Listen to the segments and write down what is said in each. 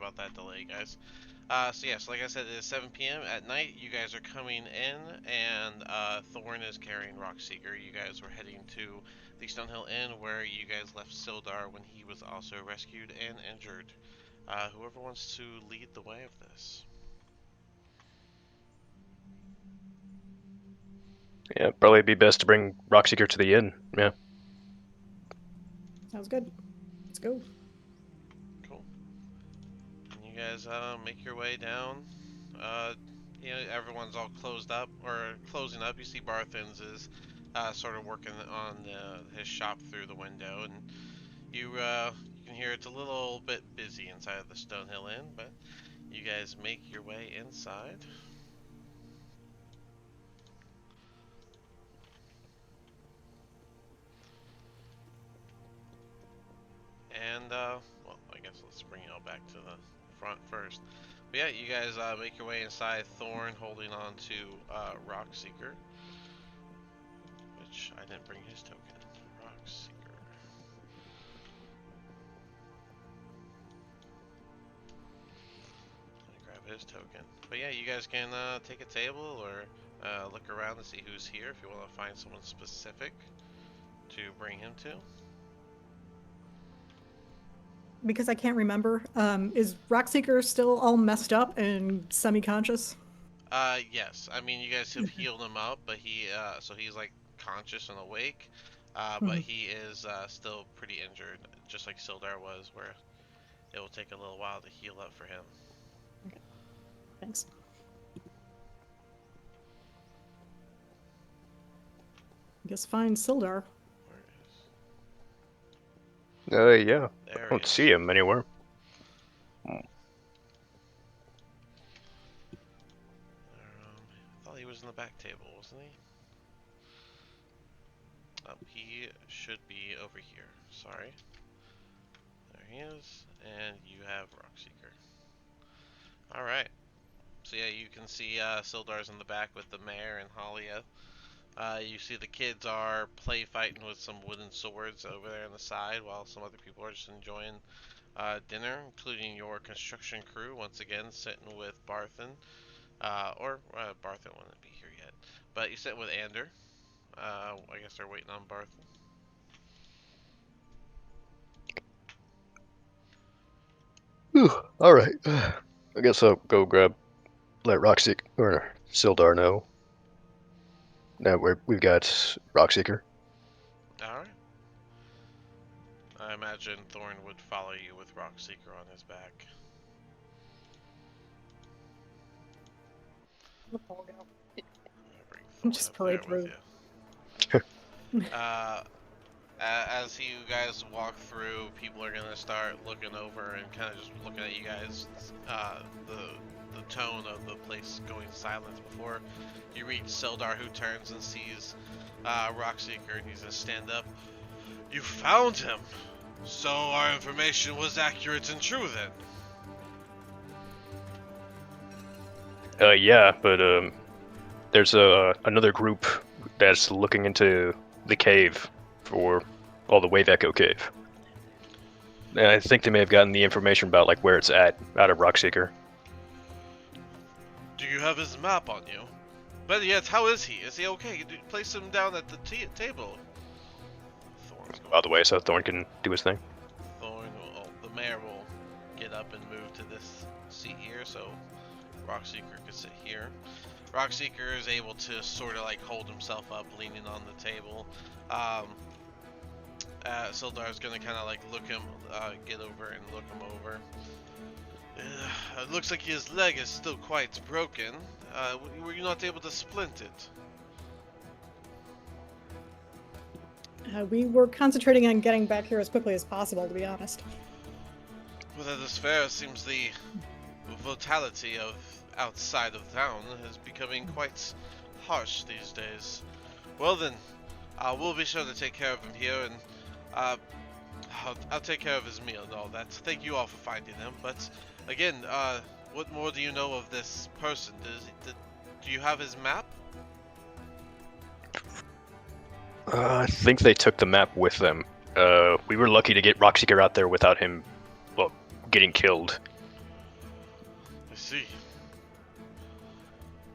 about that delay, guys. So yes, like I said, it is 7 p.m. at night. You guys are coming in, and Thorn is carrying Rockseeker. You guys were heading to the Stonehill Inn, where you guys left Sildar when he was also rescued and injured. Whoever wants to lead the way of this. Yeah, probably be best to bring Rockseeker to the inn. Yeah. Sounds good. Let's go. Cool. And you guys make your way down. Everyone's all closed up or closing up. You see Barthens is sort of working on his shop through the window, and you can hear it's a little bit busy inside of the Stonehill Inn, but you guys make your way inside. And, well, I guess let's bring y'all back to the front first. But yeah, you guys make your way inside. Thorn holding on to Rockseeker, which I didn't bring his token. Rockseeker. Let me grab his token. But yeah, you guys can take a table or look around to see who's here if you want to find someone specific to bring him to. Because I can't remember, is Rockseeker still all messed up and semi-conscious? Yes. I mean, you guys have healed him up, but so he's like conscious and awake, but he is still pretty injured, just like Sildar was, where it will take a little while to heal up for him. Okay. Thanks. I guess find Sildar. Yeah. There I don't see him anywhere. I thought he was in the back table, wasn't he? Oh, he should be over here. Sorry. There he is, and you have Rockseeker. Alright. So yeah, you can see Sildar's in the back with the mayor and Halia. You see the kids are play fighting with some wooden swords over there on the side, while some other people are just enjoying dinner, including your construction crew, once again sitting with Barthen. Barthen wouldn't be here yet, but you sit with Ander. I guess they're waiting on Barthen. Alright. I guess I'll go let Rockseeker or Sildar know that we've got Rockseeker. Alright. I imagine Thorn would follow you with Rockseeker on his back. Just play through. As you guys walk through, people are gonna start looking over and kind of just looking at you guys. The tone of the place going silent before you reach Sildar, who turns and sees Rockseeker, and he's gonna stand up. You found him! So our information was accurate and true then? Yeah, but there's another group that's looking into the cave for the Wave Echo Cave. And I think they may have gotten the information about like where it's at out of Rockseeker. Do you have his map on you? Better yet, how is he? Is he okay? Place him down at the table. By the way, so Thorn can do his thing. The mayor will get up and move to this seat here, so Rockseeker could sit here. Rockseeker is able to sort of like hold himself up, leaning on the table. Sildar's gonna kind of like get over and look him over. It looks like his leg is still quite broken. Were you not able to splint it? We were concentrating on getting back here as quickly as possible, to be honest. Well, that is fair. It seems the vitality of outside of town is becoming quite harsh these days. Well then, we'll be sure to take care of him here, and I'll take care of his meal and all that. Thank you all for finding him. But again, what more do you know of this person? Do you have his map? I think they took the map with them. We were lucky to get Rockseeker out there without him, well, getting killed. see.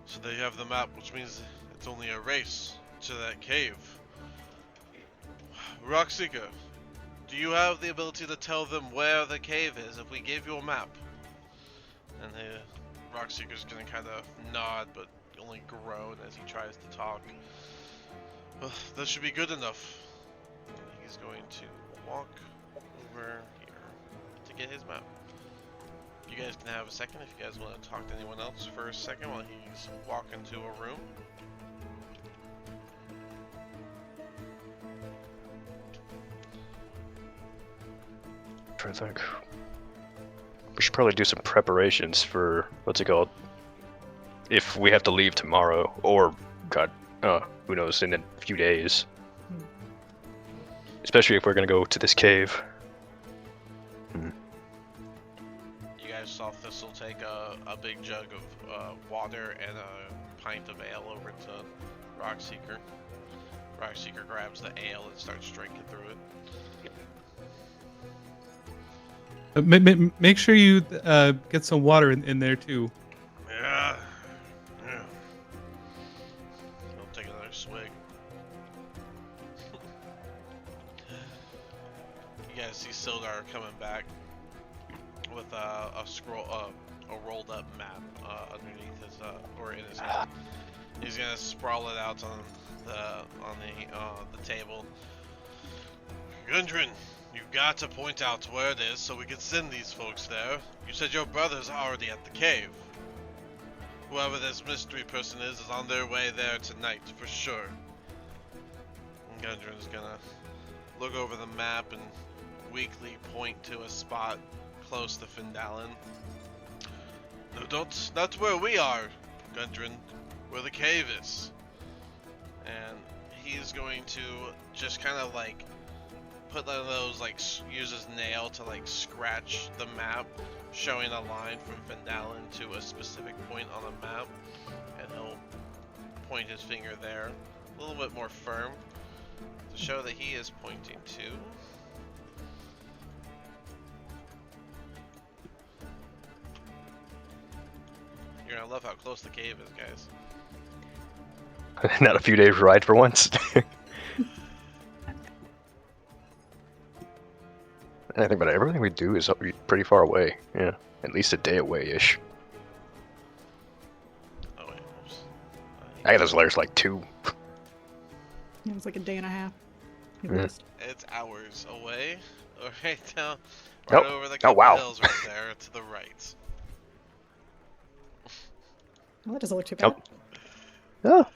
So they have the map, which means it's only a race to that cave. Rockseeker, do you have the ability to tell them where the cave is if we gave you a map? And the Rockseeker's gonna kind of nod, but only groan as he tries to talk. Well, that should be good enough. He's going to walk over here to get his map. You guys can have a second if you guys want to talk to anyone else for a second while he's walking to a room. Trying to think. We should probably do some preparations for what's it called? If we have to leave tomorrow, or God, who knows, in a few days. Especially if we're gonna go to this cave. You guys saw Thistle take a big jug of water and a pint of ale over to Rockseeker. Rockseeker grabs the ale and starts drinking through it. Make sure you get some water in there too. Yeah. I'll take another swig. You guys see Sildar coming back with a scroll, a rolled up map underneath his or in his hand. He's gonna sprawl it out on the table. Gundren, you've got to point out where it is so we can send these folks there. You said your brother's already at the cave. Whoever this mystery person is on their way there tonight, for sure. And Gundren's gonna look over the map and weakly point to a spot close to Phandelver. No, not where we are, Gundren. Where the cave is. And he's going to just kind of like put one of those, like, use his nail to like scratch the map, showing a line from Phandelver to a specific point on the map, and he'll point his finger there, a little bit more firm, to show that he is pointing to. You're gonna love how close the cave is, guys. Not a few days ride for once. I think, but everything we do is pretty far away. Yeah, at least a day away-ish. Oh wait, oops. I got those layers like 2. It was like a day and a half. At Yeah. least. It's hours away. Right down, Nope. right over the Oh, couple wow. hills right there to the right. Well, that doesn't look too bad. Oh.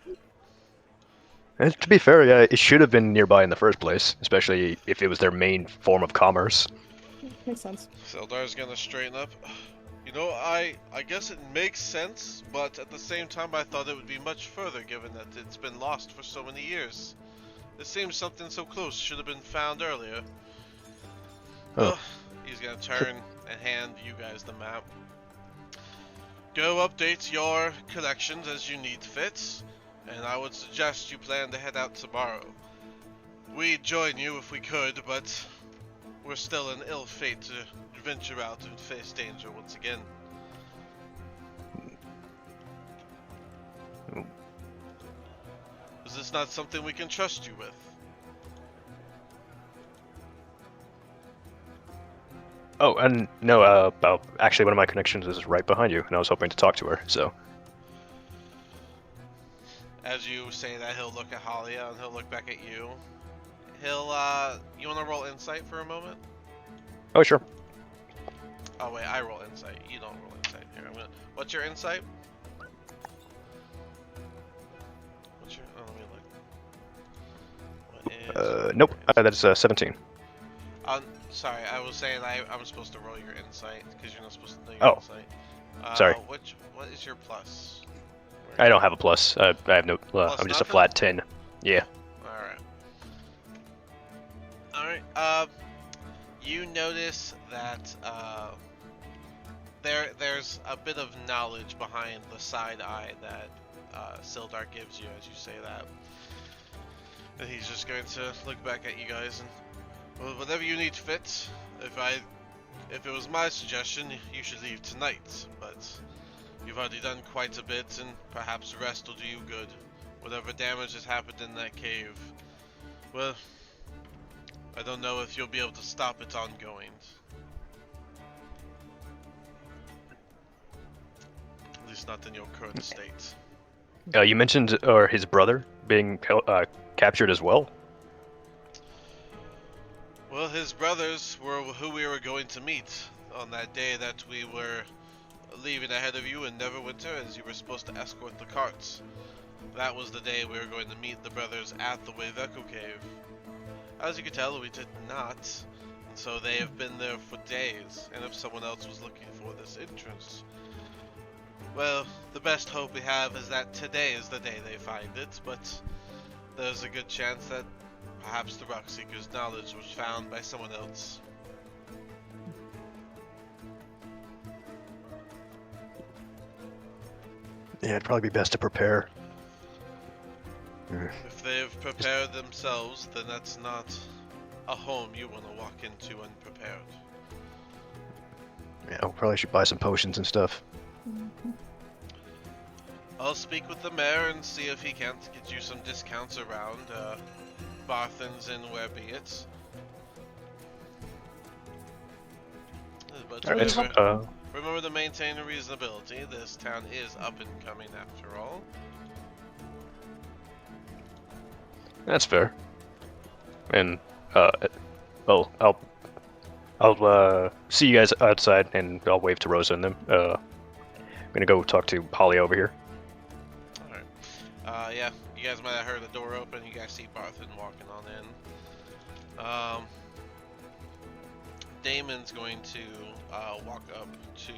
And to be fair, yeah, it should have been nearby in the first place, especially if it was their main form of commerce. Makes sense. Sildar's gonna straighten up. You know, I guess it makes sense, but at the same time I thought it would be much further given that it's been lost for so many years. It seems something so close should have been found earlier. Oh. Well, he's gonna turn and hand you guys the map. Go update your collections as you need fit, and I would suggest you plan to head out tomorrow. We'd join you if we could, but we're still in ill fate to venture out and face danger once again. Is this not something we can trust you with? Oh, and no, actually one of my connections is right behind you, and I was hoping to talk to her, so. As you say that, he'll look at Halia and he'll look back at you. He'll, you wanna roll insight for a moment? Oh, sure. Oh wait, I roll insight. You don't roll insight. Here, I'm gonna. What's your insight? What's your? Oh, let me look. What is? Nope, that's 17. Sorry, I was saying I'm supposed to roll your insight because you're not supposed to know your Oh. insight. Sorry. What is your plus? I don't have a plus. I have no. Plus I'm just a nothing? flat 10. Yeah. All right. You notice that there's a bit of knowledge behind the side eye that Sildar gives you as you say that. And he's just going to look back at you guys and, well, whatever you need fit. If it was my suggestion, you should leave tonight. But You've already done quite a bit, and perhaps rest will do you good. Whatever damage has happened in that cave, well, I don't know if you'll be able to stop its ongoings. At least not in your current state. You mentioned his brother being captured as well. Well, his brothers were who we were going to meet on that day that we were leaving ahead of you in Neverwinter, as you were supposed to escort the carts. That was the day we were going to meet the brothers at the Waveko Cave. As you can tell, we did not, and so they have been there for days, and if someone else was looking for this entrance, well, the best hope we have is that today is the day they find it, but there's a good chance that perhaps the Rockseeker's knowledge was found by someone else. Yeah, it'd probably be best to prepare. If they've prepared themselves, then that's not a home you want to walk into unprepared. Yeah, we probably should buy some potions and stuff. I'll speak with the mayor and see if he can't get you some discounts around Barthens and where be it. But All right, remember to maintain reasonability. This town is up and coming after all. that's fair. And well, I'll see you guys outside, and I'll wave to Rosa and them. I'm gonna go talk to Holly over here. Alright. Yeah, you guys might have heard the door open. You guys see Barthen walking on in. Damon's going to walk up to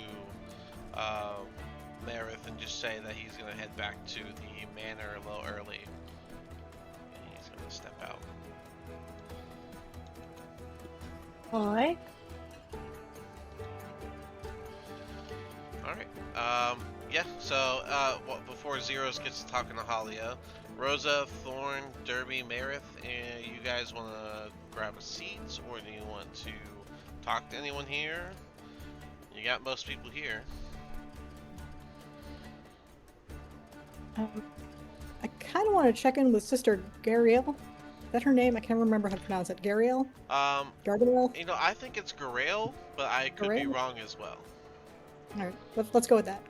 Marith and just say that he's going to head back to the manor a little early. And he's going to step out. Hi. Alright. Yeah, so before Zeros gets to talking to Halia, Rosa, Thorn, Derby, Marith, and you guys want to grab a seat, or do you want to talk to anyone here? You got most people here. I kind of want to check in with Sister Gariel. Is that her name? I can't remember how to pronounce it. Gariel? Gargamel? You know, I think it's Garael, but I could be Garael? wrong as well. All right, let's go with that.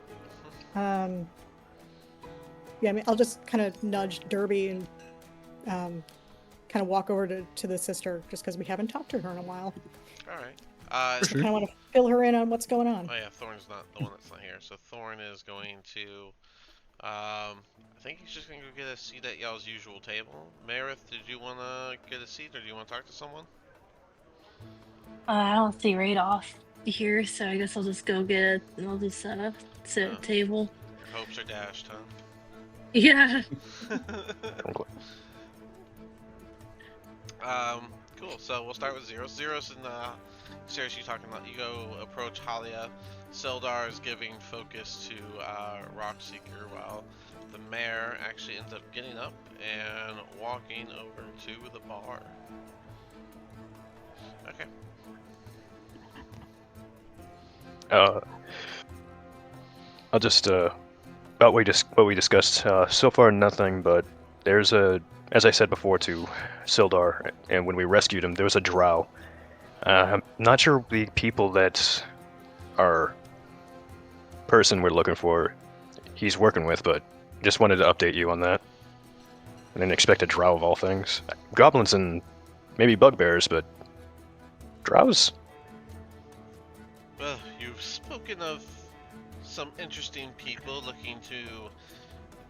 Yeah, I mean, I'll just kind of nudge Derby and kind of walk over to the sister, just because we haven't talked to her in a while. Alright. Just kind of want to fill her in on what's going on. Oh yeah, Thorn's not the one that's not here. So Thorn is going to, I think he's just going to go get a seat at y'all's usual table. Marith, did you want to get a seat, or do you want to talk to someone? I don't see right off here, so I guess I'll just go get. I'll just sit at a table. Your hopes are dashed, huh? Yeah. Cool. So we'll start with Zeros. Zeros and Zeros, you talking about? You go approach Halia. Sildar is giving focus to Rockseeker, while the mayor actually ends up getting up and walking over to the bar. Okay. I'll just about what we discussed so far. Nothing, but there's as I said before to Sildar, and when we rescued him, there was a drow. I'm not sure the people that our person we're looking for he's working with, but just wanted to update you on that. I didn't expect a drow of all things. Goblins and maybe bugbears, but drows? Well, you've spoken of some interesting people looking to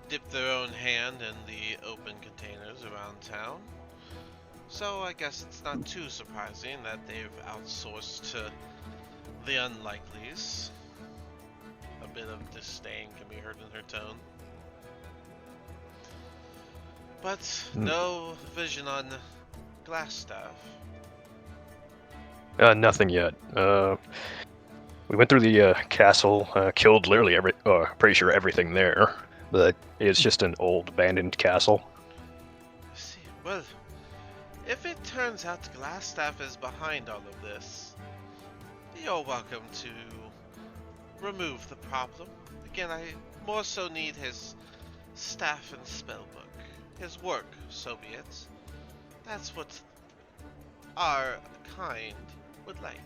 dip their own hand in the open containers around town. So I guess it's not too surprising that they've outsourced to the unlikelies. A bit of disdain can be heard in her tone. But no vision on Glassstaff. Nothing yet. We went through the castle, killed literally pretty sure everything there, but it's just an old abandoned castle. I see. Well, if it turns out Glassstaff is behind all of this, you're welcome to remove the problem. Again, I more so need his staff and spellbook. His work, so be it. That's what our kind would like.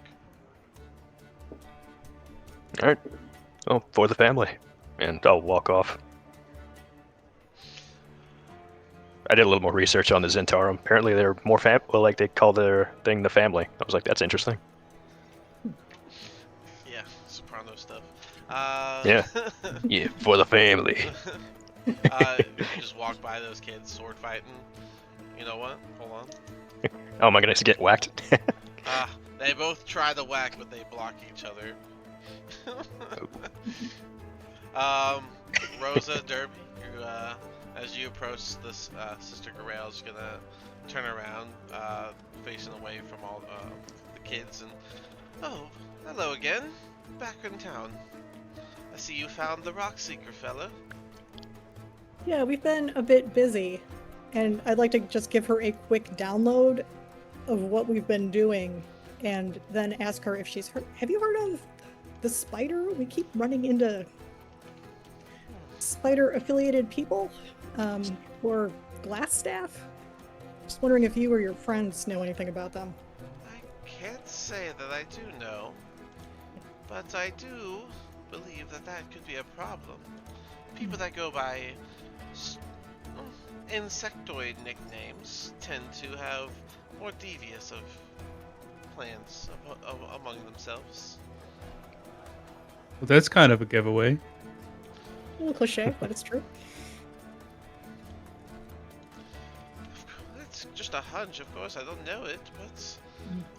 All right. Well, for the family, and I'll walk off. I did a little more research on the Zentarum. Apparently, they're more well, like they call their thing the family. I was like, that's interesting. Yeah, Soprano stuff. Yeah. Yeah, for the family. You just walk by those kids sword fighting. You know what? Hold on. Oh, am I gonna get whacked? They both try to whack, but they block each other. Rosa, Derby, you, as you approach this, Sister Garel's gonna turn around, facing away from all the kids, and oh, hello again, back in town. I see you found the Rock Seeker fella. Yeah, we've been a bit busy, and I'd like to just give her a quick download of what we've been doing, and then ask her if she's heard. Have you heard of the spider? We keep running into spider-affiliated people, or glass staff. Just wondering if you or your friends know anything about them. I can't say that I do know, but I do believe that that could be a problem. People that go by insectoid nicknames tend to have more devious of plans among themselves. Well, that's kind of a giveaway. A little cliche, but it's true. It's just a hunch, of course. I don't know it, but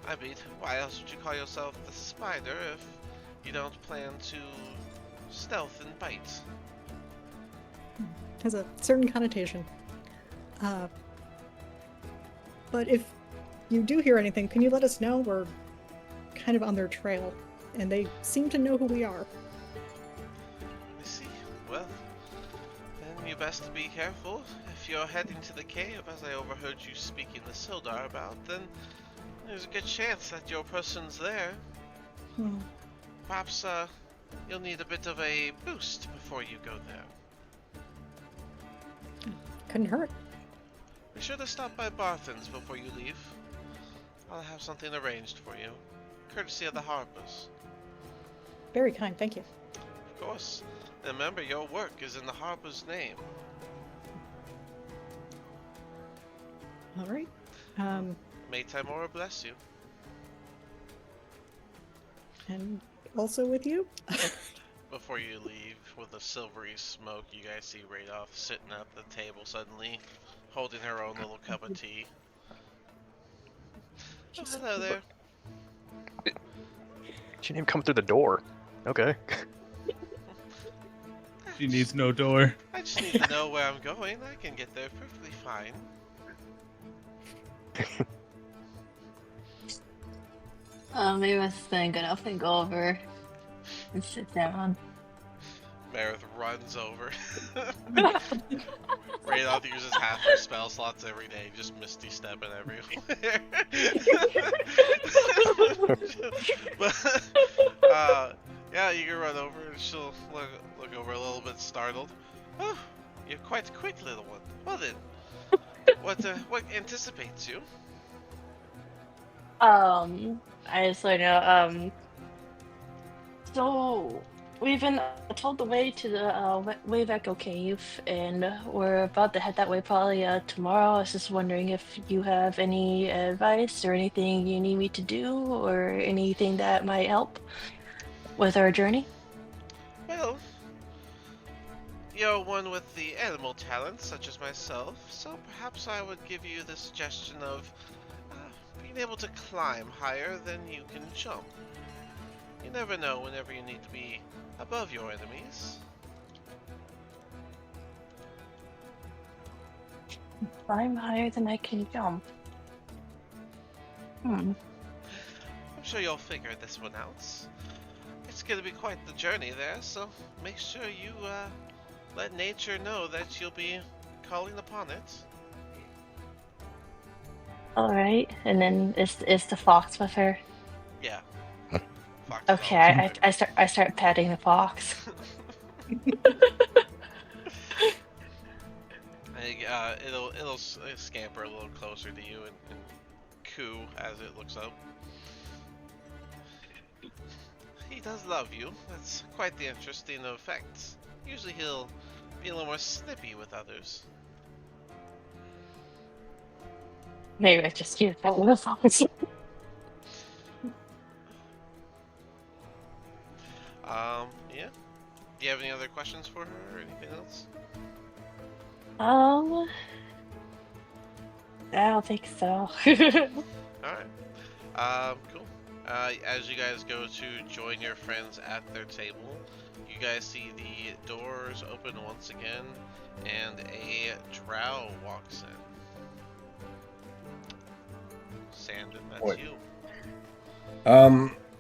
I mean, why else would you call yourself the spider if you don't plan to stealth and bite? Has a certain connotation. But if you do hear anything, can you let us know? We're kind of on their trail, and they seem to know who we are. I see. Well, then you best be careful. If you're heading to the cave, as I overheard you speaking to Sildar about, then there's a good chance that your person's there. Perhaps, you'll need a bit of a boost before you go there. Couldn't hurt. Be sure to stop by Barthen's before you leave. I'll have something arranged for you, courtesy of the Harpers. Very kind, thank you. Of course. And remember, your work is in the Harper's name. All right. May Timora bless you. And also with you. Before you leave, with a silvery smoke, you guys see Radoff sitting at the table suddenly, holding her own little cup of tea. Oh, hello there. She didn't even come through the door. Okay. She needs no door. I just need to know where I'm going. I can get there perfectly fine. Maybe I then get up and go over and sit down. Meredith runs over. Radoff uses half her spell slots every day, just misty stepping everywhere. But, yeah, you can run over and she'll look over a little bit startled. Oh, you're quite quick, little one. Well then, what anticipates you? I just want to know, so we've been told the way to the Wave Echo Cave, and we're about to head that way probably tomorrow. I was just wondering if you have any advice or anything you need me to do, or anything that might help with our journey. Well, you're one with the animal talents, such as myself, so perhaps I would give you the suggestion of being able to climb higher than you can jump. You never know whenever you need to be above your enemies. Climb higher than I can jump. I'm sure you'll figure this one out. It's gonna be quite the journey there, so make sure you let nature know that you'll be calling upon it. All right, and then is the fox with her? Yeah. Okay, Foxology. I start patting the fox. It'll scamper a little closer to you and coo as it looks up. He does love you. That's quite the interesting effect. Usually he'll be a little more snippy with others. Maybe I just use that with a fox. Yeah. Do you have any other questions for her or anything else? Um, I don't think so. Alright. Cool. As you guys go to join your friends at their table, you guys see the doors open once again, and a drow walks in. Sandon, that's What? you.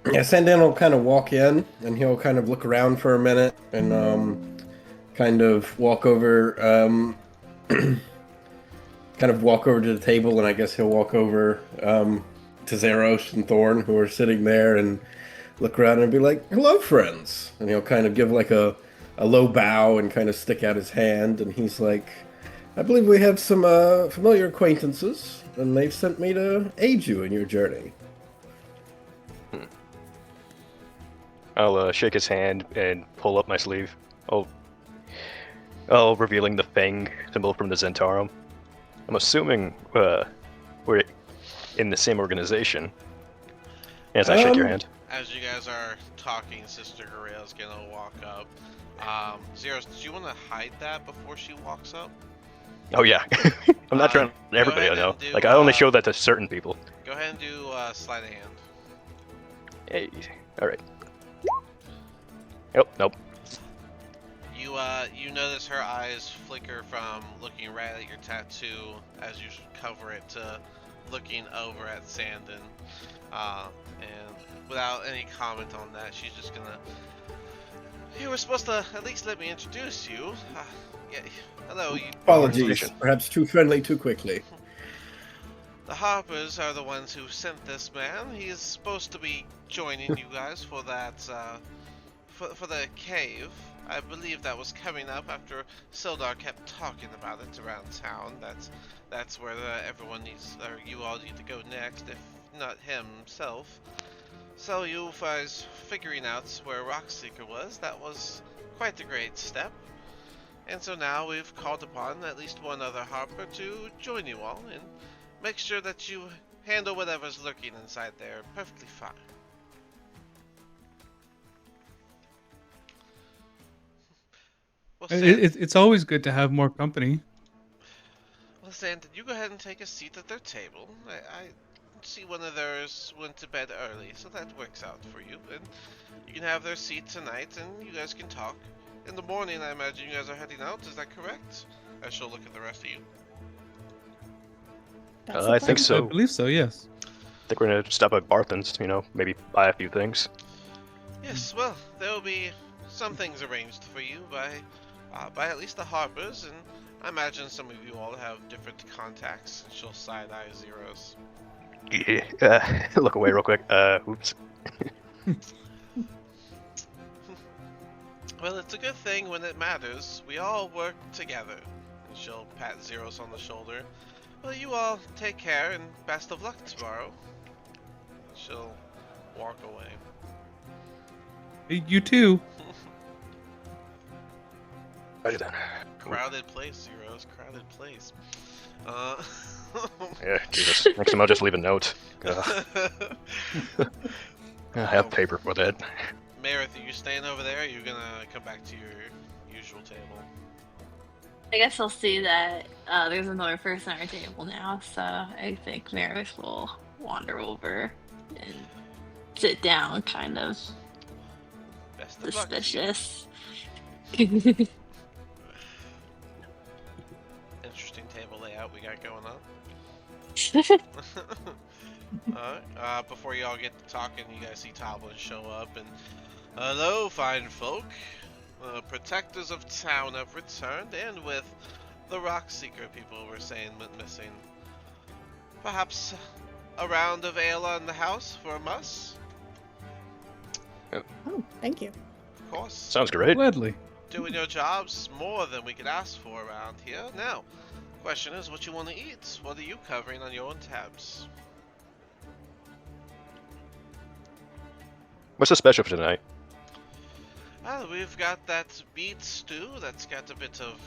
Yeah, Sandan will kind of walk in, and he'll kind of look around for a minute, and kind of walk over, kind of walk over to the table, and I guess he'll walk over to Zeros and Thorn, who are sitting there, and look around and be like, "Hello, friends," and he'll kind of give like a low bow and kind of stick out his hand, and he's like, "I believe we have some familiar acquaintances, and they've sent me to aid you in your journey." I'll shake his hand and pull up my sleeve. I'll revealing the fang symbol from the Zentarum. I'm assuming we're in the same organization. As I shake your hand. As you guys are talking, Sister Garail's gonna walk up. Zeros, do you want to hide that before she walks up? Oh yeah. I'm not trying to everybody I know. Like I only show that to certain people. Go ahead and do sleight of hand. Hey. Alright. Nope. You notice her eyes flicker from looking right at your tattoo as you cover it to looking over at Sandon. And without any comment on that, she's just gonna... You were supposed to at least let me introduce you. Yeah, hello. Apologies, perhaps too friendly too quickly. The Harpers are the ones who sent this man. He is supposed to be joining you guys for that, for the cave. I believe that was coming up after Sildar kept talking about it around town. That's where everyone needs, or you all need to go next, if not himself. So you guys figuring out where Rockseeker was, that was quite a great step. And so now we've called upon at least one other Harper to join you all and make sure that you handle whatever's lurking inside there perfectly fine. Well, It's always good to have more company. Well, Sandon, you go ahead and take a seat at their table. I see one of theirs went to bed early, so that works out for you. And you can have their seat tonight, and you guys can talk. In the morning, I imagine you guys are heading out. Is that correct? I shall look at the rest of you. I think so. I believe so, yes. I think we're gonna stop at Barthen's, maybe buy a few things. Yes, well, there will be some things arranged for you by at least the Harpers, and I imagine some of you all have different contacts. She'll side-eye Zeros. Yeah, look away real quick. Oops. Well, it's a good thing when it matters. We all work together. And she'll pat Zeros on the shoulder. Well, you all take care and best of luck tomorrow. She'll walk away. Hey, you too. Right then. Crowded place, Zeros. Crowded place. Yeah, Jesus. Next time I'll just leave a note. I have paper for that. Meredith, are you staying over there? Or are you gonna come back to your usual table? I guess I'll see that there's another person at our table now, so I think Meredith will wander over and sit down, kind of Best of luck. suspicious. Interesting table layout we got going on. Alright, before y'all get to talking, you guys see Toblin show up and... Hello, fine folk. Protectors of town have returned, and with the Rockseeker people were saying went missing. Perhaps a round of ale on the house from us? Oh, thank you. Of course. Sounds great. Gladly. Doing your job's more than we could ask for around here. Now, question is what you want to eat. What are you covering on your own tabs? What's the special for tonight? We've got that beet stew that's got a bit of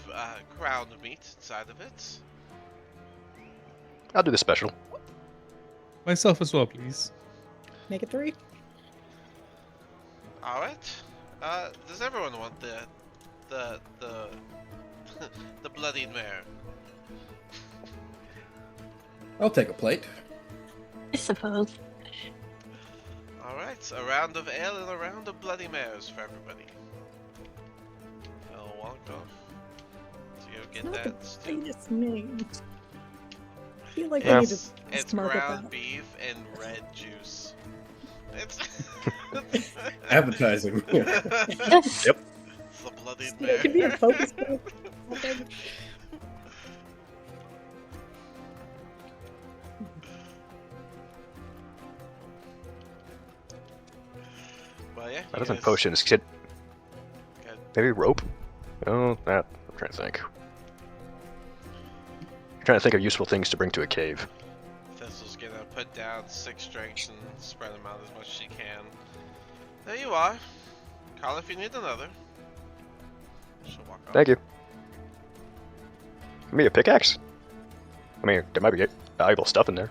ground meat inside of it. I'll do the special. Myself as well, please. Make it 3. All right. Does everyone want the the bloodied mare? I'll take a plate. I suppose. All right. A round of ale and a round of bloody mares for everybody. I'll walk off to go get Not that the stew. greatest name. I feel like Yeah. we need to It's market ground that. beef and red juice. It's Appetizing. It's Yep. the bloodied It mare. could be a focus group. Okay. Well, yeah. That you doesn't guys- potions. Kid. Good. Maybe rope? Oh, that. I'm trying to think. Trying to think of useful things to bring to a cave. Thistle's gonna put down 6 drinks and spread them out as much as she can. There you are. Call if you need another. She'll walk off. Thank you. Give me a pickaxe? I mean, there might be valuable stuff in there.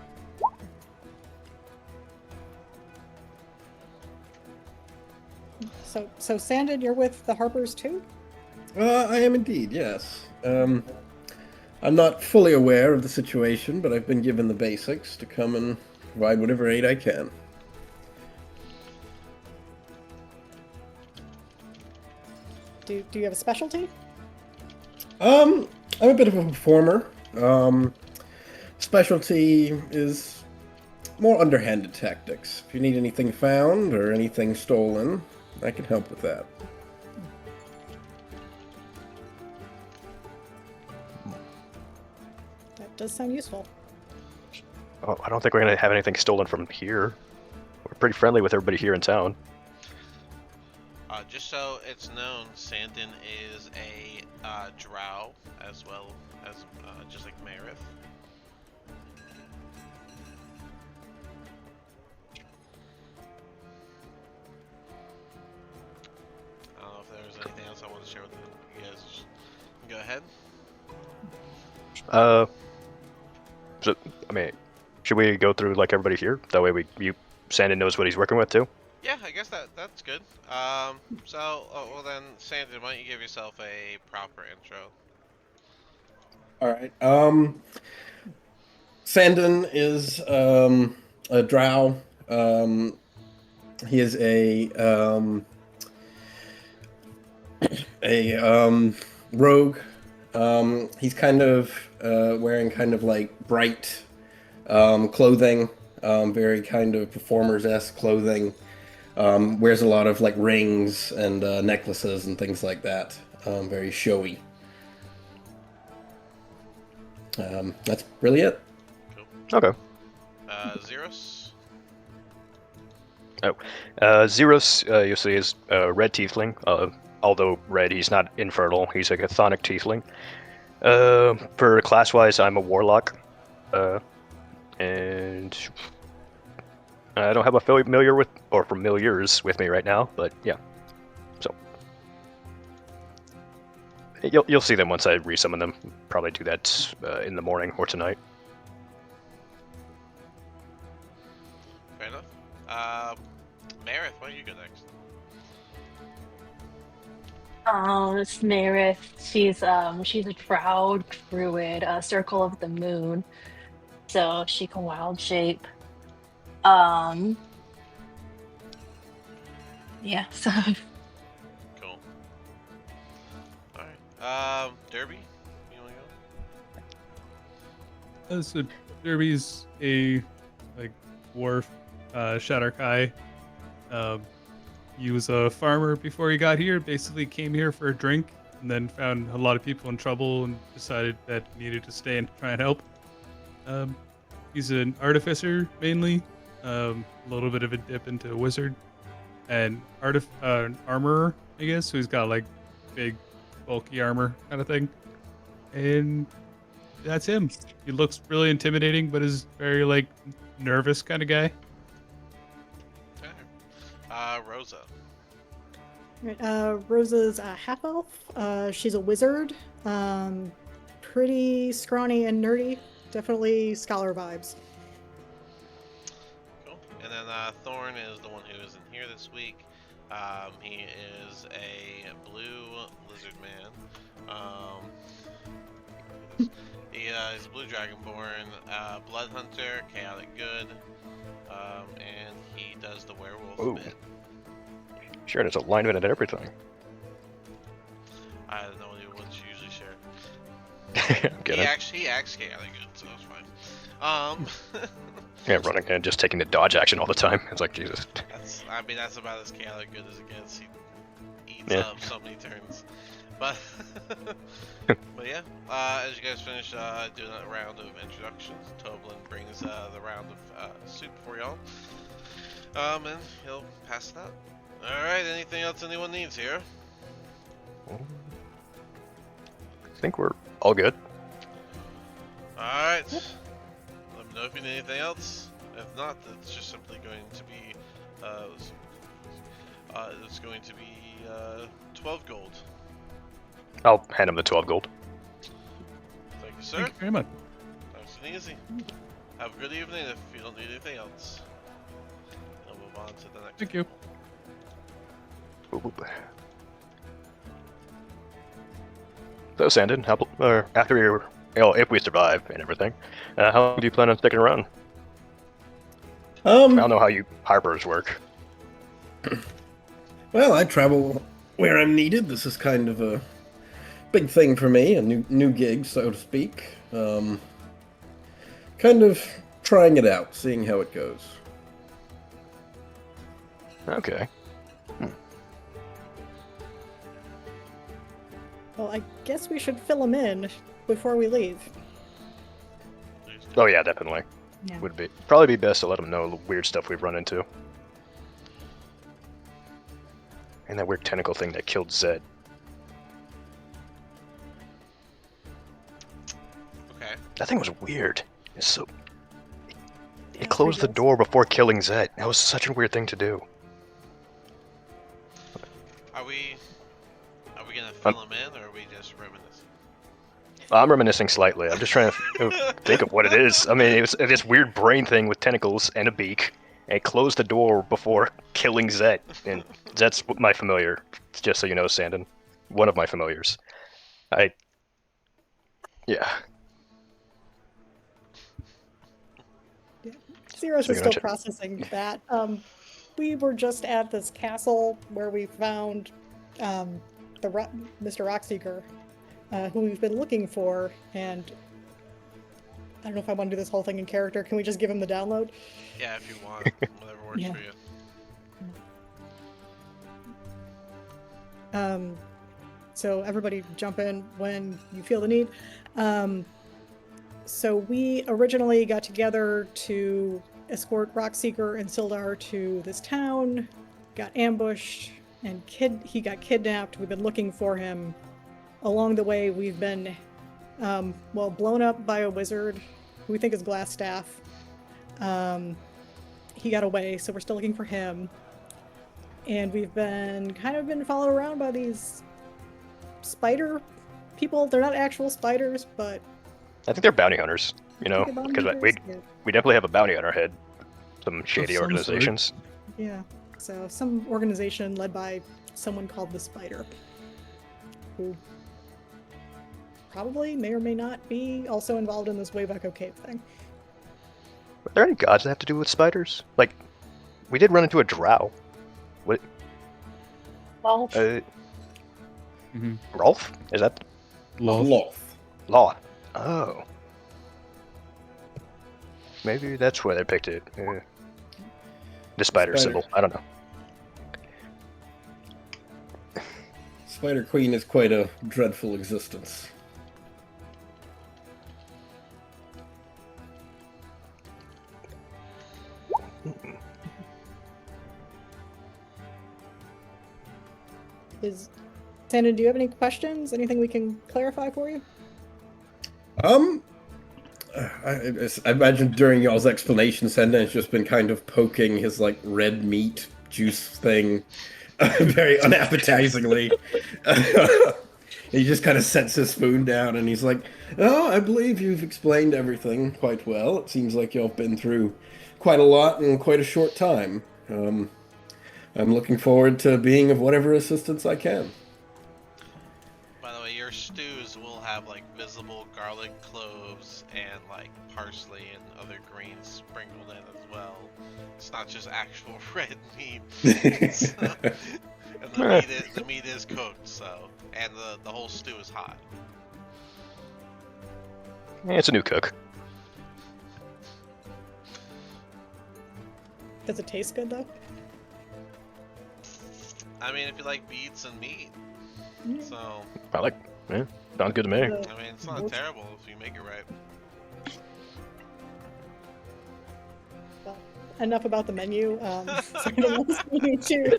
So Sandon, you're with the Harpers too? I am indeed, yes. I'm not fully aware of the situation, but I've been given the basics to come and provide whatever aid I can. Do you have a specialty? I'm a bit of a performer. Specialty is more underhanded tactics. If you need anything found or anything stolen, I can help with that. That does sound useful. Oh, I don't think we're gonna have anything stolen from here. We're pretty friendly with everybody here in town. Just so it's known, Sandon is a drow as well as just like Marith. I don't know if there's anything else I want to share with you guys. Go ahead. So, I mean, should we go through like everybody here? That way Sandon knows what he's working with too? Yeah, I guess that's good. Well then, Sandon, why don't you give yourself a proper intro? All right. Sandon is a drow. He is a rogue. He's kind of wearing kind of like bright clothing, very kind of performers-esque clothing. Wears a lot of like rings and necklaces and things like that. Very showy. That's really it. Okay. Zeros. Zeros, you'll see, is a red tiefling. Although red, he's not infernal. He's a chthonic tiefling. For class-wise, I'm a warlock. And I don't have a familiars with me right now, but yeah. So you'll see them once I resummon them. Probably do that in the morning or tonight. Fair enough. Marith, why don't you go next? It's Marith. She's a proud druid, circle of the moon. So she can wild shape. Yeah, so Cool. Alright. Derby, you wanna go? So Derby's a like dwarf, Shatterkai. He was a farmer before he got here. Basically, came here for a drink, and then found a lot of people in trouble, and decided that he needed to stay and try and help. He's an artificer mainly, a little bit of a dip into a wizard. an armorer, I guess. So he's got like big, bulky armor kind of thing, and that's him. He looks really intimidating, but is very like nervous kind of guy. Okay. Rosa. Right, Rosa's a half elf. She's a wizard. Pretty scrawny and nerdy. Definitely scholar vibes. Cool. And then Thorn is the one who isn't here this week. He is a blue lizard man. He's a blue dragonborn, blood hunter, chaotic good, and he does the werewolf Ooh. bit. Sure, there's alignment and everything. I don't know what he would usually share. I'm kidding. He acts chaotic good, so it's fine. Yeah, running and just taking the dodge action all the time. It's like, Jesus. That's about as chaotic good as it gets. He eats Yeah. up so many turns. But, but yeah, as you guys finish doing a round of introductions, Toblin brings the round of soup for y'all. And he'll pass it out. Alright, anything else anyone needs here? I think we're all good. Alright. Let me know if you need anything else. If not, it's just simply going to be it's going to be 12 gold. I'll hand him the 12 gold. Thank you, sir. Thank you very much. Nice and easy. Have a good evening if you don't need anything else. I'll move on to the next. Thank you. Ooh. So, Sandon, after if we survive and everything, how long do you plan on sticking around? I don't know how you harpers work. Well, I travel where I'm needed. This is kind of a big thing for me, a new gig, so to speak. Kind of trying it out, seeing how it goes. Okay. Well, I guess we should fill him in before we leave. Please do. Oh yeah, definitely. Yeah. Would probably be best to let him know the weird stuff we've run into. And that weird tentacle thing that killed Zed. Okay. That thing was weird. It's so. Yeah, It closed the pretty door before killing Zed. That was such a weird thing to do. Are we gonna fill him in, or are we just reminiscing? I'm reminiscing slightly. I'm just trying to think of what it is. I mean, it was this weird brain thing with tentacles and a beak, and it closed the door before killing Zed. And Zed's my familiar, just so you know, Sandon. One of my familiars. Yeah. Zeros So is you're gonna still check- processing that. We were just at this castle where we found Mr. Rockseeker, who we've been looking for, and I don't know if I want to do this whole thing in character. Can we just give him the download? Yeah, if you want, whatever works Yeah. for you. So everybody jump in when you feel the need. So we originally got together to escort Rockseeker and Sildar to this town, got ambushed, and he got kidnapped. We've been looking for him. Along the way, we've been, blown up by a wizard who we think is Glassstaff. He got away, so we're still looking for him. And we've been followed around by these spider people. They're not actual spiders, but I think they're bounty hunters, you know, they're bounty because hunters. we definitely have a bounty on our head. Some shady some sort. organizations. Yeah. So some organization led by someone called the Spider, who probably may or may not be also involved in this Wave Echo Cave thing. Are there any gods that have to do with spiders? Like, we did run into a drow. What? Well, Rolf? Is that Loth. Law? Oh. Maybe that's where they picked it. Yeah. The spider Spider. symbol. I don't know. Spider Queen is quite a dreadful existence. Sandon, do you have any questions? Anything we can clarify for you? Um, I imagine during y'all's explanation, Senden has just been kind of poking his like red meat juice thing very unappetizingly. He just kind of sets his spoon down and he's like, "Oh, I believe you've explained everything quite well. It seems like y'all been through quite a lot in quite a short time. I'm looking forward to being of whatever assistance I can." By the way, your stews will have like visible garlic cloves and like parsley and other greens sprinkled in as well. It's not just actual red meat. So, and the meat is cooked, so and the whole stew is hot. It's a new cook. Does it taste good though? I mean, if you like beets and meat, so I like. Yeah, sounds good to me. I mean, it's not terrible if you make it right. Well, enough about the menu. Sandon wants me to.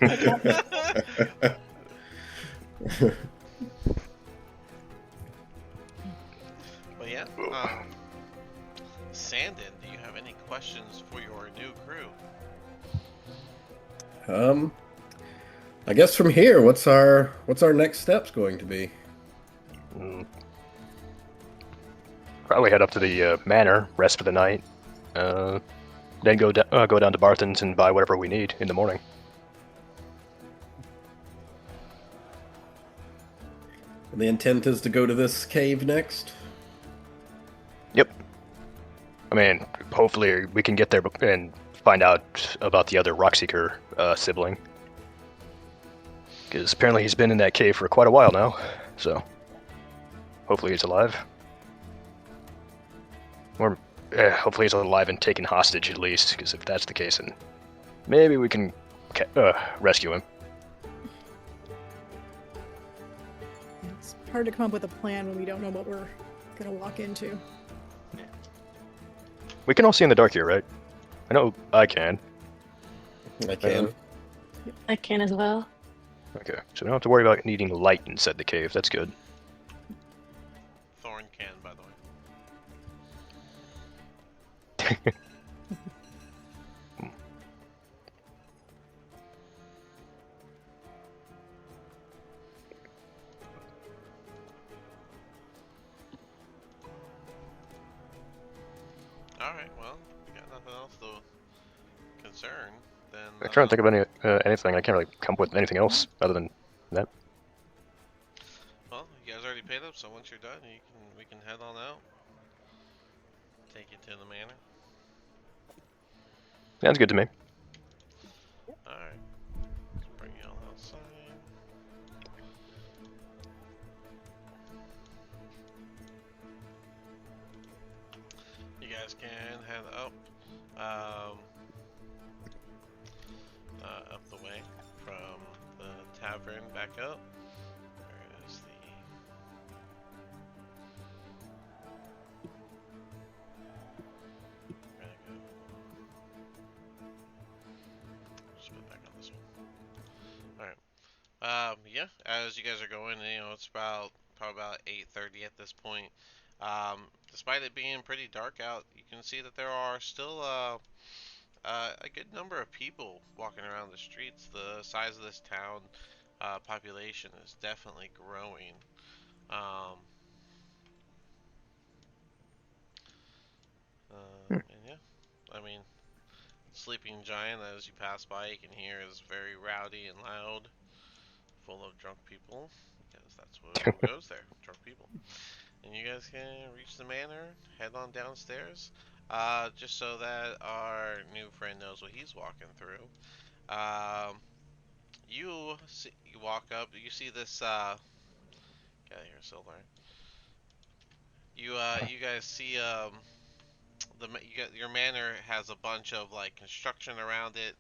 But yeah, Sandon, do you have any questions for your new crew? I guess from here, what's our next steps going to be? Probably head up to the manor, rest for the night, then go down to Barthen's and buy whatever we need in the morning. And the intent is to go to this cave next? Yep. I mean, hopefully we can get there and find out about the other Rockseeker sibling. Because apparently he's been in that cave for quite a while now, so hopefully he's alive. Or hopefully he's alive and taken hostage at least, because if that's the case, then maybe we can rescue him. It's hard to come up with a plan when we don't know what we're gonna walk into. We can all see in the dark here, right? I know I can. I can. I can as well. Okay, so we don't have to worry about needing light inside the cave. That's good. Thorn can, by the way. Alright, well, we got nothing else to concern, then... I'm trying to think of anything. I can't really come up with anything else other than that. Well, you guys already paid up, so once you're done, we can head on out. Take you to the manor. Sounds good to me. Alright. Let's bring you all outside. You guys can head up. Up the way from the tavern back up. Where is the... Where'd it go? Just put it back on this one. Alright. Yeah, as you guys are going, it's probably about 8:30 at this point. Despite it being pretty dark out, you can see that there are still a good number of people walking around the streets. The size of this town population is definitely growing. And yeah, I mean, Sleeping Giant, as you pass by, you can hear is very rowdy and loud, full of drunk people, because that's what goes there, drunk people. And you guys can reach the manor, head on downstairs, just so that our new friend knows what he's walking through. You walk up, you see this, get out of here, Silver. You guys see, your manor has a bunch of like construction around it.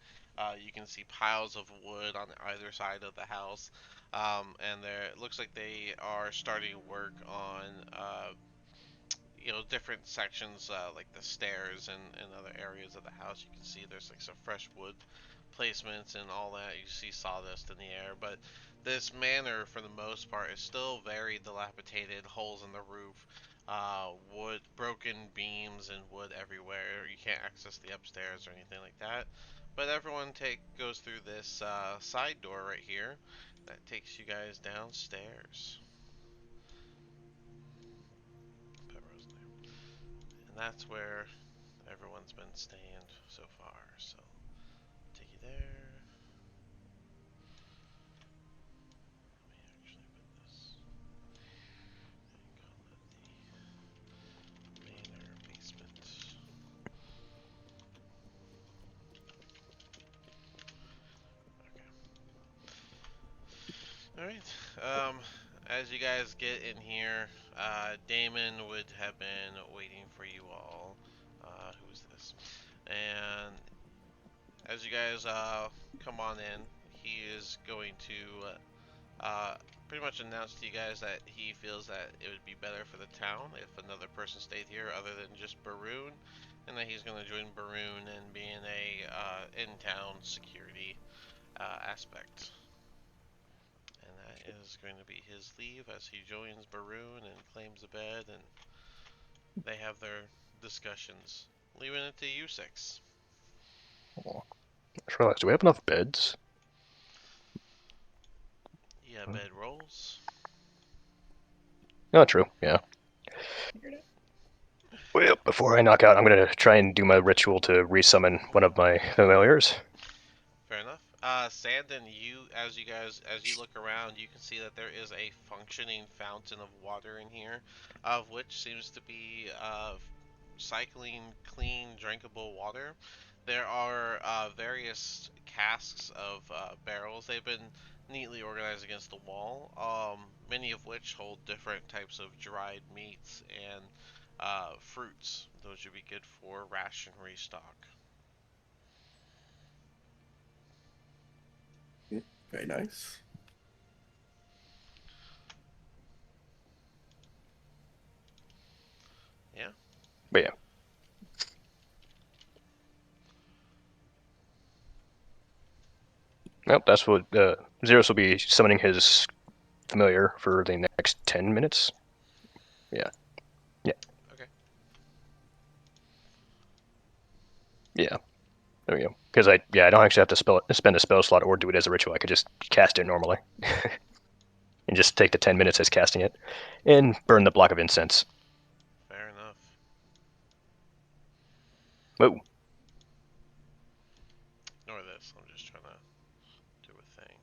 You can see piles of wood on either side of the house, and it looks like they are starting work on different sections, like the stairs and other areas of the house. You can see there's like some fresh wood placements and all that. You see sawdust in the air, but this manor, for the most part, is still very dilapidated. Holes in the roof, wood, broken beams, and wood everywhere. You can't access the upstairs or anything like that. But everyone goes through this side door right here that takes you guys downstairs. Put Rose there. And that's where everyone's been staying so far. So take you there. Let me actually put this and call it the manor basement. Okay. Alright. As you guys get in here, Damon would have been waiting for you all. Who is this? And as you guys come on in, he is going to pretty much announce to you guys that he feels that it would be better for the town if another person stayed here other than just Baroon, and that he's going to join Baroon and be in a in-town security aspect. And that is going to be his leave as he joins Baroon and claims a bed, and they have their discussions, leaving it to you six. I just realized, do we have enough beds? Yeah, bed rolls. Oh, true, yeah. Well, before I knock out, I'm gonna try and do my ritual to resummon one of my familiars. Fair enough. Sandon, as you look around, you can see that there is a functioning fountain of water in here, of which seems to be cycling clean, drinkable water. There are various casks of barrels. They've been neatly organized against the wall, many of which hold different types of dried meats and fruits. Those would be good for ration restock. Very nice. Yeah. But yeah. Nope, that's what Zeros will be summoning his familiar for the next 10 minutes. Yeah. Yeah. Okay. Yeah. There we go. Because I don't actually have to spend a spell slot or do it as a ritual. I could just cast it normally. And just take the 10 minutes as casting it. And burn the block of incense. Fair enough. Whoa. Ignore this. I'm just trying to do a thing.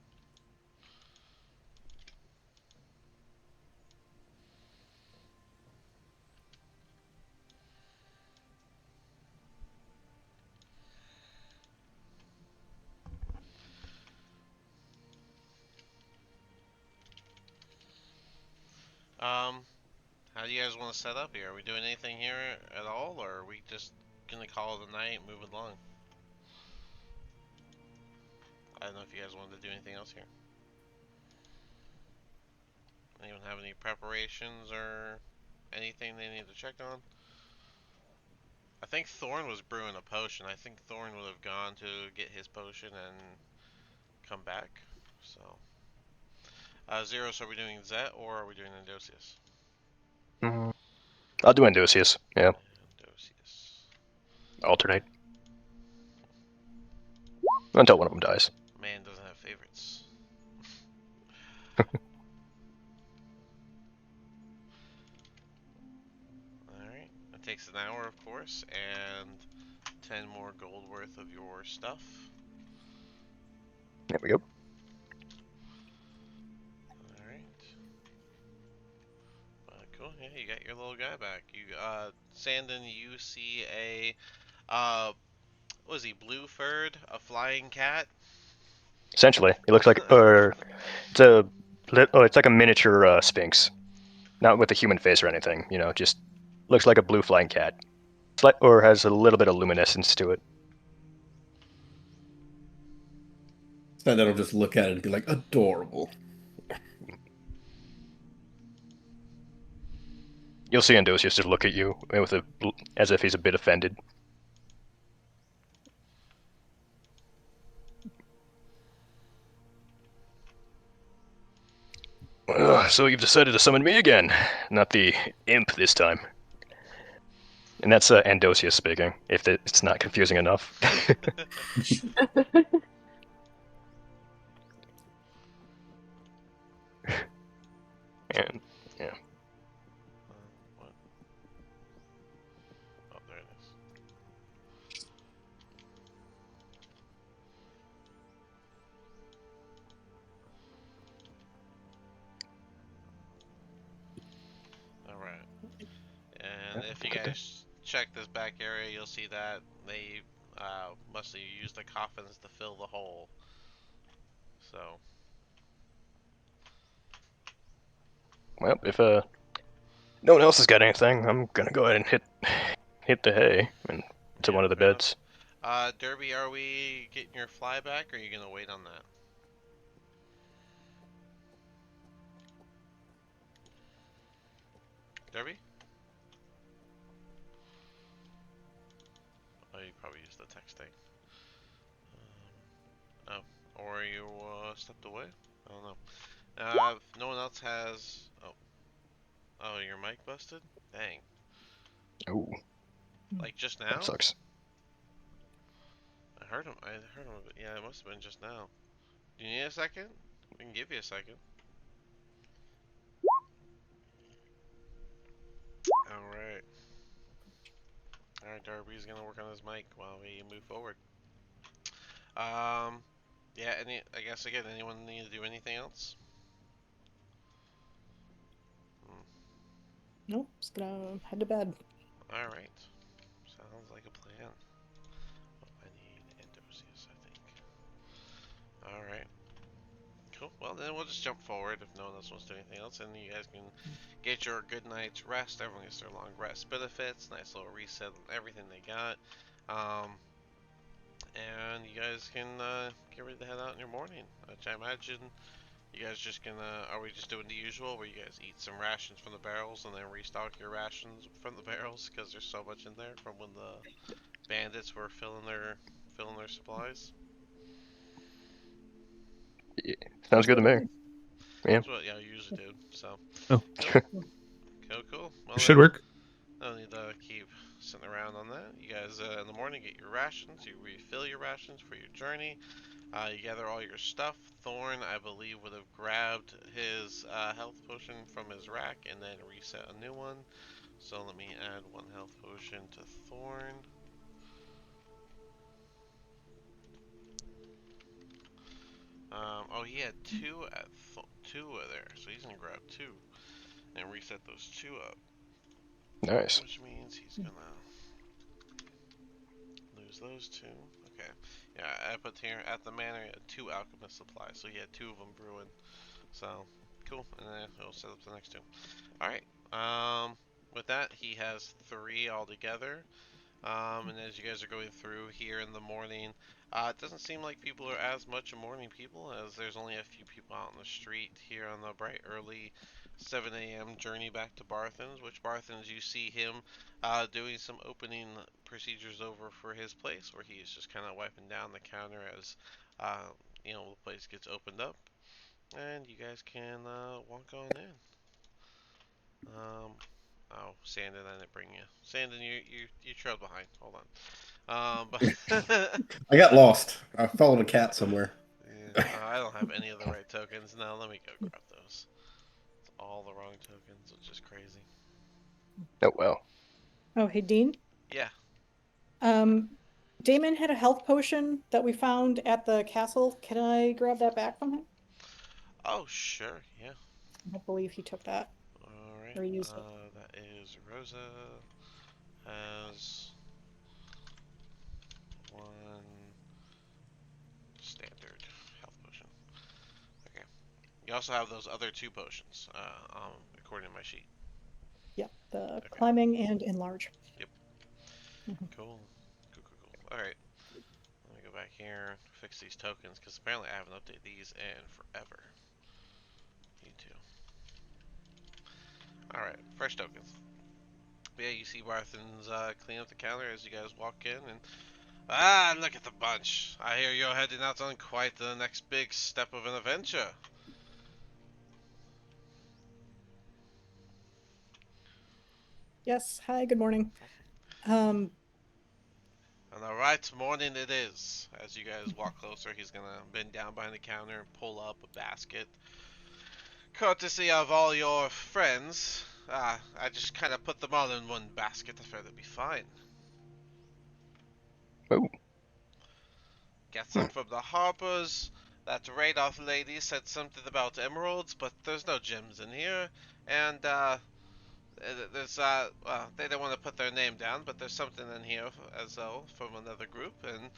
How do you guys want to set up here? Are we doing anything here at all, or are we just gonna call it a night and move along? I don't know if you guys wanted to do anything else here. Anyone have any preparations or anything they need to check on? I think Thorn was brewing a potion. I think Thorn would have gone to get his potion and come back. So, Zeros, are we doing Zet or are we doing Endosius? I'll do Endosius. Yeah. Endosius. Alternate. Until one of them dies. Man doesn't have favorites. Alright, it takes an hour, of course, and 10 more gold worth of your stuff. There we go. Alright. Cool, yeah, you got your little guy back. Sandon, you see a, what is he, blue-furred? A flying cat? Essentially, it looks like, it's like a miniature sphinx, not with a human face or anything. You know, just looks like a blue flying cat, or has a little bit of luminescence to it. So then I'll just look at it and be like, adorable. You'll see Endosius just look at you as if he's a bit offended. Oh, so you've decided to summon me again. Not the imp this time. And that's Andosius speaking, if it's not confusing enough. And yeah. What? Oh, there it is. All right. And Yeah, if you okay. guys check this back area, you'll see that they must have used the coffins to fill the hole. So, Well, if no one else has got anything, I'm gonna go ahead and hit the hay and to yeah, one of the fair enough. beds. Derby, are we getting your fly back, or are you gonna wait on that? Derby? Oh, you probably used the texting. Oh, or you stepped away? I don't know. If no one else has. Oh, your mic busted? Dang. Ooh, Like just that now? sucks. I heard him. I heard him. Yeah, it must have been just now. Do you need a second? We can give you a second. Alright. Alright, Darby's gonna work on his mic while we move forward. Um, yeah, I guess again, anyone need to do anything else? Nope, just gonna head to bed. Alright. Sounds like a plan. Oh, I need Andosius, I think. Alright. Cool. Well, then we'll just jump forward if no one else wants to do anything else, and you guys can get your good night's rest. Everyone gets their long rest benefits, nice little reset on everything they got. And you guys can get ready to head out in your morning, which I imagine you guys just gonna, are we just doing the usual where you guys eat some rations from the barrels and then restock your rations from the barrels because there's so much in there from when the bandits were filling their supplies? Yeah, sounds Sounds good good to to me. me. Yeah. That's what, yeah, I usually do. So, Oh, cool. Cool. Well, it should then, work. no need to keep sitting around on that. You guys, in the morning, get your rations. You refill your rations for your journey. You gather all your stuff. Thorn, I believe, would have grabbed his health potion from his rack and then reset a new one. So let me add one health potion to Thorn. Oh, he had two at two there, so he's gonna grab two and reset those two up, Nice. which means he's gonna lose those two. Okay, yeah, I put here at the manor he had two alchemist supplies, so he had two of them brewing. So cool, and then he'll set up the next two. All right. With that, he has three altogether. And as you guys are going through here in the morning, it doesn't seem like people are as much morning people as there's only a few people out on the street here on the bright early 7 a.m. journey back to Barthen's, which Barthen's you see him doing some opening procedures over for his place where he's just kind of wiping down the counter as the place gets opened up. And you guys can walk on in. Um, oh, Sandon, I didn't bring you. Sandon, you trailed behind. Hold on. But I got lost. I followed a cat somewhere. yeah, I don't have any of the right tokens. Now let me go grab those. It's all the wrong tokens, which is crazy. Oh well. Oh, hey, Dean. Yeah. Um, Damon had a health potion that we found at the castle. Can I grab that back from him? Oh, sure. Yeah. I believe he took that All right. or used it. That is Rosa has one standard health potion. Okay. You also have those other two potions, according to my sheet. Yeah, the Okay. climbing and enlarge. Yep. Mhm. Cool. Cool. All right. Let me go back here and fix these tokens because apparently I haven't updated these in forever. You too. All right. Fresh tokens. Yeah, you see Barthen's clean up the counter as you guys walk in, and look at the bunch. I hear you're heading out on quite the next big step of an adventure. Yes. Hi. Good morning. Um. And alright, morning it is. As you guys walk closer, he's gonna bend down behind the counter and pull up a basket. Courtesy of all your friends, I just kind of put them all in one basket. I figured it'd be fine. Oh, Get some from the Harpers. That Radoff lady said something about emeralds, but there's no gems in here. And, there's, well, they don't want to put their name down, but there's something in here as well from another group. And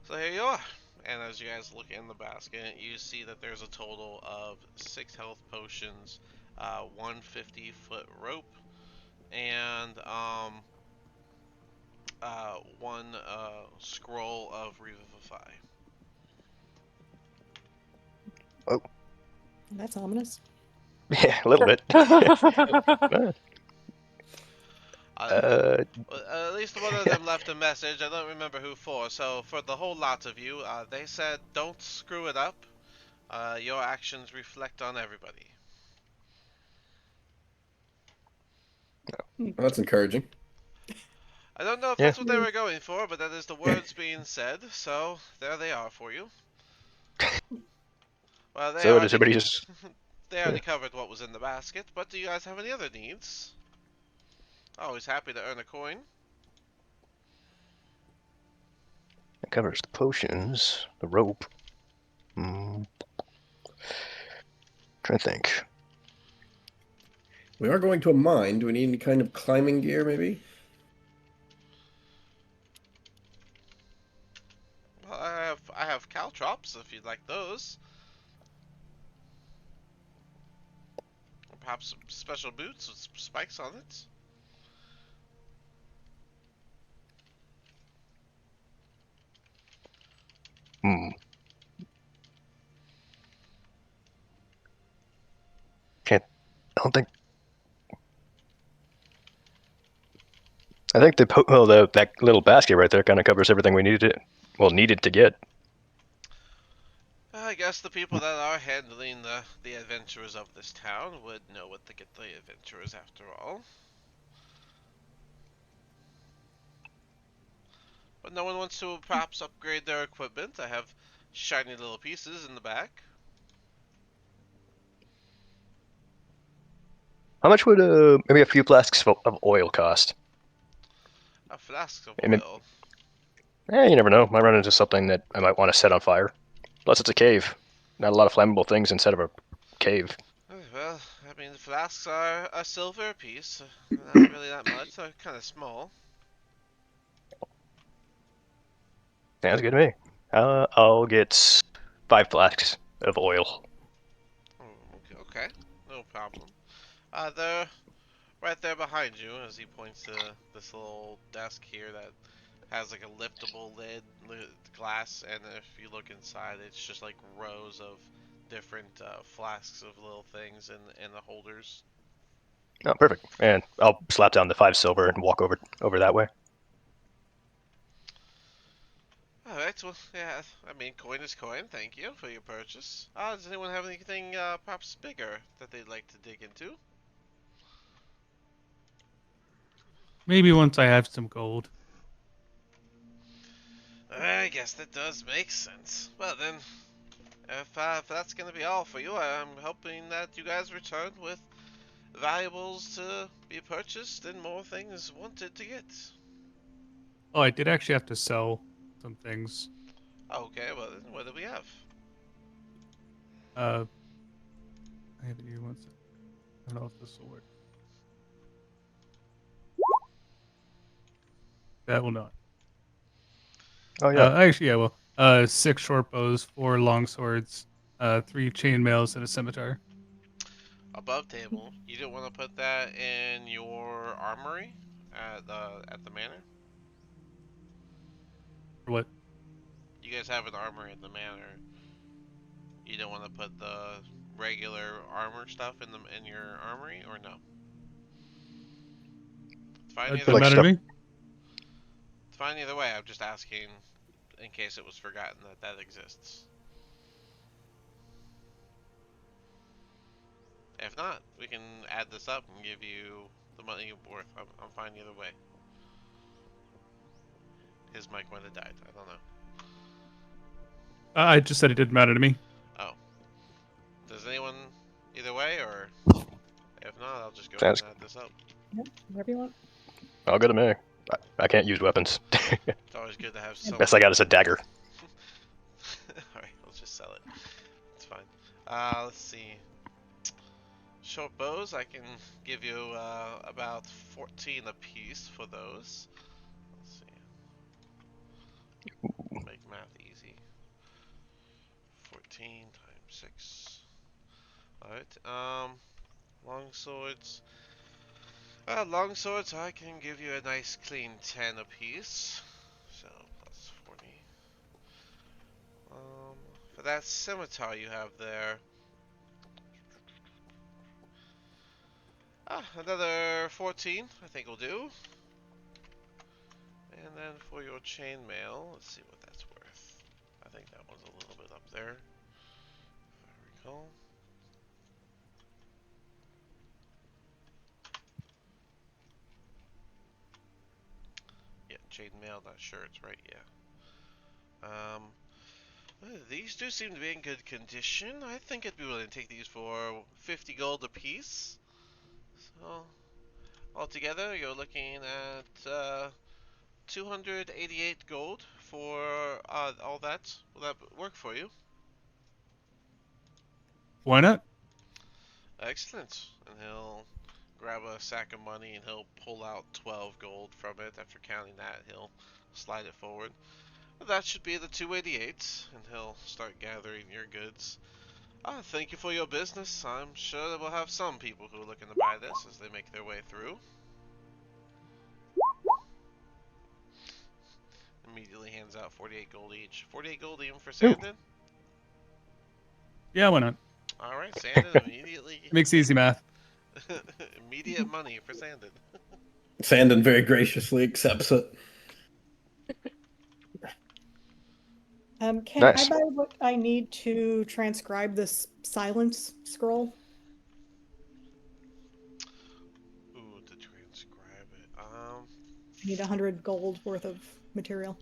so here you are. And as you guys look in the basket, you see that there's a total of 6 health potions, 150-foot rope, and one scroll of Revivify. oh, That's ominous. yeah, a little bit. Uh, uh, at least one of them left a message. I don't remember who for. So for the whole lot of you, they said don't screw it up. Your actions reflect on everybody. Well, that's encouraging. I don't know if yeah. that's what they were going for, but that is the words being said. So there they are for you. Well, So does everybody just they already covered what was in the basket. But do you guys have any other needs? Always happy to earn a coin. that covers the potions, the rope? Trying to think. We are going to a mine. Do we need any kind of climbing gear, maybe? Well, I have caltrops if you'd like those. Or perhaps some special boots with spikes on it. Hmm. Can't. I don't think. I think that little basket right there kind of covers everything we needed to get. I guess the people that are handling the adventurers of this town would know what to get the adventurers after all. But no one wants to perhaps upgrade their equipment. I have shiny little pieces in the back. How much would maybe a few flasks of oil cost? A flask of I mean, oil. you never know. Might run into something that I might want to set on fire. Plus, it's a cave. Not a lot of flammable things inside of a cave. Well, I mean, the flasks are a silver piece. Not really that much. They're kind of small. Sounds good to me. I'll get 5 flasks of oil. Okay, no problem. They're right there behind you as he points to this little desk here that has like a liftable lid, glass, and if you look inside, it's just like rows of different flasks of little things in the holders. Oh, perfect. And I'll slap down the 5 silver and walk over that way. Alright, well, yeah, I mean, coin is coin. Thank you for your purchase. Does anyone have anything perhaps bigger that they'd like to dig into? Maybe once I have some gold. I guess that does make sense. Well then, if that's gonna be all for you, I'm hoping that you guys return with valuables to be purchased and more things wanted to get. Oh, I did actually have to sell some things. Okay, well then, what do we have? Uh, I have it here once. I don't know if this will work. That will not. Oh yeah. Actually, yeah, well, 6 short bows, 4 long swords, 3 chainmails, and a scimitar. Above table. You didn't want to put that in your armory at the manor. For what? You guys have an armory at the manor. You don't want to put the regular armor stuff in your armory, or no? It's fine It either doesn't Like way. matter to stuff. me. It's fine either way. I'm just asking in case it was forgotten that that exists. If not, we can add this up and give you the money worth. I'm fine either way. His mic might have died. I don't know. I just said it didn't matter to me. Oh. Does anyone either way, or if not, I'll just go Sounds- ahead and add this up. Yep, whatever you want. I'll go to me. I can't use weapons. It's always good to have someone. Best I got is a dagger. Alright, we'll just sell it. It's fine. Let's see. Short bows, I can give you about 14 apiece for those. Let's see. Make math easy. 14 times 6. Alright, long swords. Long swords, I can give you a nice clean 10 apiece. So, plus 40. For that scimitar you have there, another 14, I think will do. And then for your chainmail, let's see what that's worth. I think that one's a little bit up there, if I recall. Yeah, chainmail, not sure it's right, yeah. These do seem to be in good condition. I think I'd be willing to take these for 50 gold apiece. So, altogether, you're looking at 288 gold for all that. Will that work for you? Why not? Excellent. And he'll grab a sack of money and he'll pull out 12 gold from it. After counting that, he'll slide it forward. That should be the 288, and he'll start gathering your goods. Thank you for your business. I'm sure that we'll have some people who are looking to buy this as they make their way through. Immediately hands out 48 gold each. 48 gold even for Sandon? Yeah, why not? Alright, Sandon immediately. Makes easy math. Immediate money for Sandon. Sandon very graciously accepts it. Can Nice. I buy what I need to transcribe this silence scroll? Ooh, to transcribe it. I need 100 gold worth of material.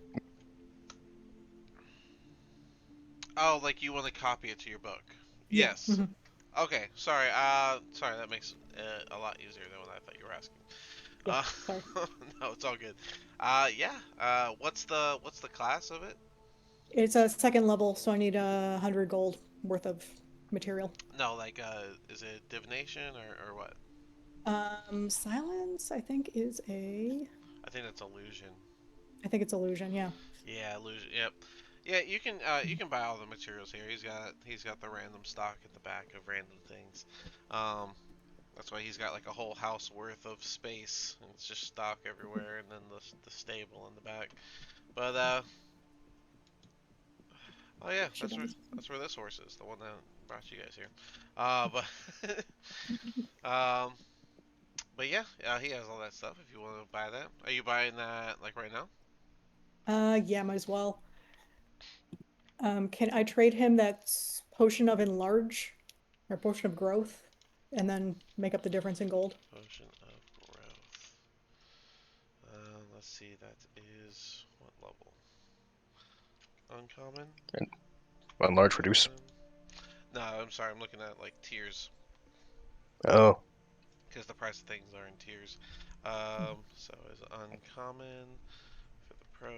Oh, like you want to copy it to your book? Yeah. Yes. Mhm. Okay, sorry. Sorry, that makes it a lot easier than what I thought you were asking. Yeah, sorry. No, it's all good. Yeah. What's the class of it? It's a second level, so I need 100 gold worth of material. No, like is it divination or what? Silence, I think, is a. I think that's illusion. I think it's illusion. Yeah. Yeah, illusion. Yep. Yeah, you can buy all the materials here. He's got the random stock at the back of random things. Um, that's why he's got like a whole house worth of space, and it's just stock everywhere, and then the stable in the back. But oh yeah, She does. that's where this horse is, the one that brought you guys here. But um, but yeah, he has all that stuff. If you want to buy that, are you buying that like right now? Yeah, might as well. Can I trade him that potion of enlarge or potion of growth, and then make up the difference in gold? Potion of growth. Let's see, that is what level? Uncommon? Enlarge, reduce. Common? No, I'm sorry, I'm looking at like tiers Oh, because the price of things are in tiers. So is uncommon for the pro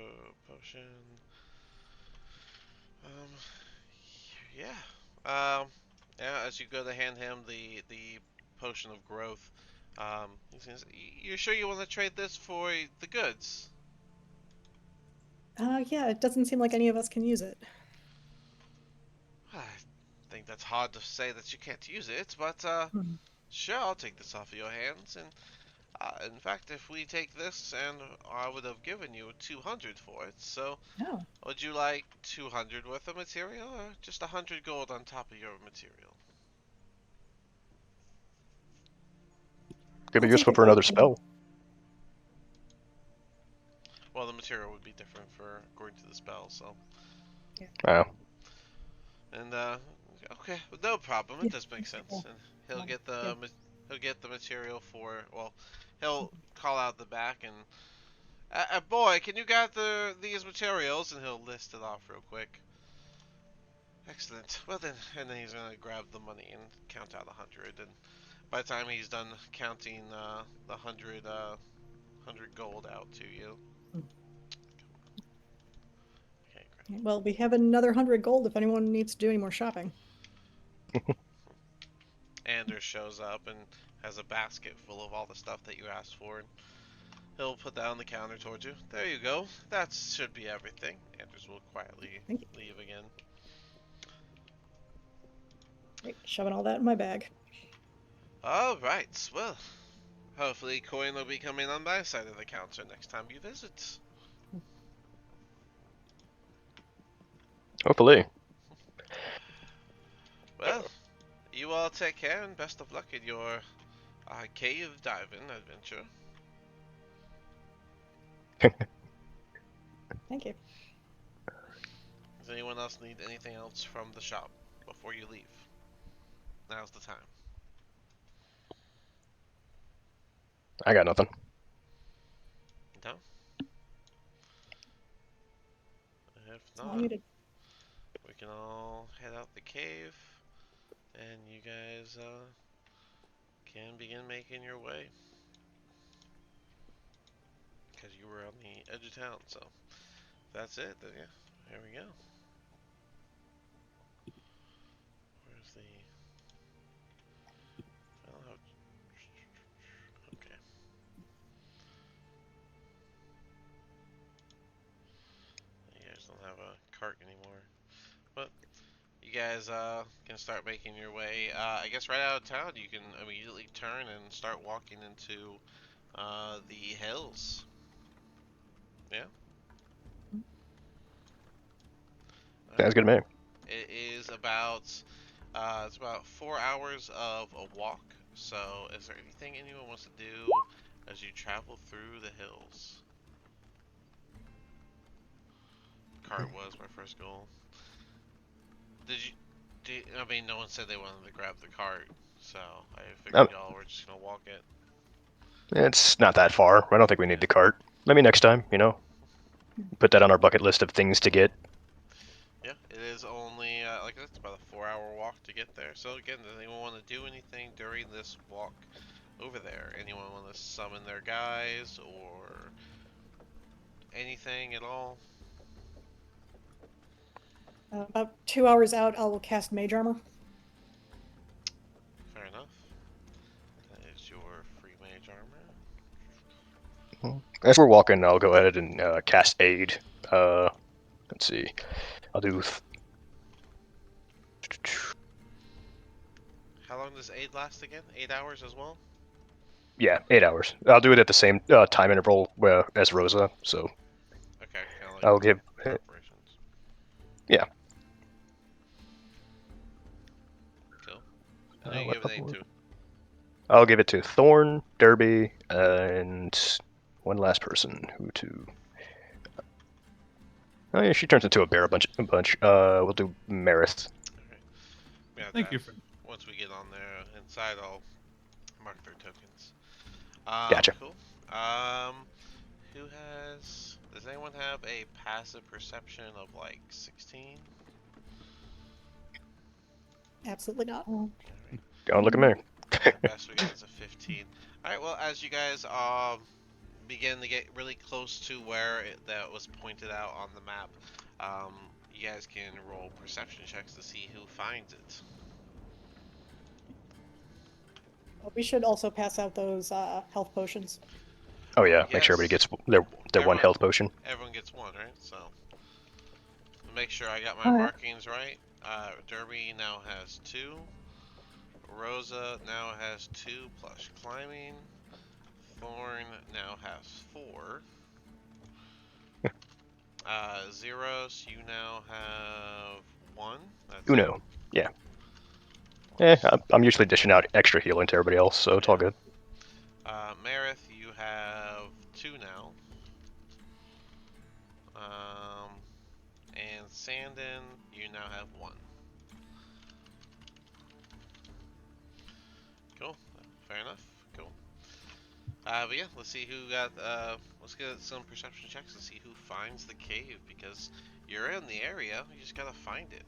potion. Um, yeah. Yeah. As you go to hand him the potion of growth, he says, "You sure you want to trade this for the goods?" Yeah, it doesn't seem like any of us can use it. I think that's hard to say that you can't use it, but Hmm. sure, I'll take this off of your hands. And in fact, if we take this, and I would have given you 200 for it. So, Oh, would you like 200 worth of material, or just 100 gold on top of your material? could be I'll take useful it for all. another spell. Well, the material would be different for according to the spell. So, Oh, and okay, no problem. It Yeah, does make okay, sense. cool. And he'll get Yeah. the get the material for. Well, he'll call out the back and, boy, can you get these materials? And he'll list it off real quick. Excellent. Well then, and then he's gonna grab the money and count out 100. And by the time he's done counting the 100 gold out to you. Okay, great. Well, we have another 100 gold if anyone needs to do any more shopping. Anders shows up and has a basket full of all the stuff that you asked for. And he'll put that on the counter towards you. There you go. That should be everything. Anders will quietly Thank you. leave again. Right, shoving all that in my bag. Alright, well, hopefully coin will be coming on my side of the counter next time you visit. Hopefully. Well, you all take care and best of luck in your cave diving adventure. Thank you. Does anyone else need anything else from the shop before you leave? Now's the time. I got nothing. No? If All I not, needed. we can all head out the cave, and you guys can begin making your way. Because you were on the edge of town, so if that's it, then yeah, here we go. Where's the... Oh, okay. You guys don't have a cart anymore. But you guys can start making your way. I guess right out of town, you can immediately turn and start walking into the hills. Yeah. Sounds good to me. It is about it's about 4 hours of a walk. So, is there anything anyone wants to do as you travel through the hills? Cart was my first goal. I mean, no one said they wanted to grab the cart, so I figured y'all were just gonna walk it. It's not that far. I don't think we need the cart. Maybe next time, you know? Put that on our bucket list of things to get. Yeah, it is only, like it's about a 4-hour walk to get there. So again, does anyone want to do anything during this walk over there? Anyone want to summon their guys or anything at all? About 2 hours out, I'll cast Mage Armor. Fair enough. That is your free mage armor. As we're walking, I'll go ahead and cast Aid. Let's see. I'll do... How long does aid last again? 8 hours as well? Yeah, 8 hours. I'll do it at the same time interval as Rosa, so... Okay, kind of like I'll give... preparations. Yeah. Cool. And then you give it aid to. I'll give it to Thorn, Derby, and one last person. Who to? Oh yeah, she turns into a bear a bunch. We'll do Marith. Okay. Yeah, Thank you for once we get on there inside, I'll mark their tokens. Gotcha. Cool. Who has? Does anyone have a passive perception of like 16? Absolutely not. Don't look at me. Best we get is a 15. Alright, well, as you guys begin to get really close to where that was pointed out on the map, you guys can roll perception checks to see who finds it. We should also pass out those health potions. Oh yeah, make sure everybody gets their one health potion. Everyone gets one, right? So, make sure I got my markings right. Derby now has 2. Rosa now has 2 plus climbing. Thorn now has 4. Zeros, you now have 1. That's Uno. Yeah. I'm usually dishing out extra healing to everybody else, so it's all good. Marith, you have 2 now. And Sandin, you now have 1. Cool. Fair enough. Cool. But yeah, let's see who got. Let's get some perception checks to see who finds the cave because you're in the area. You just gotta find it.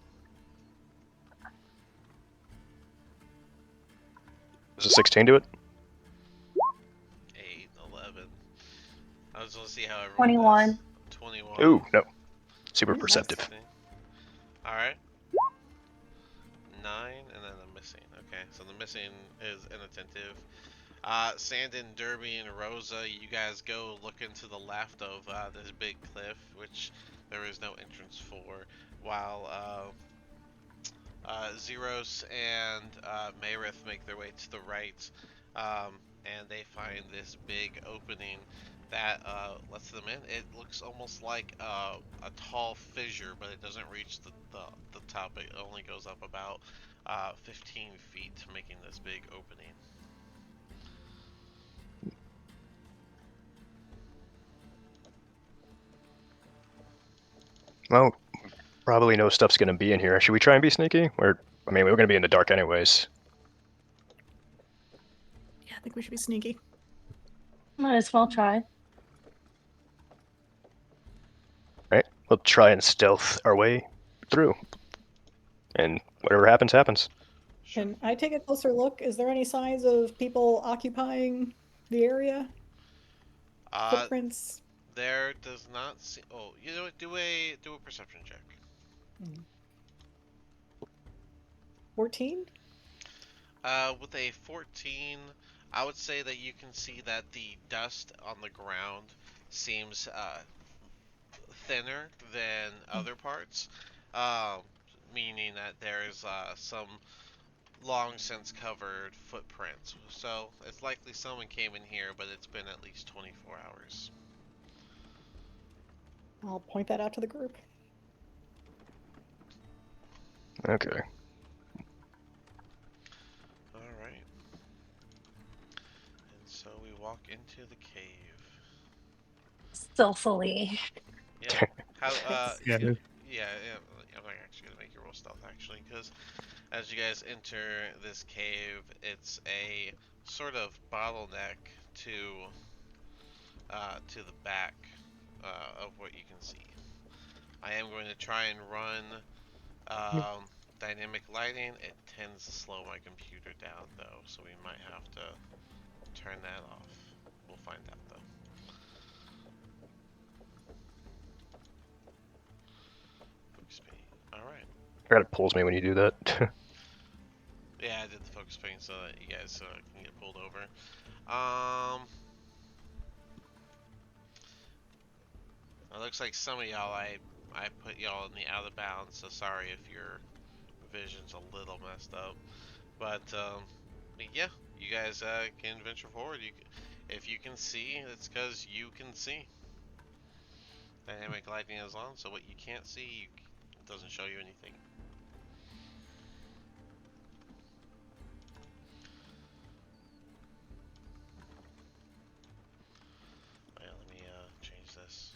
Does a 16 do it? 8, 11. I just want to see how everyone 21. does. 21. Ooh, no. Super Ooh, nice. perceptive. All right. 9, and then the missing. Okay, so the missing is inattentive. Sandon, Derby, and Rosa, you guys go look into the left of this big cliff, which there is no entrance for, while Zeros and Mayrith make their way to the right, and they find this big opening that lets them in. It looks almost like a tall fissure, but it doesn't reach the top. It only goes up about 15 feet, making this big opening. Well, probably no stuff's gonna be in here. Should we try and be sneaky? Or, I mean, we're gonna be in the dark anyways. Yeah, I think we should be sneaky. Might as well try. Right? We'll try and stealth our way through. And whatever happens, happens. Can I take a closer look? Is there any signs of people occupying the area? Footprints? There does not seem. Oh, you know what? Do a perception check. 14? With a 14, I would say that you can see that the dust on the ground seems thinner than other parts, meaning that there's some long since covered footprints. So it's likely someone came in here, but it's been at least 24 hours. I'll point that out to the group. Okay. Alright. And so we walk into the cave. Stealthily. Yeah. How, Yeah. yeah, I'm not actually gonna make you roll stealth actually, because as you guys enter this cave, it's a sort of bottleneck to the back of what you can see. I am going to try and run dynamic lighting. It tends to slow my computer down though, so we might have to turn that off. We'll find out though. Focus paint. Alright. God, it pulls me when you do that. Yeah, I did the focus paint so that you guys can get pulled over. It looks like some of y'all I put y'all in the out of bounds, so sorry if your vision's a little messed up. But yeah, you guys can venture forward. If you can see, it's because you can see. Dynamic lighting is on, so what you can't see, it doesn't show you anything. Alright, let me change this.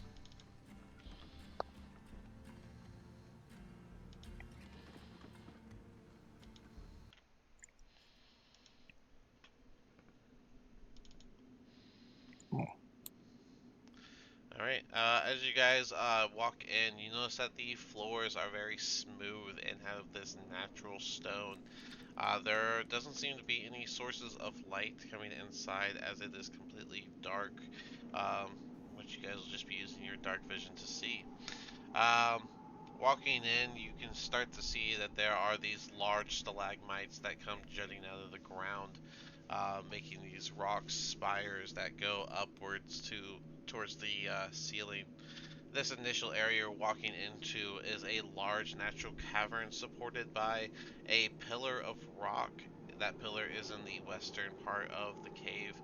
Alright, as you guys walk in, you notice that the floors are very smooth and have this natural stone. There doesn't seem to be any sources of light coming inside as it is completely dark, which you guys will just be using your dark vision to see. Walking in, you can start to see that there are these large stalagmites that come jutting out of the ground, making these rock spires that go upwards towards the ceiling. This initial area you're walking into is a large natural cavern supported by a pillar of rock. That pillar is in the western part of the cave.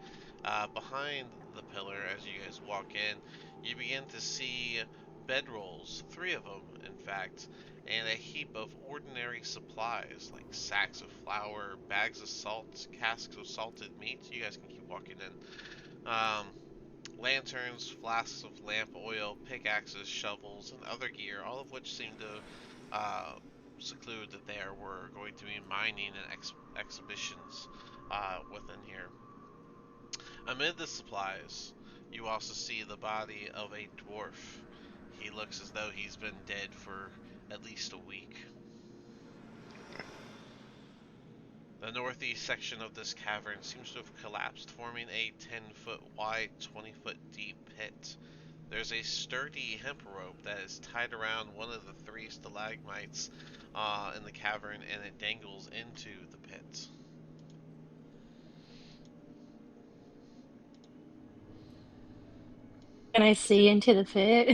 Behind the pillar, as you guys walk in, you begin to see bedrolls, 3 of them in fact, and a heap of ordinary supplies like sacks of flour, bags of salt, casks of salted meat. You guys can keep walking in. Lanterns, flasks of lamp oil, pickaxes, shovels, and other gear, all of which seem to seclude that there were going to be mining and exhibitions within here. Amid the supplies, you also see the body of a dwarf. He looks as though he's been dead for at least a week. The northeast section of this cavern seems to have collapsed, forming a 10-foot wide, 20-foot deep pit. There's a sturdy hemp rope that is tied around one of the three stalagmites in the cavern, and it dangles into the pit. Can I see into the pit? I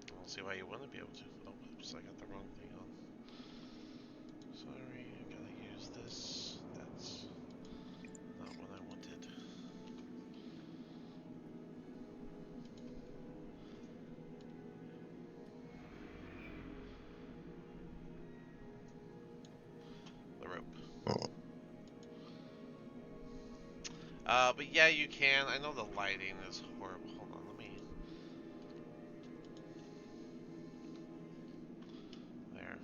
don't see why you wouldn't be able to. Oh, oops, I got the wrong thing on. Sorry, I gotta use this. That's not what I wanted. The rope. But yeah, you can. I know the lighting is horrible. Hold on, let me. There.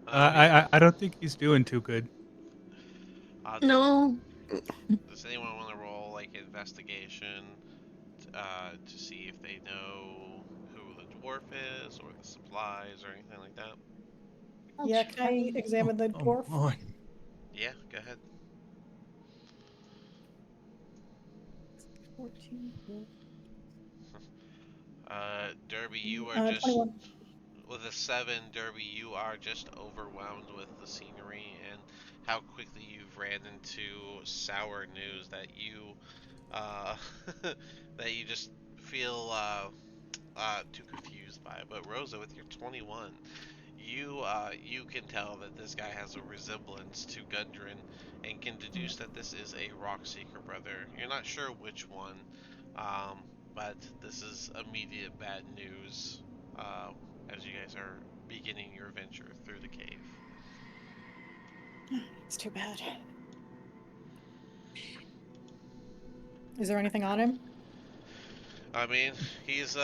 I don't think he's doing too good. Does, No. does anyone want to roll like investigation to see if they know who the dwarf is, or the supplies, or anything like that? I'll Yeah, can I try. examine the Oh, dwarf? come on. Yeah, go ahead. 14. Derby, you are just 21. with a 7. Derby, you are just overwhelmed with the scenery and how quickly you've ran into sour news that you uh, that you just feel too confused by. But Rosa, with your 21, you can tell that this guy has a resemblance to Gundren, and can deduce that this is a Rockseeker brother. You're not sure which one, um, but this is immediate bad news as you guys are beginning your venture through the cave. It's too bad. Is there anything on him? I mean, he's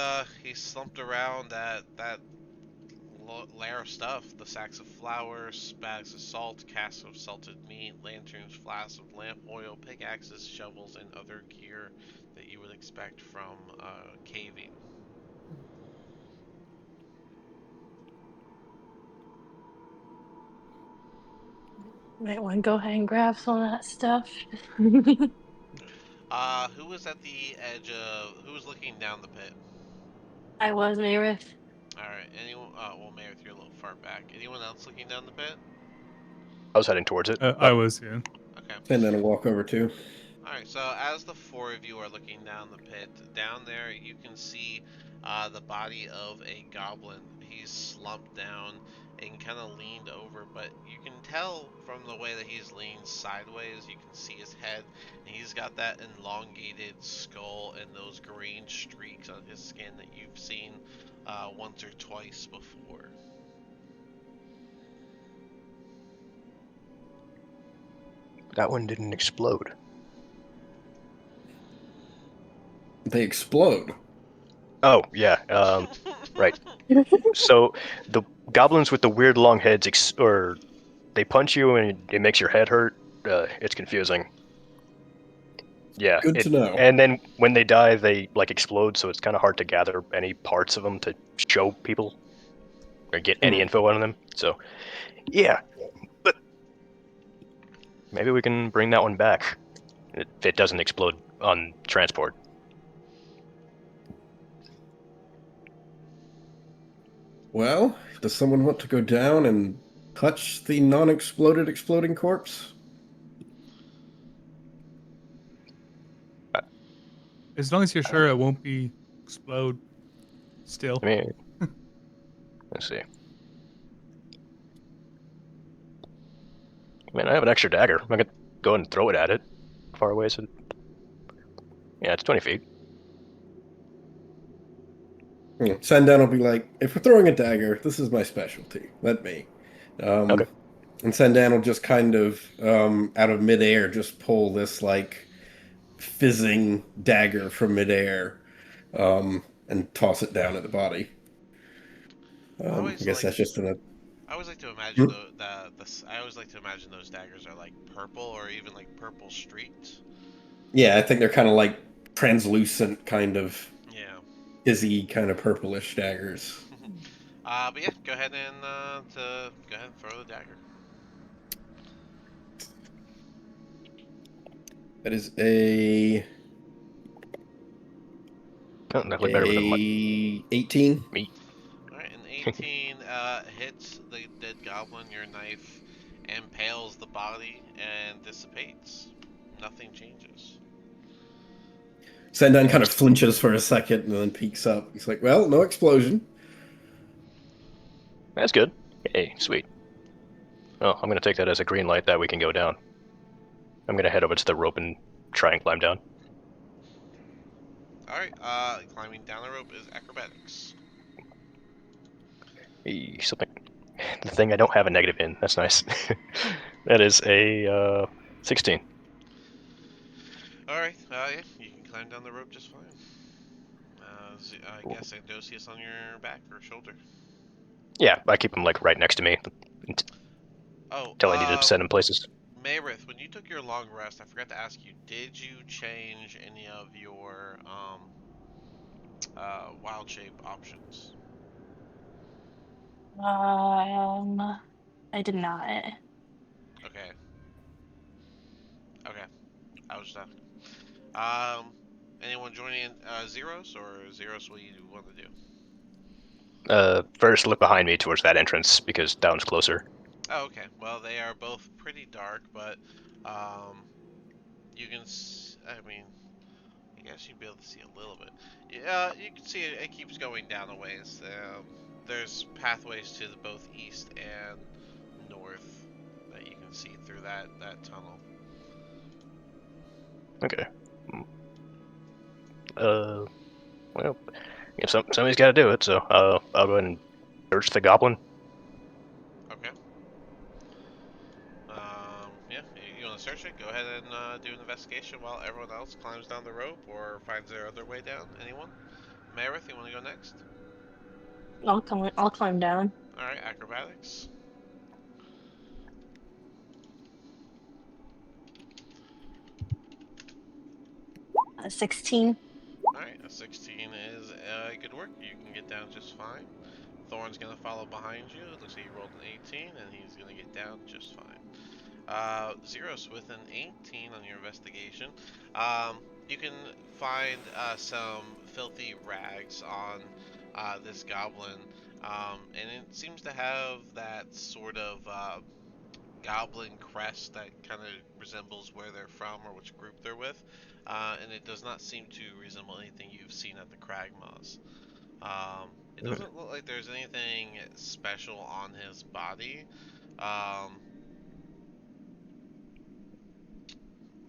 slumped around that layer of stuff: the sacks of flour, bags of salt, casks of salted meat, lanterns, flasks of lamp oil, pickaxes, shovels, and other gear that you would expect from caving. Might want to go ahead and grab some of that stuff. Who was at the edge of? Who was looking down the pit? I was Meredith. All right. Anyone? Well, Meredith, you're a little far back. Anyone else looking down the pit? I was heading towards it. I was, yeah. Okay. And then I'll walk over too. Alright, so as the four of you are looking down the pit, down there you can see the body of a goblin. He's slumped down and kind of leaned over, but you can tell from the way that he's leaned sideways, you can see his head, and he's got that elongated skull and those green streaks on his skin that you've seen once or twice before. That one didn't explode. They explode. Oh, yeah. Right. So the goblins with the weird long heads, or they punch you and it makes your head hurt. It's confusing. Yeah. Good to know. And then when they die, they like explode, so it's kind of hard to gather any parts of them to show people or get any info on them. So, yeah. But maybe we can bring that one back if it doesn't explode on transport. Well, does someone want to go down and touch the non-exploded exploding corpse? As long as you're sure it won't be explode still. I mean, let's see. I mean, I have an extra dagger. I could go and throw it at it. Far away, so yeah, it's 20 feet. Sandan will be like, if we're throwing a dagger, this is my specialty. Let me. Okay. And Sandan will just kind of, out of midair, just pull this, like, fizzing dagger from midair. and toss it down at the body. I I always guess like that's just an. I always like to imagine Hmm? I always like to imagine those daggers are like purple or even like purple streaked. Yeah, I think they're kind of like translucent, kind of Yeah. fizzy, kind of purplish daggers. But yeah, go ahead and go ahead and throw the dagger. That is a Oh, definitely better with a 18. meat. All right, an 18 hits the dead goblin. Your knife impales the body and dissipates. Nothing changes. Sandan kind of flinches for a second and then peeks up. He's like, "Well, no explosion." That's good. Hey, sweet. Oh, I'm gonna take that as a green light that we can go down. I'm gonna head over to the rope and try and climb down. All right, climbing down the rope is acrobatics. Hey, something. The thing I don't have a negative in. That's nice. That is a 16. All right, yeah, you can climb down the rope just fine. I guess Andosius on your back or shoulder. Yeah, I keep him like right next to me Oh, until I need to send him places. Mayrith, when you took your long rest, I forgot to ask you, did you change any of your wild shape options? Um, I did not. Okay, okay. I was just asking. Um, anyone joining Zeros or Zeros? What do you want to do? First, look behind me towards that entrance because that one's closer. Oh, okay. Well, they are both pretty dark, but um, you can. I mean, I guess you'd be able to see a little bit. Yeah, you can see it keeps going down a ways. There's pathways to the both east and north that you can see through that tunnel. Okay. Mm, well, if somebody's got to do it, so I'll go ahead and search the goblin. Okay. Yeah, you want to search it? Go ahead and do an investigation while everyone else climbs down the rope or finds their other way down. Anyone? Meredith, you want to go next? I'll climb down. All right, acrobatics. 16. All right, a 16 is good work. You can get down just fine. Thorn's gonna follow behind you. It looks like you rolled an 18, and he's gonna get down just fine. Zeros with an 18 on your investigation. You can find some filthy rags on this goblin, and it seems to have that sort of goblin crest that kind of resembles where they're from or which group they're with, and it does not seem to resemble anything you've seen at the Cragmaws. It doesn't look like there's anything special on his body. Um,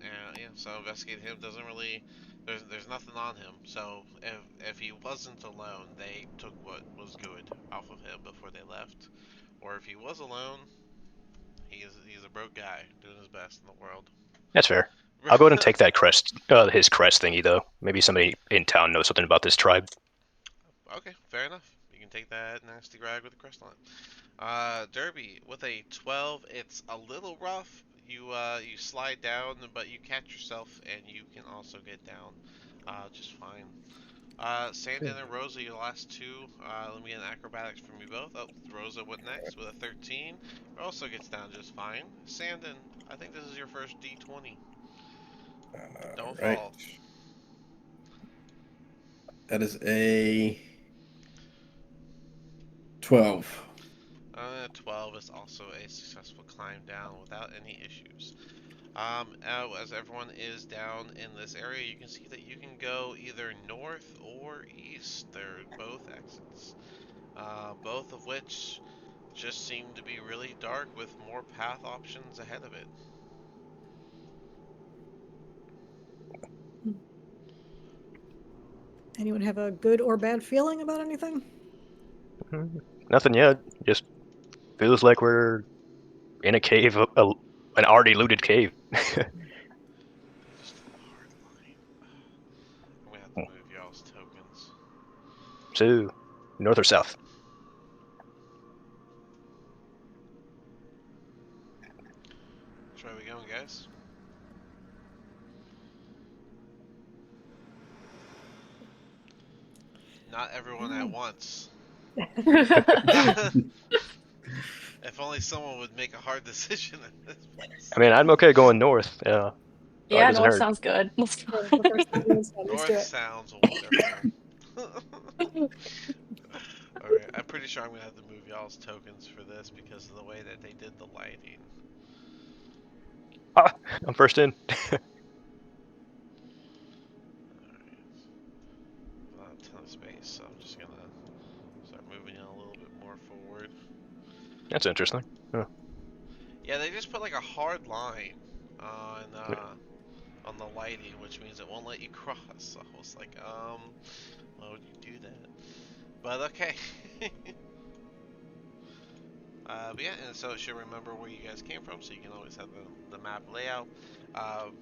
yeah, so investigating him doesn't really. There's nothing on him. So if he wasn't alone, they took what was good off of him before they left. Or if he was alone, he's a broke guy doing his best in the world. That's fair. I'll go ahead and take that crest, his crest thingy though. Maybe somebody in town knows something about this tribe. Okay, fair enough. You can take that nasty rag with a crest on it. Derby with a 12, it's a little rough. You slide down, but you catch yourself, and you can also get down just fine. Sandon and Rosa, your last two. Let me get an acrobatics from you both. Oh, Rosa went next with a 13. Also gets down just fine. Sandon, I think this is your first D20. All Don't right. fall. That is a 12. 12 is also a successful climb down without any issues. As everyone is down in this area, you can see that you can go either north or east. They're both exits, both of which just seem to be really dark with more path options ahead of it. Anyone have a good or bad feeling about anything? Nothing yet. Just feels like we're in a cave, an already looted cave. Just a hard line. I'm gonna have to move y'all's tokens. So, north or south? Which way are we going, guys? Not everyone at once. If only someone would make a hard decision in this place. I mean, I'm okay going north. Yeah, it Yeah, doesn't north hurt. sounds good. Let's Yeah, that's the first thing we said. Let's do North it. sounds wonderful. Alright, I'm pretty sure I'm gonna have to move y'all's tokens for this because of the way that they did the lighting. Ah, I'm first in. Alright. Not a ton of space, so I'm just gonna start moving you a little bit more forward. That's interesting. Huh. Yeah, they just put like a hard line on the lighting, which means it won't let you cross. So I was like, why would you do that? But okay. But yeah, and so it should remember where you guys came from, so you can always have the map layout. Um,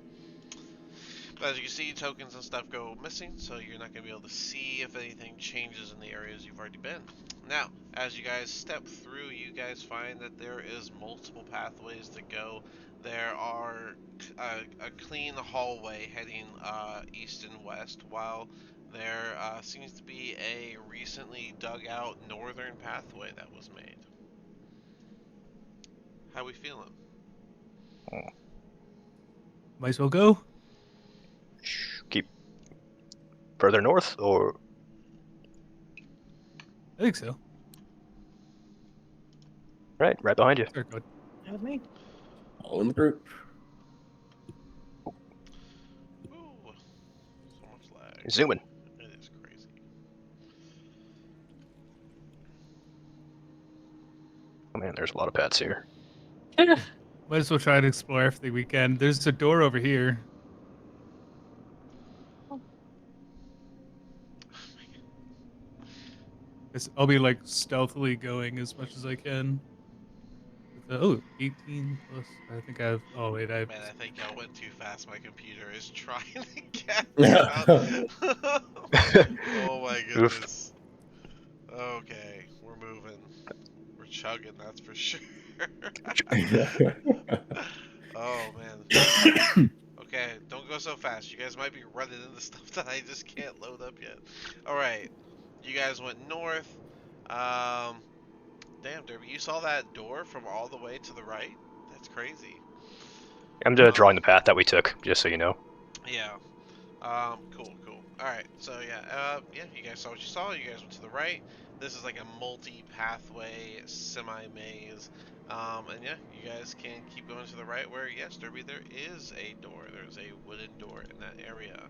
but as you can see, tokens and stuff go missing, so you're not going to be able to see if anything changes in the areas you've already been. Now, as you guys step through, you guys find that there is multiple pathways to go. There are a clean hallway heading east and west, while there seems to be a recently dug out northern pathway that was made. How we feeling? Might as well go. Keep further north, or I think so. right behind you. Start going. That was me. All in the group. Ooh, so much lag. Zooming. It is crazy. Oh man, there's a lot of paths here. Might as well try to explore everything we can. There's a door over here. I'll be like stealthily going as much as I can. Oh, 18 plus. I think I have. Oh wait, I have. Man, I think y'all went too fast. My computer is trying to get out. Oh my Oof. goodness. Okay, we're moving. We're chugging, that's for sure. Oh man. Okay, don't go so fast. You guys might be running into stuff that I just can't load up yet. Alright, you guys went north. Damn, Derby, you saw that door from all the way to the right? That's crazy. I'm just drawing the path that we took, just so you know. Yeah. Cool. Alright, so yeah, you guys saw what you saw. You guys went to the right. This is like a multi-pathway, semi-maze. And yeah, you guys can keep going to the right where, yes, Derby, there is a door. There's a wooden door in that area.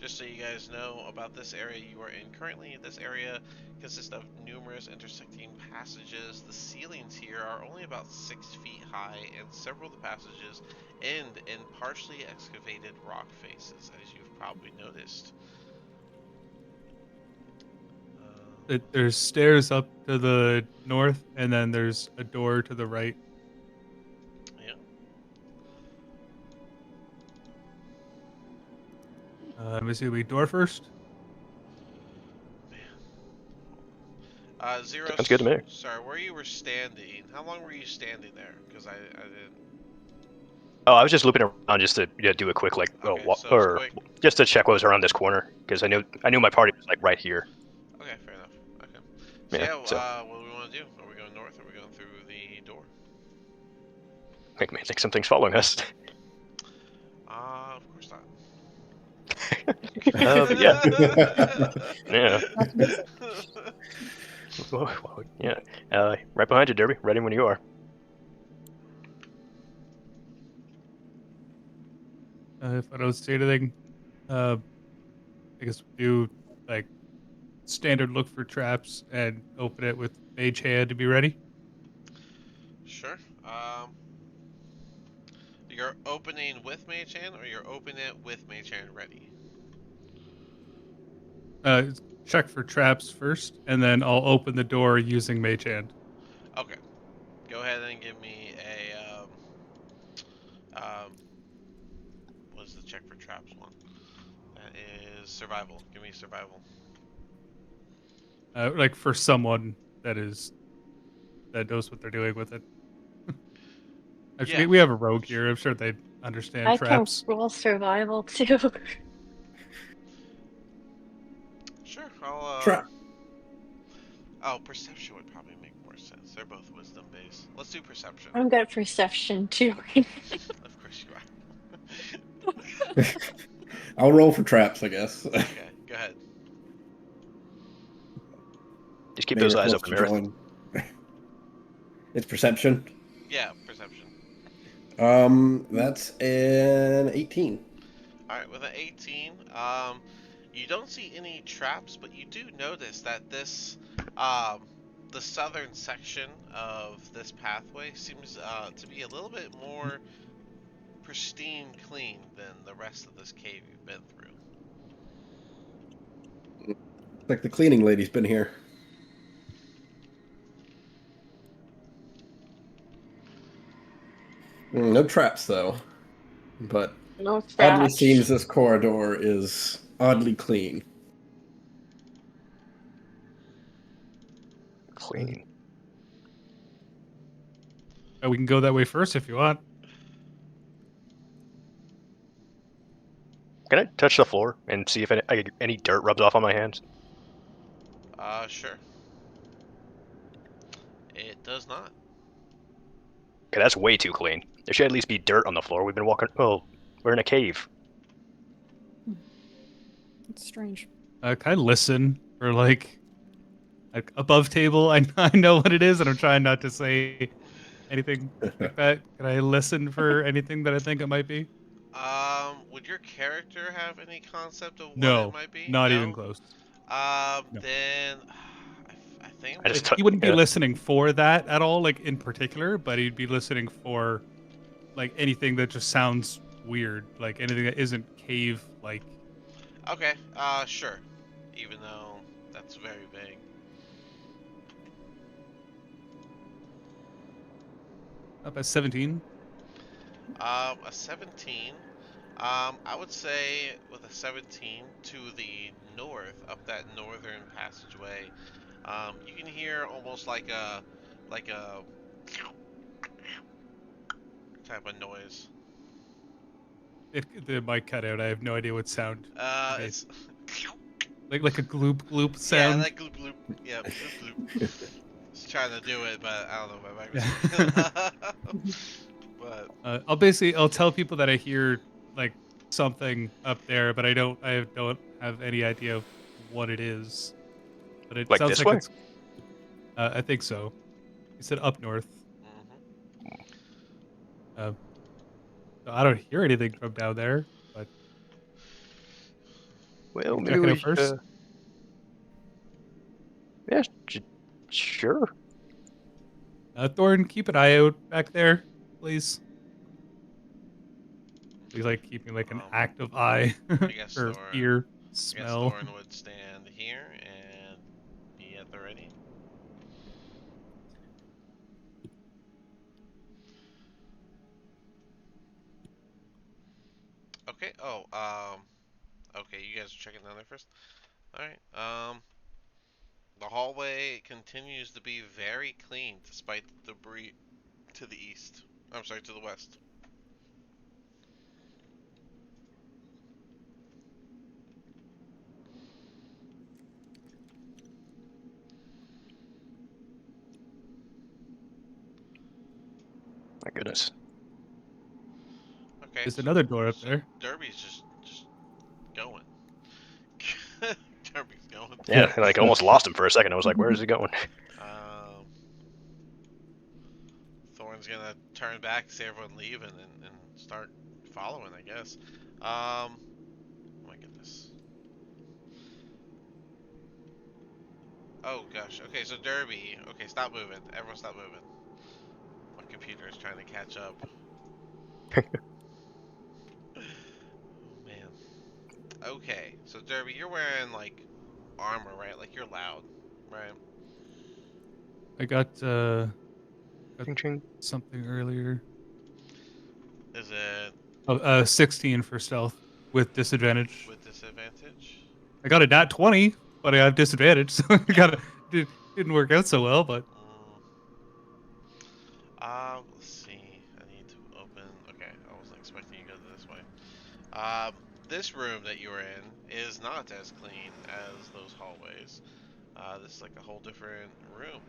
Just so you guys know about this area you are in currently, this area consists of numerous intersecting passages. The ceilings here are only about 6 feet high, and several of the passages end in partially excavated rock faces, as you've probably noticed. There's stairs up to the north, and then there's a door to the right. Yeah. I'm assuming door first. Zero. Sounds good to me. Sorry, where you were standing? How long were you standing there? Because I didn't. Oh, I was just looping around just to do a quick Okay, walk, so it's or quick. just to check what was around this corner because I knew my party was like right here. Okay, fair enough. Okay. So Yeah, yeah, so what do we want to do? Are we going north? Or are we going through the door? make me think something's following us. Of course not. But yeah, yeah, Optimistic. yeah. Right behind you, Derby. Ready when you are. If I don't see anything, I guess we do like standard look for traps and open it with mage hand to be ready. Sure. You're opening with Mage Hand, or you're opening it with Mage Hand ready? Check for traps first, and then I'll open the door using mage hand. Okay. Go ahead and give me a what is the check for traps one? That is survival. Give me survival. Like for someone that knows what they're doing with it. Actually, Yeah. we have a rogue here. I'm sure they'd understand I can traps. roll survival too. Sure. I'll. Trap. Oh, perception would probably make more sense. They're both wisdom based. Let's do perception. I'm good at perception too. Of course you are. I'll roll for traps, I guess. Okay, go ahead. Just keep those Mayor's eyes wants open, to Earth. join. It's perception. Yeah, perception. That's an 18. All right, with an 18, you don't see any traps, but you do notice that the southern section of this pathway seems to be a little bit more pristine clean than the rest of this cave you've been through. Like the cleaning lady's been here. No traps though, but No oddly traps. seems this corridor is oddly clean. Clean. We can go that way first if you want. Can I touch the floor and see if any dirt rubs off on my hands? Sure. It does not. Okay, that's way too clean. There should at least be dirt on the floor. We've been walking. Oh, we're in a cave. It's strange. Can I listen for like above table? I know what it is, and I'm trying not to say anything like that. Can I listen for anything that I think it might be? Would your character have any concept of what it No, might be? not No? even close. No. Then I think I'm I just gonna. He wouldn't be yeah. listening for that at all, like in particular, but he'd be listening for like anything that just sounds weird, like anything that isn't cave like. Okay, sure. Even though that's very vague. Up at 17. A 17. I would say with a 17 to the north, up that northern passageway, you can hear almost like a type of noise. The mic cut out. I have no idea what sound. Okay. It's Like a gloop gloop yeah, sound. that gloop gloop. Yeah, gloop gloop. Just trying to do it, but I don't know if my Yeah. microphone. But I'll tell people that I hear like something up there, but I don't have any idea of what it is. But it Like sounds this like way? it's. I think so. You said up north. mhm. I don't hear anything from down there, but Well, maybe check it we out first. yeah, sure. Thorn, keep an eye out back there, please. Please, like keeping like an Um, active eye I guess for Thorn. ear, I guess smell. Thorn would stand here and be at the ready. Okay. Oh, okay. You guys are checking down there first. All right. The hallway continues to be very clean despite the debris to the east. I'm sorry, to the west. My goodness. Okay. There's So, another door up so there. Derby's just going. Derby's going. Yeah, I like almost lost him for a second. I was like, where is he going? Um, Thorn's gonna turn back, see everyone leave, and start following, I guess. Oh my goodness. Oh gosh. Okay, so Derby. Okay, stop moving. Everyone, stop moving. My computer is trying to catch up. Man. Okay, so Derby, you're wearing like armor, right? Like you're loud, right? I got Ching, ching. something earlier. Is it 16 for stealth with disadvantage. with disadvantage? I got a nat 20. but I have disadvantage, so I didn't work out so well. But Let's see. I need to open. Okay, I wasn't expecting you to go this way. This room that you're in is not as clean as those hallways. This is like a whole different room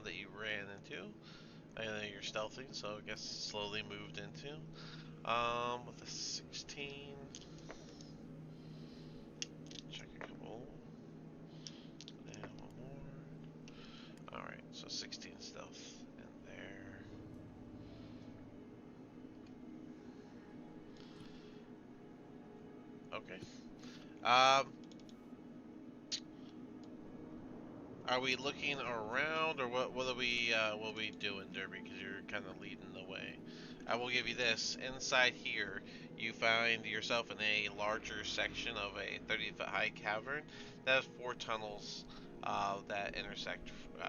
that you ran into. And then you're stealthing, so I guess slowly moved into. With a 16. Check a couple. And one more. Alright, so 16 stealth in there. Okay. Um, are we looking around, or what are we doing, Derby? Because you're kind of leading the way. I will give you this. Inside here, you find yourself in a larger section of a 30-foot high cavern that has 4 tunnels that intersect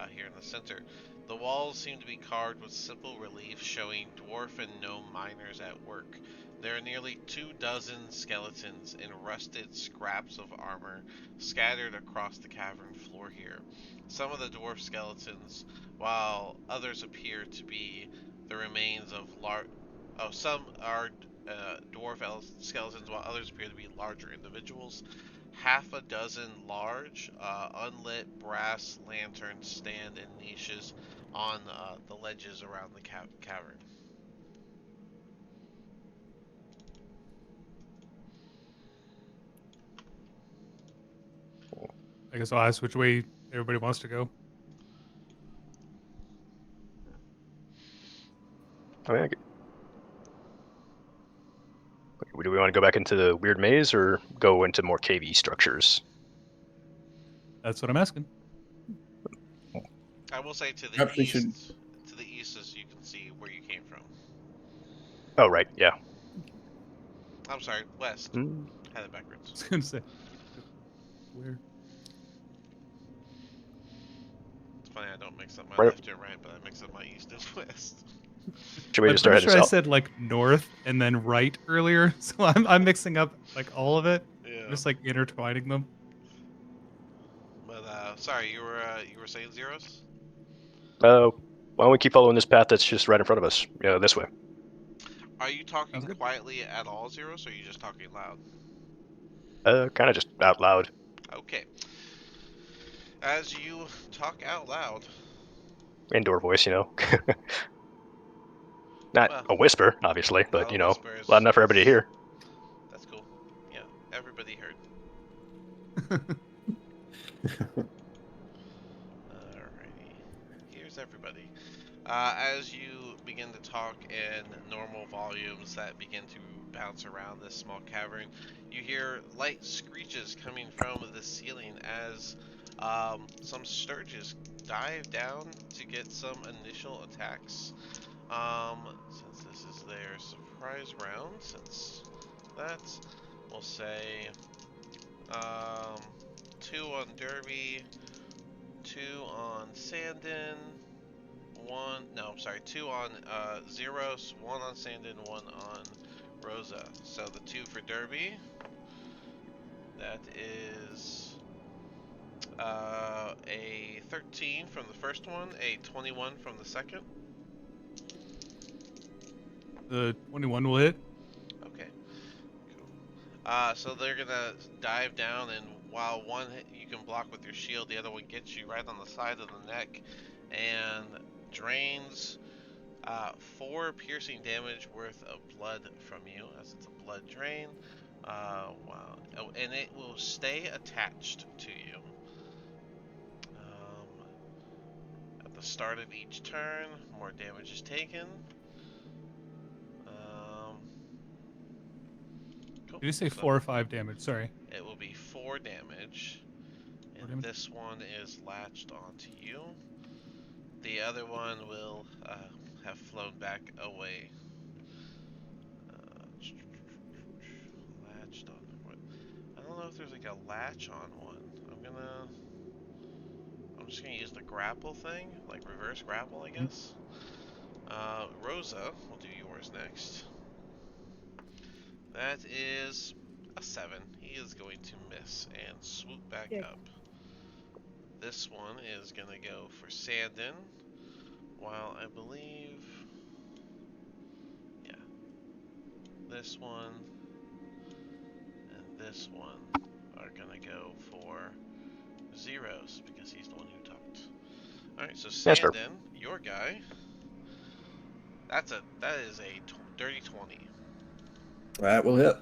here in the center. The walls seem to be carved with simple reliefs showing dwarf and gnome miners at work. There are nearly 24 skeletons and rusted scraps of armor scattered across the cavern floor here. Some of the dwarf skeletons, while others appear to be the remains of some are skeletons, while others appear to be larger individuals. Half a dozen large, unlit brass lanterns stand in niches on the ledges around the cavern. I guess I'll ask which way everybody wants to go. I mean, do we want to go back into the weird maze or go into more cavey structures? That's what I'm asking. I will say to the Perhaps we east, should. as you can see where you came from. Oh, right, yeah. I'm sorry, west. Mm. Had it I backwards. was gonna say where. It's funny I don't mix up my Right. left and right, but I mix up my east and west. Should we I'm just start pretty heading sure I south? said like north and then right earlier, so I'm mixing up like all of it. Yeah. I'm just like intertwining them. But sorry, you were saying zeros? Why don't we keep following this path that's just right in front of us? This way. Are you talking Sounds good. quietly at all, zeros, or are you just talking loud? Kind of just out loud. Okay. As you talk out loud, Indoor voice, Not well, a whisper, obviously, but, not a whisper. loud enough for everybody to hear. That's cool. Yeah, everybody heard. Alrighty. Here's everybody. As you begin to talk in normal volumes that begin to bounce around this small cavern, you hear light screeches coming from the ceiling as some sturges dive down to get some initial attacks. Since this is their surprise round, since that, we'll say 2 on Derby, 2 on Sandin, 2 on Zeros, 1 on Sandin, 1 on Rosa. So the 2 for Derby, that is a 13 from the first one, a 21 from the second. The 21 will hit. Okay, cool. So they're gonna dive down, and while one you can block with your shield, the other one gets you right on the side of the neck and drains 4 piercing damage worth of blood from you, as it's a blood drain. Wow. Oh, and it will stay attached to you. At the start of each turn, more damage is taken. Cool. Did you say 4 or 5 damage? Sorry. It will be 4 damage. 4 And damage. this one is latched onto you. The other one will have flown back away. Latched on what? I don't know if there's like a latch on one. I'm just gonna use the grapple thing, like reverse grapple, I guess. Rosa, we'll do yours next. That is a 7. He is going to miss and swoop back Yeah. up. this one is gonna go for Sandon, while I believe, yeah, this one and this one are gonna go for Zeros because he's the one who talked. All right, so That's fair. Sandon, your guy. That is a dirty 20. That will hit.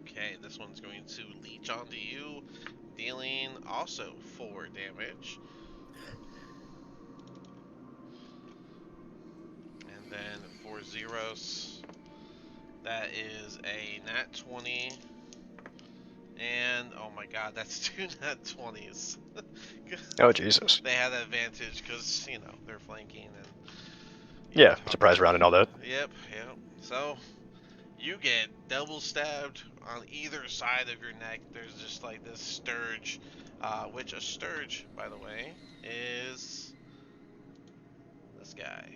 Okay, this one's going to leech onto you, dealing also 4 damage. And then for Zeros, that is a nat 20. And oh my god, that's 2 nat 20s. Oh Jesus. They had advantage because, you know, they're flanking and Yeah, surprise round and all that. Yep. So you get double stabbed on either side of your neck. There's just like this sturge, which a sturge, by the way, is this guy.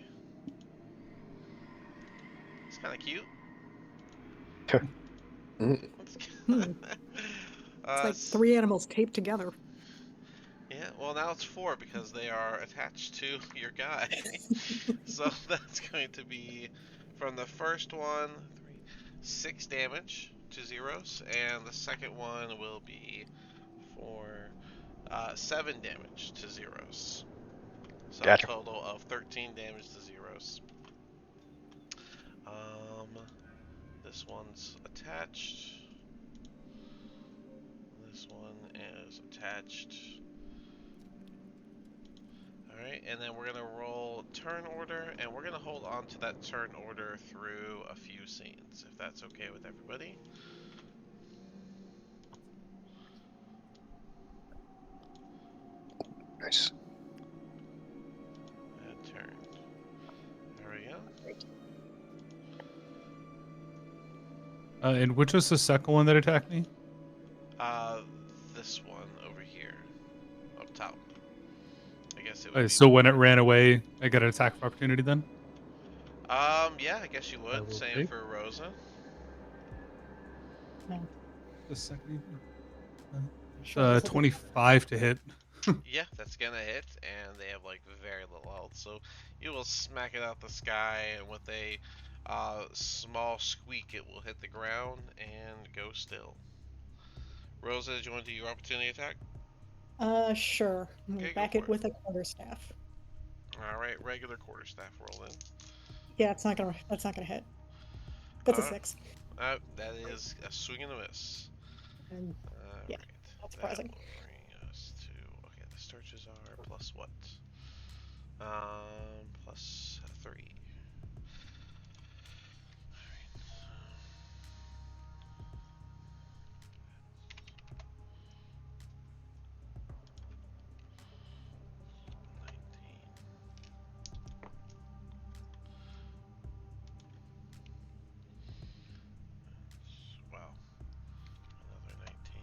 It's kind of cute. Hmm. It's like 3 animals taped together. Yeah, well now it's 4 because they are attached to your guy. So that's going to be from the first one, 6 damage to Zeros, and the second one will be for 7 damage to Zeros. So a Gotcha. total of 13 damage to Zeros. Um, this one's attached. This one is attached. Alright, and then we're going to roll turn order, and we're going to hold on to that turn order through a few scenes, if that's okay with everybody. Nice. And turn. There we go. And which was the second one that attacked me? This one over here, up top. I guess it would be. So when it ran away, I got an attack of opportunity then? Yeah, I guess you I would. will Same take. for Rosa. No. The second. Sure, it's a- 25 to hit. Yeah, that's gonna hit, and they have like very little health, so you will smack it out the sky, and with a small squeak, it will hit the ground and go still. Rosa, did you want to do your opportunity attack? Sure. I'm gonna Okay, go back for it it. with a quarterstaff. All right, regular quarterstaff roll in. Yeah, that's not gonna hit. That's a Uh, 6. that is a swing and a miss. And All yeah, right, not that surprising. will bring us to okay. The starches are plus what? Plus 3. Wow. Another 19.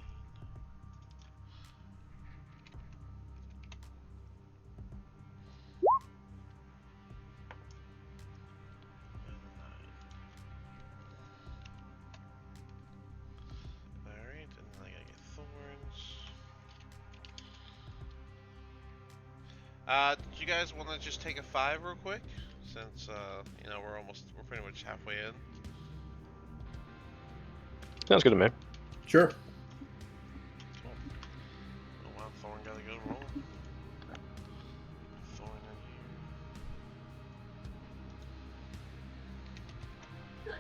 Alright, and then I gotta get thorns. Did you guys want to just take a 5 real quick? Since, you know, we're pretty much halfway in. Sounds good to me. Sure. Cool. Oh wow, Thorn got a good roll. Thorn in here.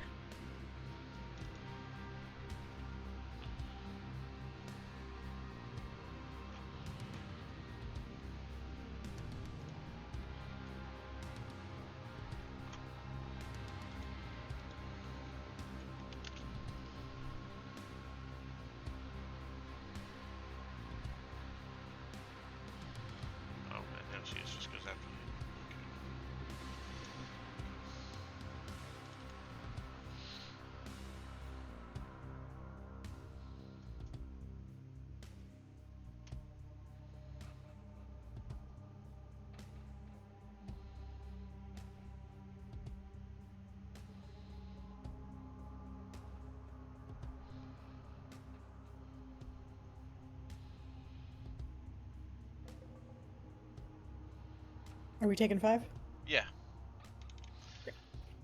Are we taking 5? Yeah.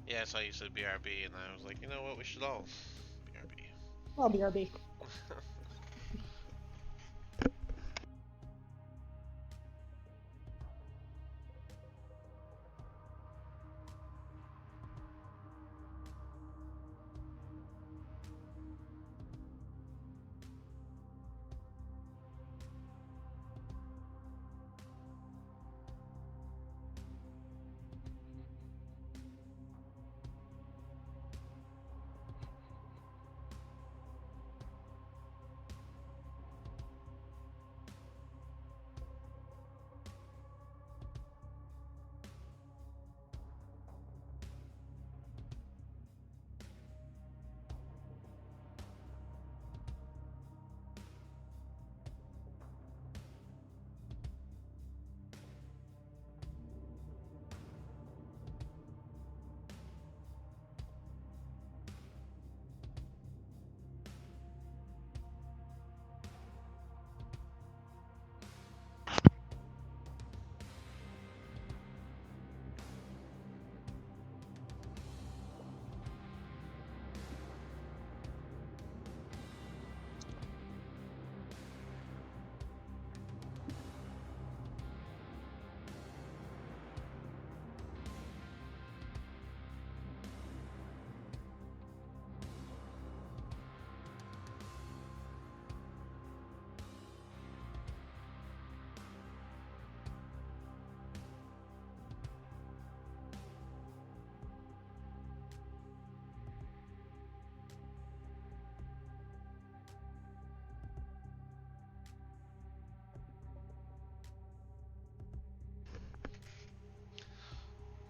Yeah, I saw you said BRB, and I was like, you know what, we should all BRB. I'll BRB.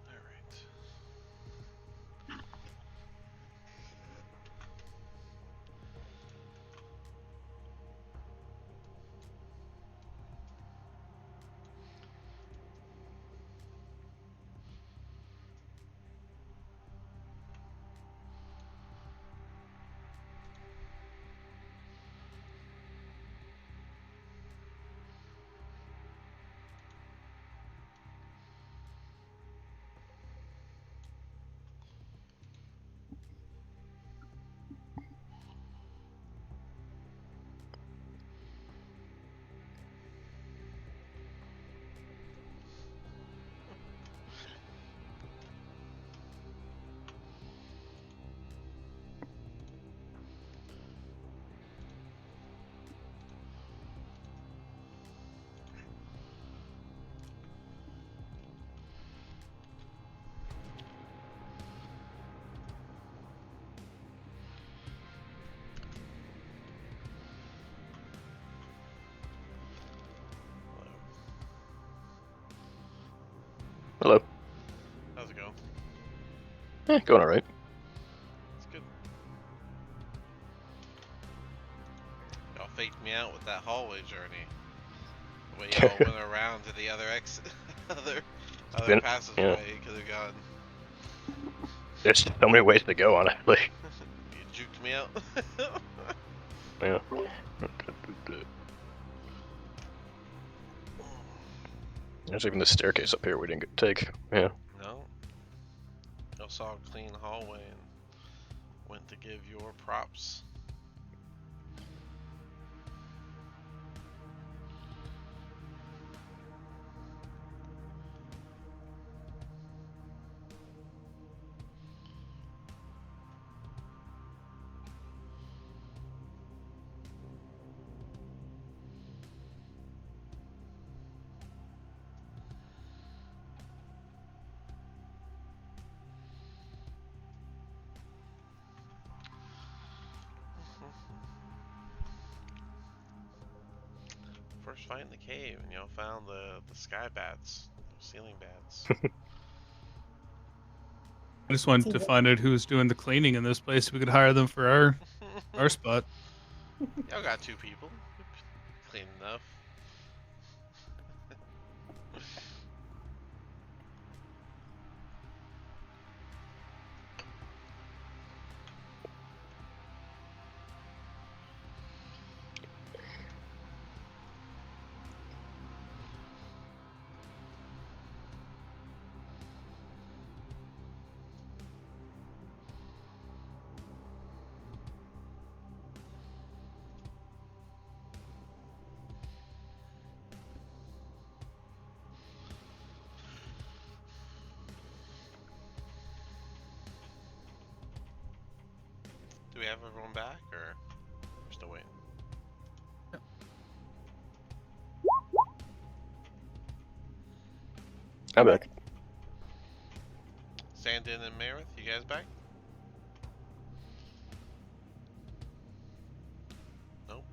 Alright. Hello. How's it going? Going all right. It's good. Y'all faked me out with that hallway journey. The way y'all went around to the other exit, other Been- passageway yeah. you could have gone. There's so many ways to go, honestly. You juked me out. Yeah. There's even the staircase up here we didn't get to take. Yeah. No. Y'all saw a clean hallway and went to give your props. First fight in the cave, and y'all found the sky bats, the ceiling bats. I just wanted to find out who's doing the cleaning in this place. We could hire them for our spot. Y'all got 2 people. Clean enough. we have everyone back, or we're still waiting? I'm back. Sandin and Meredith, you guys back? Nope.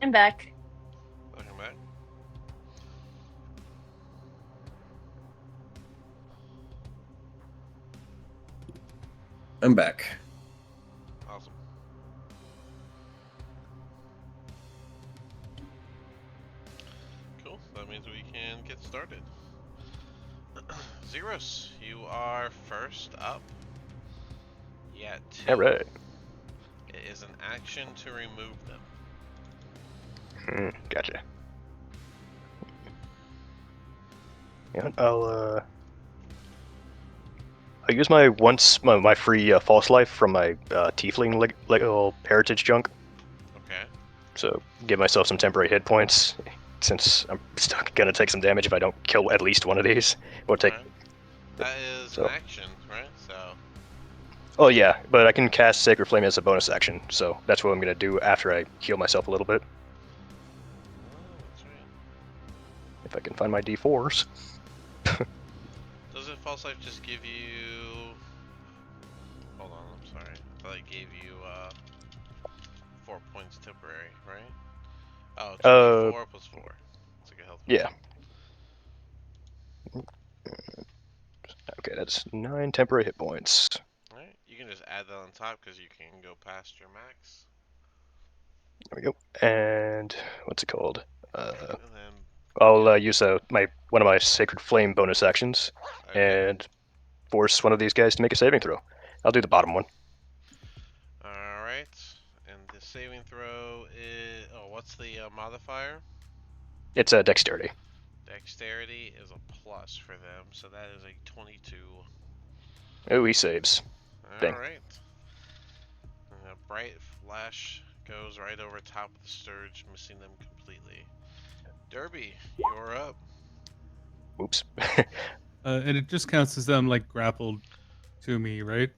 I'm back. Welcome back. I'm back. Awesome. Cool. That means we can get started. Zeros, you are first up. Yeah, two. All right. It is an action to remove them. Gotcha. Yeah, I'll use my free false life from my tiefling Lego heritage junk. Okay. So give myself some temporary hit points, since I'm still gonna take some damage if I don't kill at least one of these. Or take. Alright. That is So. an action, right? So. Oh yeah, but I can cast Sacred Flame as a bonus action, so that's what I'm gonna do after I heal myself a little bit. Oh, that's right. If I can find my D4s. Doesn't false life just give you? Hold on, I'm sorry. I thought it gave you 4 points temporary, right? Oh, 2d4 plus 4. It's like a health. Yeah. Okay, that's 9 temporary hit points. Alright, you can just add that on top because you can go past your max. There we go. And what's it called? And then, I'll use one of my Sacred Flame bonus actions okay. and force one of these guys to make a saving throw. I'll do the bottom one. Alright, and the saving throw is. Oh, what's the modifier? It's Dexterity. Dexterity is a plus for them, so that is a 22. Oh, he saves. Dang. Alright. A bright flash goes right over top of the Sturge, missing them completely. Derby, you're up. Oops. And it just counts as them like grappled to me, right?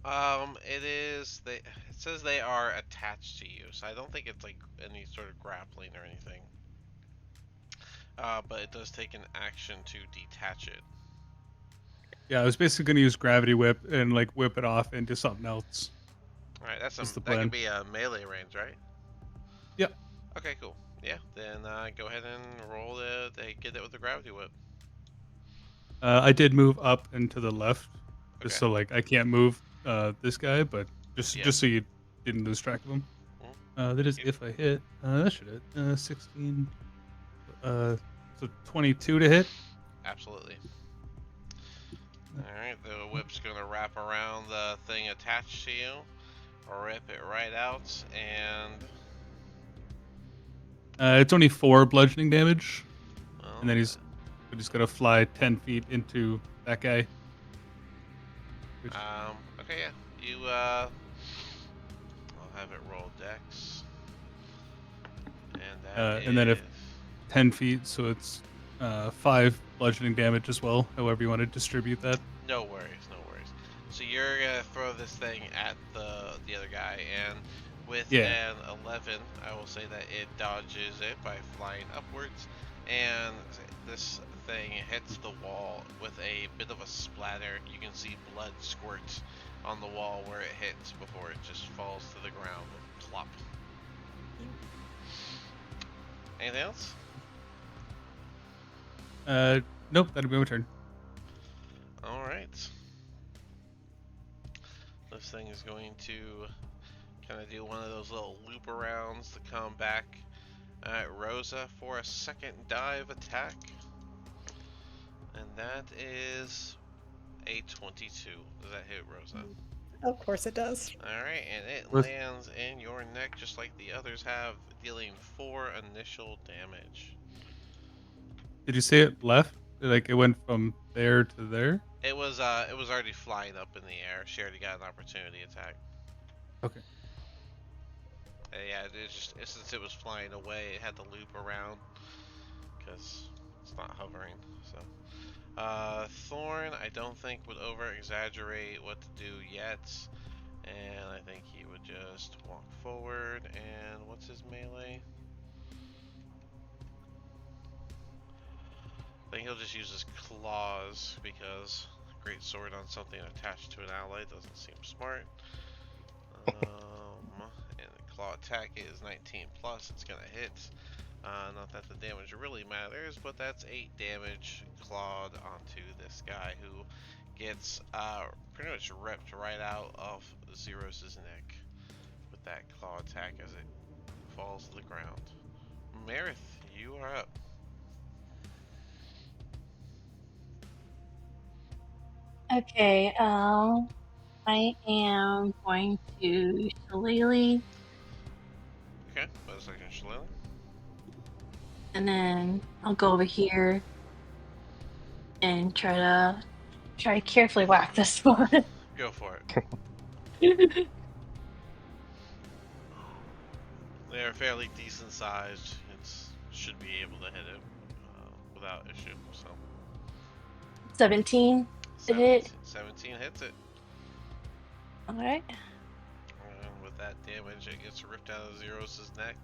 It is. It says they are attached to you, so I don't think it's like any sort of grappling or anything. But it does take an action to detach it. Yeah, I was basically gonna use gravity whip and like whip it off into something else. All right, that's That's the that could plan. be a melee range, right? Yep. Okay, cool. Yeah, then go ahead and roll they get it with the gravity whip. I did move up and to the left, just Okay. so like I can't move this guy, but just Yeah. just so you didn't lose track of him. That is if I hit. That should hit. 16. So 22 to hit. Absolutely. Alright, the whip's gonna wrap around the thing attached to you, rip it right out, and It's only 4 bludgeoning damage, well, and then he's gonna fly 10 feet into that guy. Which, okay, yeah, I'll have it roll dex, and that and then if is 10 feet, so it's 5 bludgeoning damage as well. However you want to distribute that. no worries, no worries. So you're gonna throw this thing at the other guy, and with Yeah. an 11, I will say that it dodges it by flying upwards, and this thing hits the wall with a bit of a splatter. You can see blood squirt on the wall where it hits before it just falls to the ground. Plop. Anything else? Nope, that'll be my turn. Alright. This thing is going to kind of do one of those little loop arounds to come back at Rosa for a second dive attack. And that is a 22. Does that hit Rosa? Of course it does. Alright, and it With- lands in your neck just like the others have, dealing 4 initial damage. Did you say it left? Like it went from there to there? It was already flying up in the air. She already got an opportunity attack. Okay. Yeah, since it was flying away, it had to loop around because It's not hovering. So, Thorn, I don't think would over exaggerate what to do yet, and I think he would just walk forward. And what's his melee? I think he'll just use his claws because great sword on something attached to an ally doesn't seem smart. And the claw attack is 19 plus. It's gonna hit. Not that the damage really matters, but that's 8 damage clawed onto this guy who gets pretty much ripped right out of Zeros' neck with that claw attack as it falls to the ground. Marith, you are up. Okay, I am going to Shillelagh, Okay, bonus action Shillelagh. and then I'll go over here and try to carefully whack this one. Go for it. They're fairly decent sized. It should be able to hit it without issue. So 17 to hit. 17 hits it. Alright. And with that damage, it gets ripped out of Zeros' neck,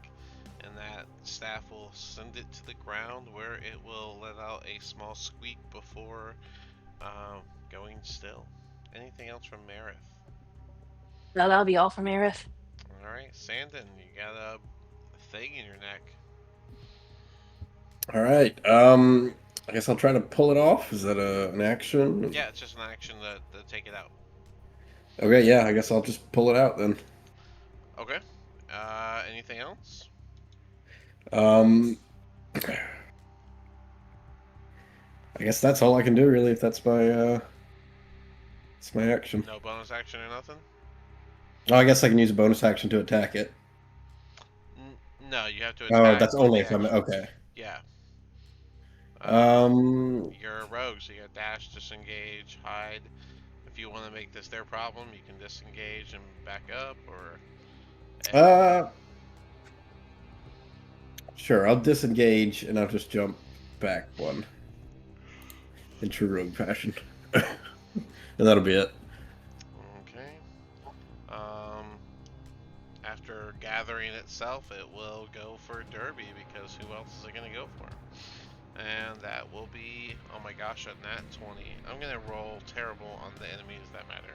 and that staff will send it to the ground where it will let out a small squeak before going still. Anything else from Marith? That'll be all from Aerith. Alright, Sandon, you got a thing in your neck. All right. I guess I'll try to pull it off. Is that an action? Yeah, it's just an action to take it out. Okay, yeah. I guess I'll just pull it out then. Okay. Anything else? I guess that's all I can do really. If that's my action. No bonus action or nothing? Oh, I guess I can use a bonus action to attack it. No, you have to Oh, attack. that's with only the if I'm action. okay. Yeah. You're a rogue, so you got dash, disengage, hide. If you want to make this their problem, you can disengage and back up, or. Sure. I'll disengage and I'll just jump back one. In true rogue fashion. And that'll be it. Okay. After gathering itself, it will go for Derby because who else is it going to go for? And that will be, oh my gosh, a nat 20. I'm going to roll terrible on the enemies that matter.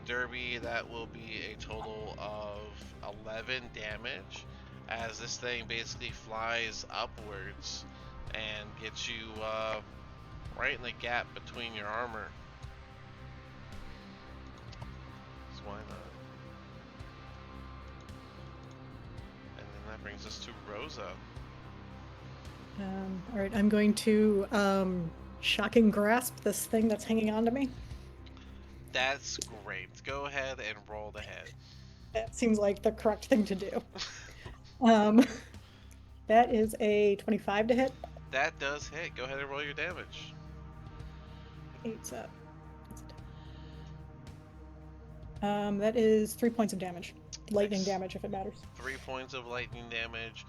Derby, that will be a total of 11 damage as this thing basically flies upwards and gets you right in the gap between your armor. So why not? And then that brings us to Rosa. All right, I'm going to shocking grasp this thing that's hanging on to me. That's great. Go ahead and roll the head. That seems like the correct thing to do. That is a 25 to hit. That does hit. Go ahead and roll your damage. 8's up. That is 3 points of damage. Lightning Nice. damage, if it matters. 3 points of lightning damage,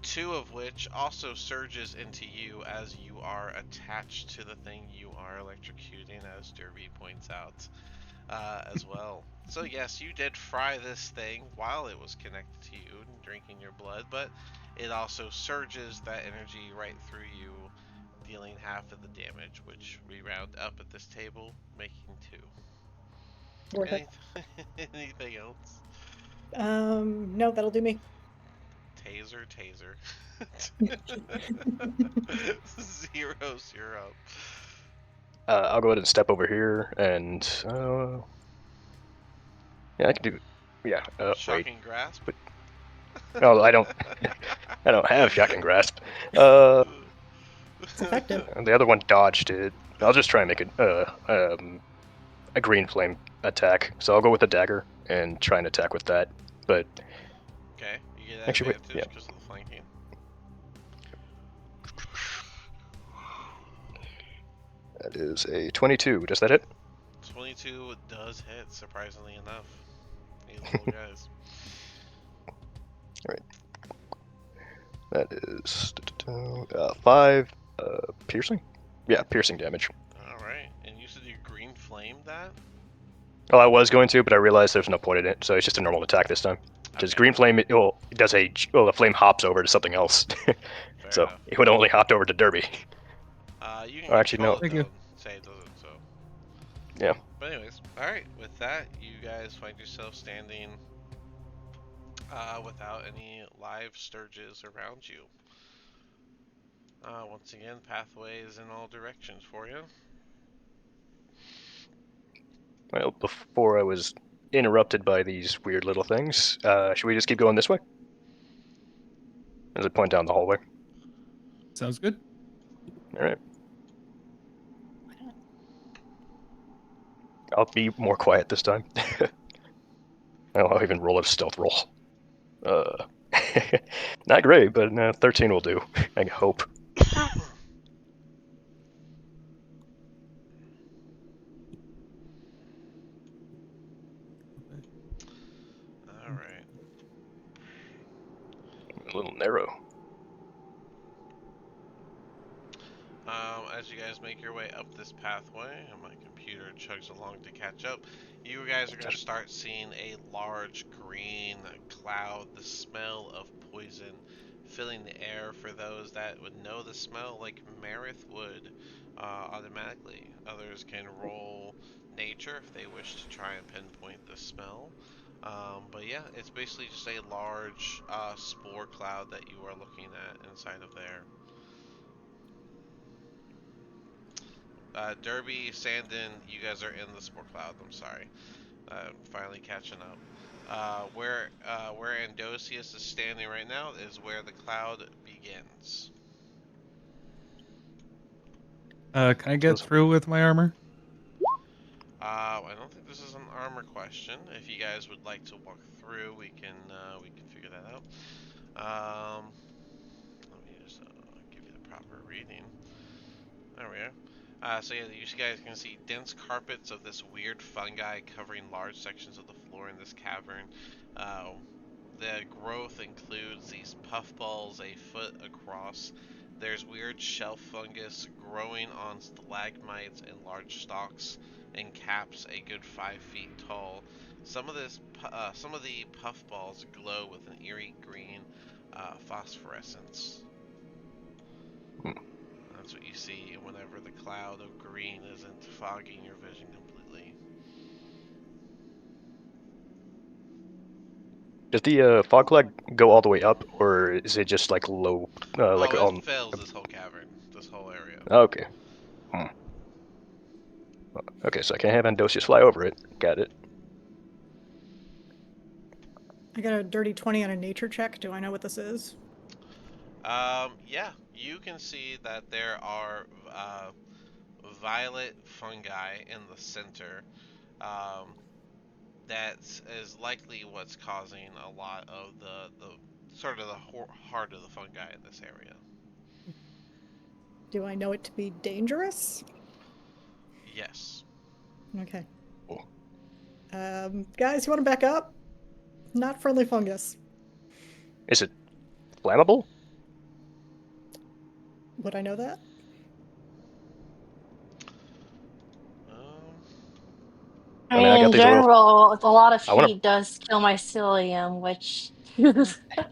2 of which also surges into you as you are attached to the thing you are electrocuting, as Derby points out as well. So yes, you did fry this thing while it was connected to you and drinking your blood, but it also surges that energy right through you, dealing half of the damage, which we round up at this table, making 2. Worth it. Anything else? No, that'll do me. Taser. Zero. I'll go ahead and step over here and yeah, I can do. Yeah. Wait. Shocking grasp. No, I don't. I don't have shocking grasp. It's effective. The other one dodged it. I'll just try and make a green flame attack. So I'll go with the dagger and try and attack with that. But Okay, you get Actually, wait, advantage yeah. because of the flanking. that is a 22. Does that hit? 22 does hit, surprisingly enough. These little guys. That is 5 piercing. Yeah, piercing damage. All right. And you said you green flamed that? Well, I was going to, but I realized there's no point in it, so it's just a normal attack this time. Because Okay. green flame, it does the flame hops over to something else. Fair So enough. it would only hopped over to Derby. You can Or actually, control no. it Thank though. you. And say it doesn't. So. Yeah. But anyways, all right. With that, you guys find yourself standing without any live sturges around you. Once again, pathways in all directions for you. Well, before I was interrupted by these weird little things, should we just keep going this way? As I point down the hallway. Sounds good. All right. Why not? I'll be more quiet this time. I'll even roll a stealth roll. Not great, but 13 will do. I hope. All right. A little narrow. As you guys make your way up this pathway, and my computer chugs along to catch up, you guys are going to start seeing a large green cloud, the smell of poison filling the air. For those that would know the smell, like Marith would automatically. Others can roll nature if they wish to try and pinpoint the smell. But yeah, it's basically just a large spore cloud that you are looking at inside of there. Derby, Sandon, you guys are in the spore cloud. I'm sorry. Finally catching up. Where Andosius is standing right now is where the cloud begins. Can I get through with my armor? I don't think this is an armor question. If you guys would like to walk through, we can figure that out. Let me just give you the proper reading. There we are. So yeah, you guys can see dense carpets of this weird fungi covering large sections of the floor in this cavern. The growth includes these puffballs a foot across. There's weird shelf fungus growing on stalagmites and large stalks and caps a good 5 feet tall. Some of the puffballs glow with an eerie green phosphorescence. That's what you see whenever the cloud of green isn't fogging your vision completely. Does the fog cloud go all the way up, or is it just like low, like Oh, it on? fills this whole cavern, this whole area. Okay. Hmm. Okay, so I can't have Andosius fly over it. Got it. I got a dirty 20 on a nature check. Do I know what this is? Yeah, you can see that there are violet fungi in the center. Um, that is likely what's causing a lot of the sort of the heart of the fungi in this area. Do I know it to be dangerous? Yes. Okay. Cool. Guys, you want to back up? Not friendly fungus. Is it flammable? Would I know that? Um, I mean, I got In these oil. general, a lot of I want heat does kill mycelium, which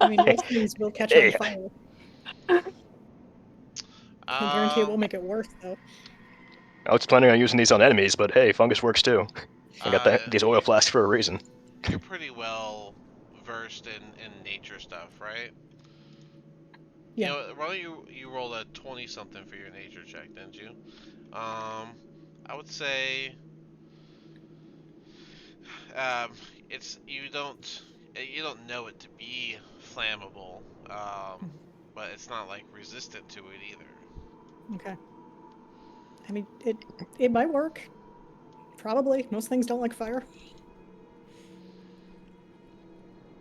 I mean, to. most things will catch on Hey, fire. Can't guarantee it um, won't make it worse, though. I was planning on using these on enemies, but hey, fungus works too. I got these oil you flasks for a reason. you're pretty well versed in nature stuff, right? You Yeah. know, why don't you roll a 20 something for your nature check, didn't you? I would say um, it's you don't know it to be flammable, but it's not like resistant to it either. Okay. I mean, it might work. Probably. Most things don't like fire.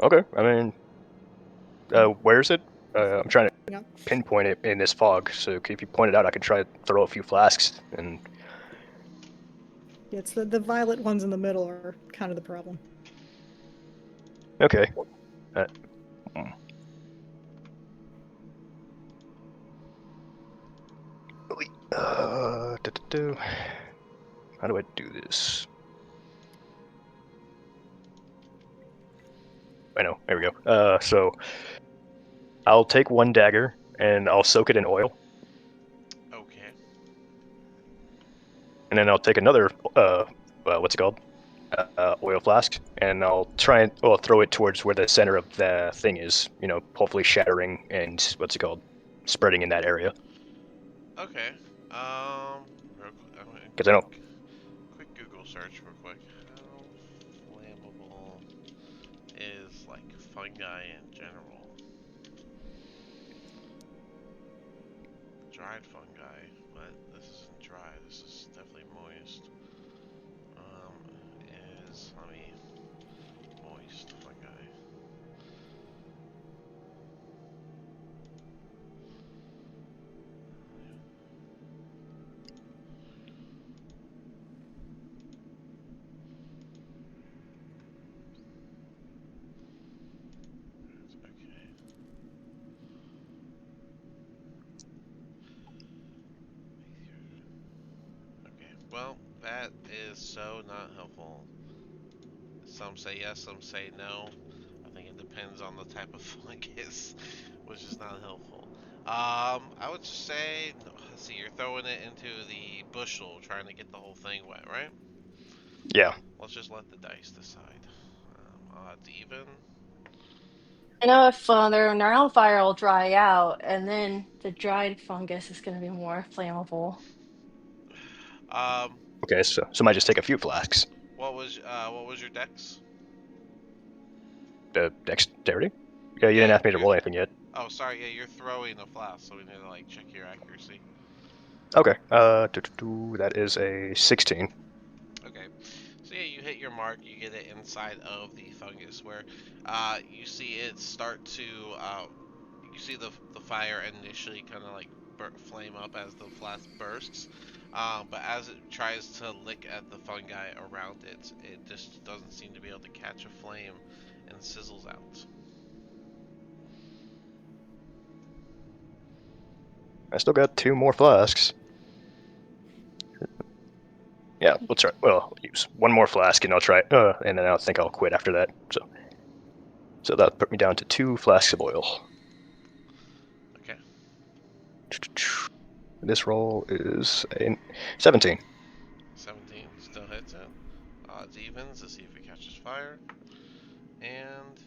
Okay, I mean, where is it? I'm trying to Yeah. pinpoint it in this fog, so if you point it out, I could try to throw a few flasks. And It's the violet ones in the middle are kind of the problem. okay, uh, How do I do this? I know. There we go. So I'll take one dagger and I'll soak it in oil, Okay. and then I'll take another what's it called? Oil flask, and I'll try and throw it towards where the center of the thing is. Hopefully shattering and what's it called, spreading in that area. Okay. Real quick, I'm gonna Because I know. quick Google search real quick. How flammable is like fungi in general? Dried fungi, but this isn't dry. This is definitely moist. Is honey moist fungi? Okay. Okay. Well, that is so not helpful. Some say yes, some say no. I think it depends on the type of fungus, which is not helpful. I would just say, let's see, you're throwing it into the bushel, trying to get the whole thing wet, right? Yeah. Let's just let the dice decide. Odds even. I know if they're on fire, it'll dry out, and then the dried fungus is going to be more flammable. Um, Okay. So might just take a few flasks. what was your dex? The dexterity. Yeah, you didn't Yeah, ask me to roll anything yet. oh, sorry. Yeah, you're throwing a flask, so we need to like check your accuracy. Okay. That is a 16. Okay. So yeah, you hit your mark. You get it inside of the fungus, where you see it start to you see the fire initially kind of like flame up as the flask bursts, but as it tries to lick at the fungi around it, it just doesn't seem to be able to catch a flame and sizzles out. I still got 2 more flasks. Yeah, we'll try. Well, I'll use 1 more flask and I'll try. And then I think I'll quit after that. So that'll put me down to 2 flasks of oil. Okay. This roll is a 17. 17 still hits it. Odds evens to see if it catches fire, and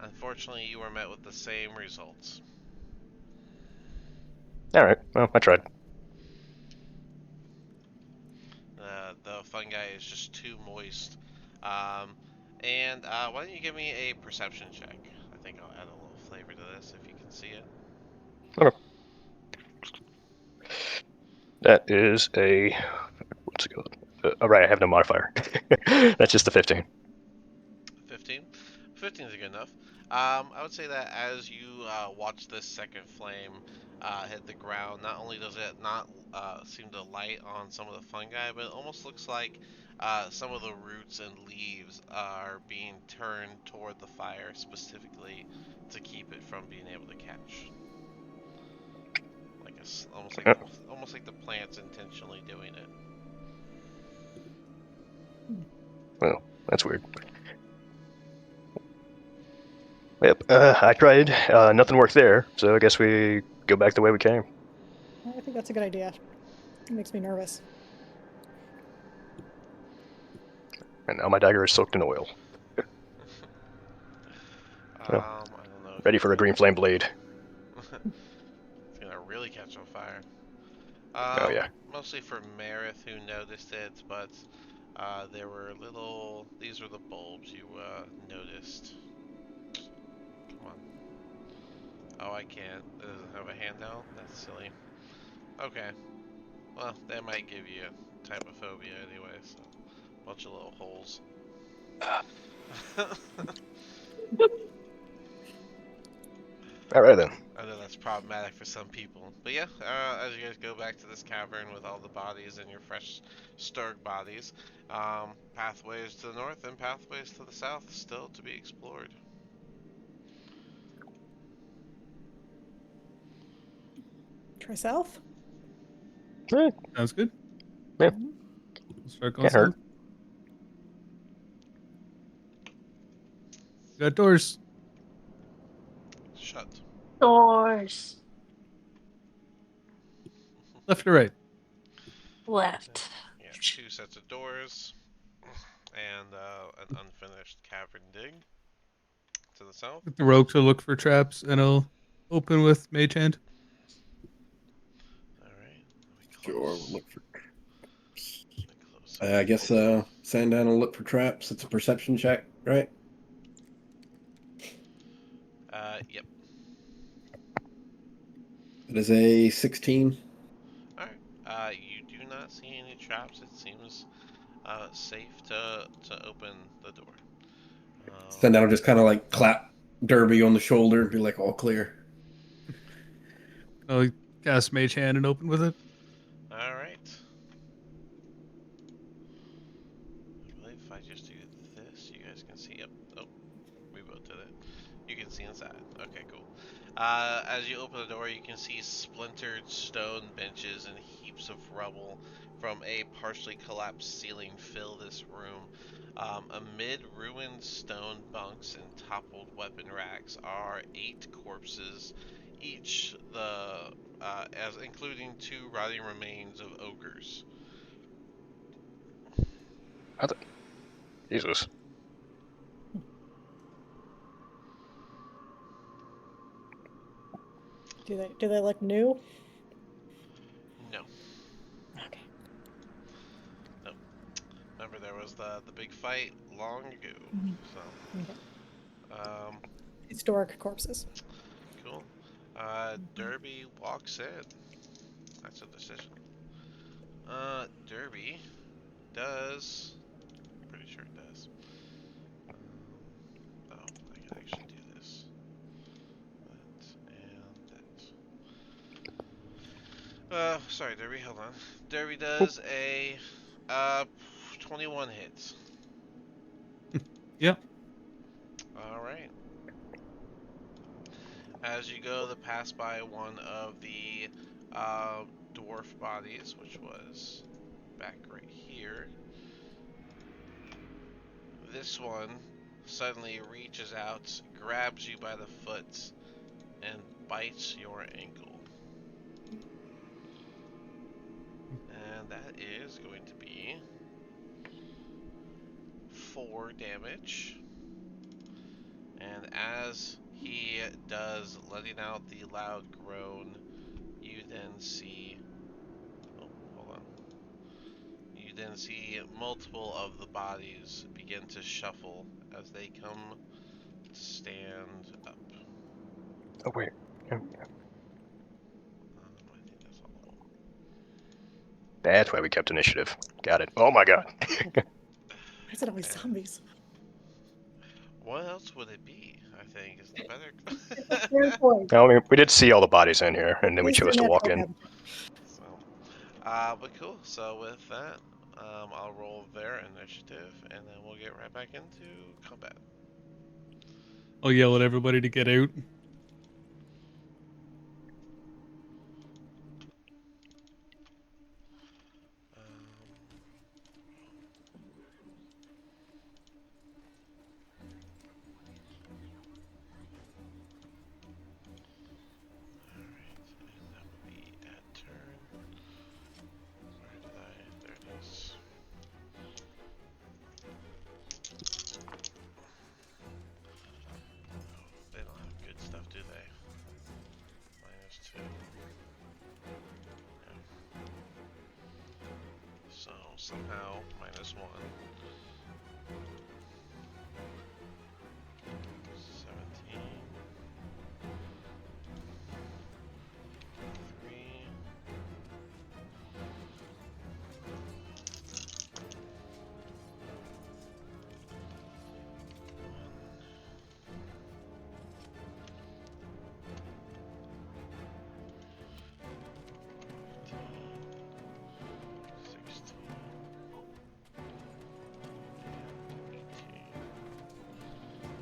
unfortunately, you were met with the same results. All right. Well, I tried. The fungi is just too moist. And why don't you give me a perception check? I think I'll add a little flavor to this if you can see it. Okay. That is a what's it called? Right, I have no modifier. That's just a 15. 15. 15 is good enough. I would say that as you watch this second flame hit the ground, not only does it not seem to light on some of the fungi, but it almost looks like some of the roots and leaves are being turned toward the fire specifically to keep it from being able to catch. Like almost like the plant's intentionally doing it. Well, that's weird. Yep, I tried. Nothing worked there, so I guess we go back the way we came. I think that's a good idea. It makes me nervous. And now my dagger is soaked in oil, so I don't know if ready you for a can. green flame blade. It's gonna really catch on fire. Oh yeah. Mostly for Marith who noticed it, but there were little. These were the bulbs you noticed. Come on. Oh, I can't. It doesn't have a handout. That's silly. Okay. Well, that might give you type of phobia anyway. So, bunch of little holes. All right then. I know that's problematic for some people. But yeah, as you guys go back to this cavern with all the bodies and your fresh stirred bodies, pathways to the north and pathways to the south still to be explored. Try south? Eh, Sounds good. Yeah. We'll start going Can't hurt. south. Got doors. Shut. Doors. Left or right? Left. Yeah, 2 sets of doors and an unfinished cavern dig to the south. Get the rogue to look for traps, and I'll open with Mage Hand. All right. Sure, we'll look for. Close I guess Sandown will look for traps. It's a perception check, right? Yep. It is a 16. All right. You do not see any traps. It seems safe to open the door. Sandown will just kind of like clap Derby on the shoulder and be like, all clear. I'll cast Mage Hand and open with it. All right. I believe if I just do this, you guys can see. Yep. Oh, we both did it. You can see inside. Okay, cool. As you open the door, you can see splintered stone benches and heaps of rubble from a partially collapsed ceiling fill this room. Amid ruined stone bunks and toppled weapon racks are 8 corpses, each as including 2 rotting remains of ogres. Jesus. Do they look new? No. Okay. Nope. Remember, there was the big fight long ago. Mhm. So, Okay. um, Historic corpses. cool. Derby walks in. That's a decision. Derby does. Pretty sure it does. Oh, I can actually do this. That and that. Sorry, Derby. Hold on. Derby does a 21 hits. Yeah. All right. As you go to pass by one of the dwarf bodies, which was back right here, this one suddenly reaches out, grabs you by the foot, and bites your ankle. And that is going to be 4 damage. And as he does, letting out the loud groan, you then see. Oh, hold on. You then see multiple of the bodies begin to shuffle as they come to stand up. Oh wait. Yeah. I think that's all of them. That's why we kept initiative. Got it. Oh my god. Why is it always And zombies? what else would it be? I think is the Fair better. point. I mean, we did see all the bodies in here, and then we At least chose their to walk natural in. habitat. So, but cool. So with that, I'll roll their initiative, and then we'll get right back into combat. I'll yell at everybody to get out. Um, Alright, and that would be at turn. Where did I? There it is. Oh, they don't have good stuff, do they? -2. Yeah. So, somehow, -1. 17. 3.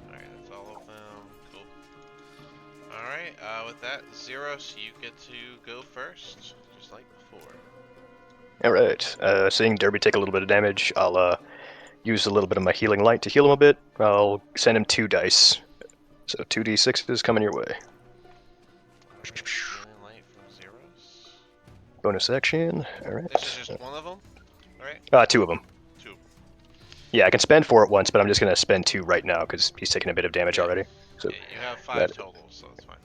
Alright, that's all of them. Cool. Alright, with that, Zero, so you get to go first, just like before. All right. Seeing Derby take a little bit of damage, I'll use a little bit of my healing light to heal him a bit. I'll send him 2 dice. So 2d6 coming your way. Alright, healing light from zeros. Bonus action. All right. This is just one of them, right? 2 of them. 2. Yeah, I can spend 4 at once, but I'm just gonna spend 2 right now because he's taking a bit of damage already. So Yeah, you have 5 that- total, so that's fine.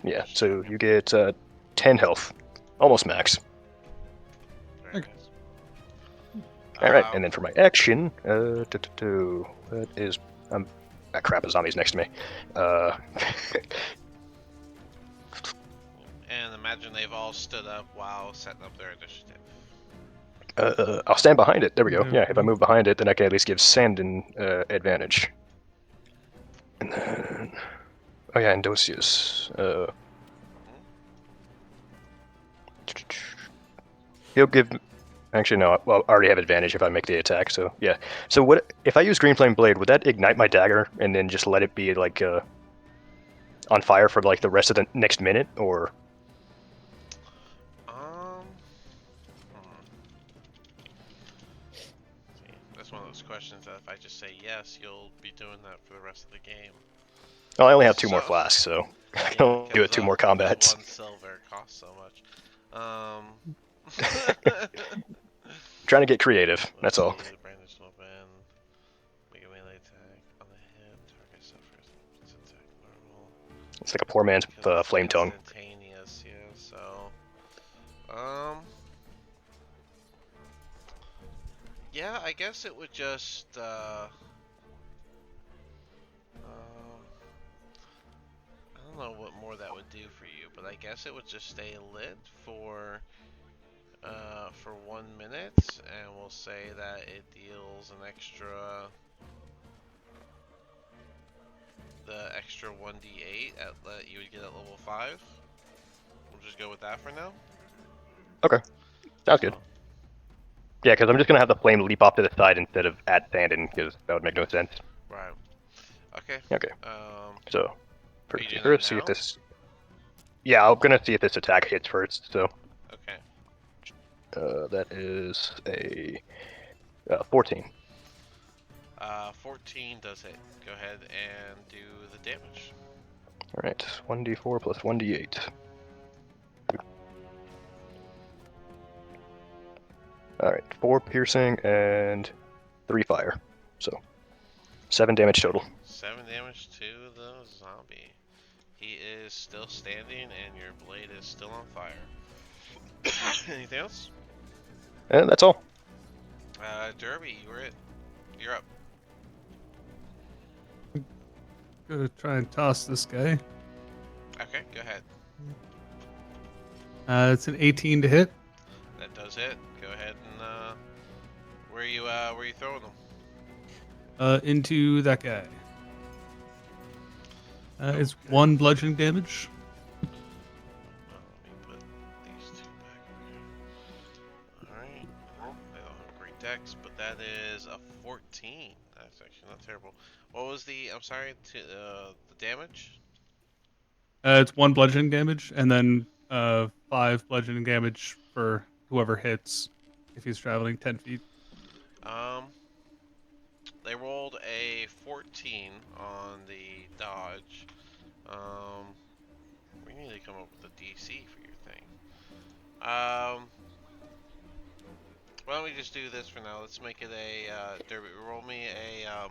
yeah, so you get 10 health, almost max. Very Okay. nice. All right, and then for my action, that is ah crap, a zombie's next to me. And imagine they've all stood up while setting up their initiative. I'll stand behind it. There we go. Yeah. Yeah, if I move behind it, then I can at least give Sandin advantage. And then, oh yeah, and Dosius. He'll give. Actually, no. Well, I already have advantage if I make the attack. So yeah. So what if I use Green Flame Blade? Would that ignite my dagger and then just let it be like on fire for like the rest of the next minute, or? See, that's one of those questions that if I just say yes, you'll be doing that for the rest of the game. Well, I only have 2 more So- flasks, so I Yeah, can only do it 2 more combats. 1 silver costs so much. Trying to get creative. That's all. Let's see, the brandished weapon. Make a melee attack on the hit. Target suffers. It's attack normal. It's like a poor man's flame tongue. Instantaneous, yeah. So, yeah, I guess it would just I don't know what more that would do for you, but I guess it would just stay lit for 1 minute, and we'll say that it deals an extra the extra 1d8 that you would get at level 5. We'll just go with that for now. Sounds good. Yeah, because I'm just gonna have the flame leap off to the side instead of at Sandin, because that would make no sense. Right. Okay. Okay. So, Are you doing first, that see if now? this. Yeah, I'm gonna see if this attack hits first. So, Okay. that is a 14. 14 does hit. Go ahead and do the damage. All right, 1d4 plus 1d8. All right, 4 piercing and 3 fire. So, 7 damage total. 7 damage to the zombie. He is still standing, and your blade is still on fire. Anything else? And that's all. Derby, you're up. Gonna try and toss this guy. Okay, go ahead. It's an 18 to hit. That does hit. Go ahead and where are you throwing them? Into that guy. It's 1 bludgeoning damage. Let me put these 2 back over here. Alright. They don't have great decks, but that is a 14. That's actually not terrible. What was the, I'm sorry, the damage? It's 1 bludgeoning damage, and then 5 bludgeoning damage for whoever hits if he's traveling 10 feet. They rolled a 14 on the dodge. We need to come up with a DC for your thing. Why don't we just do this for now? Let's make it a Derby. Roll me a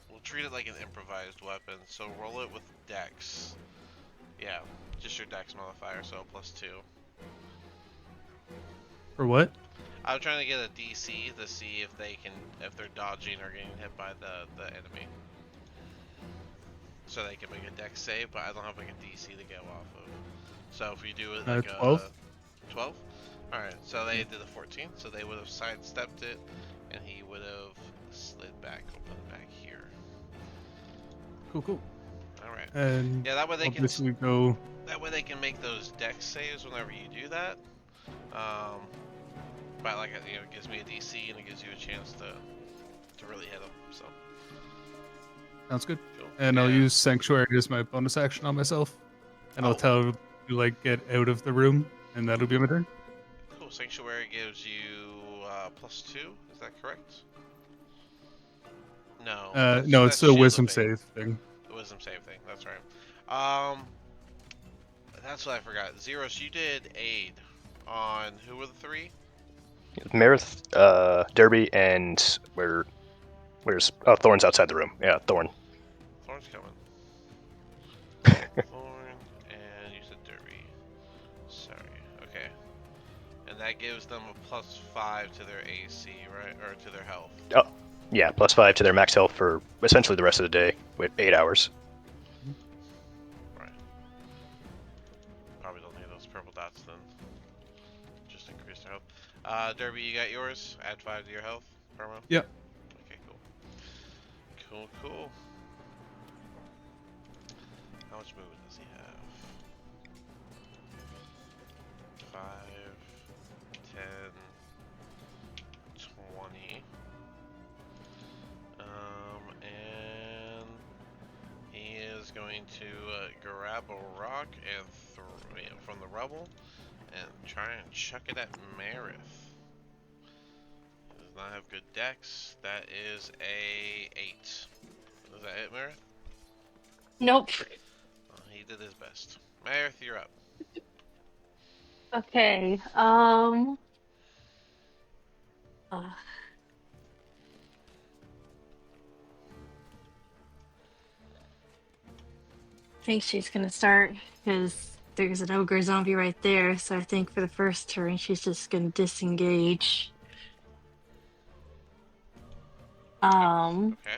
We'll treat it like an improvised weapon. So roll it with Dex. Yeah, just your Dex modifier, so +2. For what? I'm trying to get a DC to see if they're dodging or getting hit by the enemy. So they can make a Dex save, but I don't have like a DC to go off of. So if we do it like 12? 12? Alright, so they did a 14, so they would have sidestepped it, and he would have slid back, open it back here. Cool. Alright. And Yeah, that way they can obviously go. That way they can make those Dex saves whenever you do that. But like it gives me a DC and it gives you a chance to really hit them. So Sounds good. cool. And I'll Yeah. use Sanctuary as my bonus action on myself. And I'll Oh. tell to like get out of the room, and that'll be my turn. Cool. Sanctuary gives you +2. Is that correct? No. No, it's That's a shield of wisdom faith. save thing. The wisdom save thing. That's right. That's what I forgot. Zeros, you did aid on who were the three? Marith, Derby, and where's Thorn's outside the room. Yeah, Thorn. Thorn's coming. Thorn and you said Derby. Sorry. Okay. And that gives them a +5 to their AC, right? Or to their health. Oh, yeah, +5 to their max health for essentially the rest of the day with 8 hours. Right. Probably don't need those purple dots then. Just increase their health. Derby, you got yours? Add 5 to your health, Permo? Yep. Okay, cool. Cool. How much movement does he have? 5, 10, 20. And he is going to grab a rock and from the rubble and try and chuck it at Marith. Does not have good dex. That is a 8. Is that it, Marith? Nope. Well, he did his best. Marith, you're up. Okay. I think she's gonna start because there's an ogre zombie right there. So I think for the first turn, she's just gonna disengage. Okay.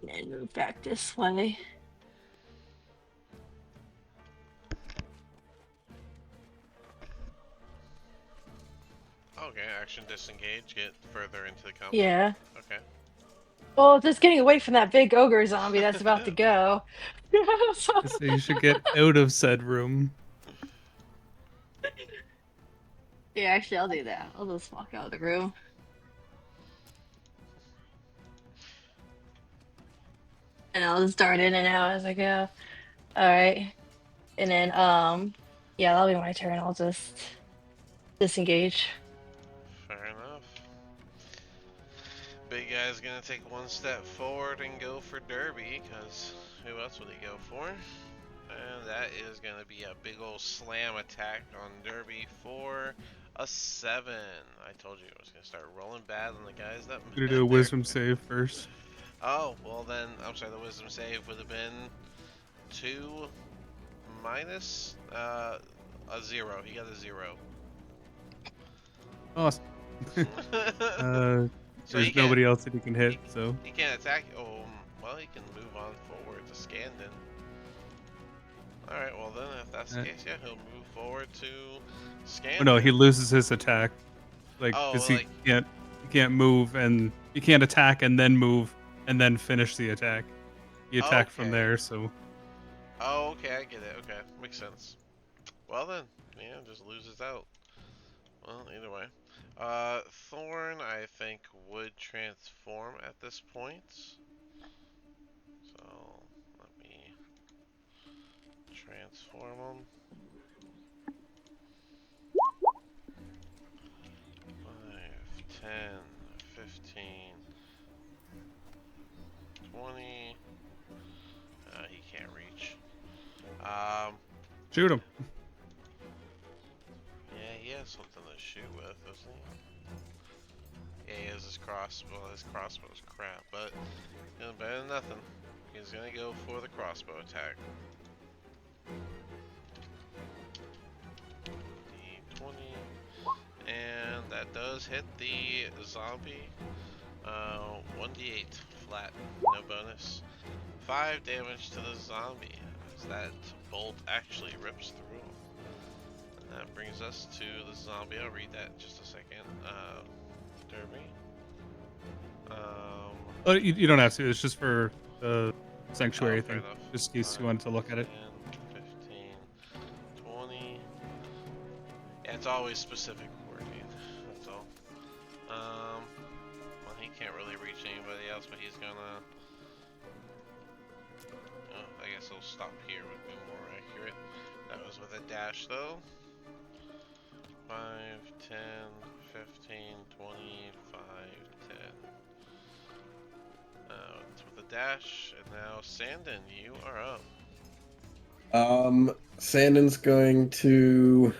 And move back this way. Okay, action disengage, get further into the combat. Yeah. Okay. Well, just getting away from that big ogre zombie that's about to go. So you should get out of said room. Yeah, actually, I'll do that. I'll just walk out of the room. And I'll just dart in and out as I go. Alright. And then, yeah, that'll be my turn. I'll just disengage. Fair enough. Big guy's gonna take one step forward and go for Derby, because who else would he go for? And that is gonna be a big old slam attack on Derby for a 7. I told you I was gonna start rolling bad on the guys that I'm gonna do a wisdom save first. Oh, well then, I'm sorry, the wisdom save would have been 2 minus a 0. He got a 0. Awesome. So There's nobody else that he can hit, so. He can't attack. Oh, well, he can move on forward to Scandon. Alright, well then, if that's the case, yeah, he'll move forward to Scandon. Oh no, he loses his attack. Like, Oh, because like- he can't move and he can't attack and then move and then finish the attack. He attacked from Okay. there, so. Oh, okay, I get it. Okay, makes sense. Well then, yeah, just loses out. Well, either way. Thorn, I think, would transform at this point. So, let me transform him. 5, 10, 15, 20. He can't reach. Shoot him. Yeah, he has something to shoot with, doesn't he? Yeah, he has his crossbow. His crossbow's crap, but better than nothing. He's gonna go for the crossbow attack. D20, and that does hit the zombie. 1d8 flat, no bonus. 5 damage to the zombie as that bolt actually rips through him. And that brings us to the zombie. I'll read that in just a second. Derby. Oh, you don't have to. It's just for the sanctuary fair thing. enough. Just in case you wanted to look at it. 10, 15, 20. Yeah, it's always specific wording. That's all. Well, he can't really reach anybody else, but he's gonna stop here would be more accurate. That was with a dash though. 5, 10, 15, 20, 5, 10. It's with a dash, and now Sandon, you are up. Sandon's going to.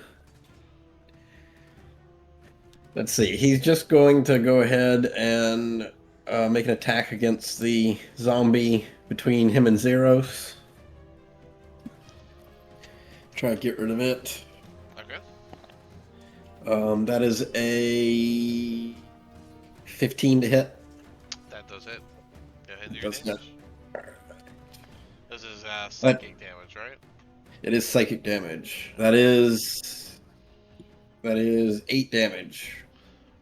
Let's see. He's just going to go ahead and make an attack against the zombie between him and Zeros. Try to get rid of it. Okay. That is a 15 to hit. That does it. Go ahead and do your Does not. damage. This is psychic damage, right? It is psychic damage. That is 8 damage.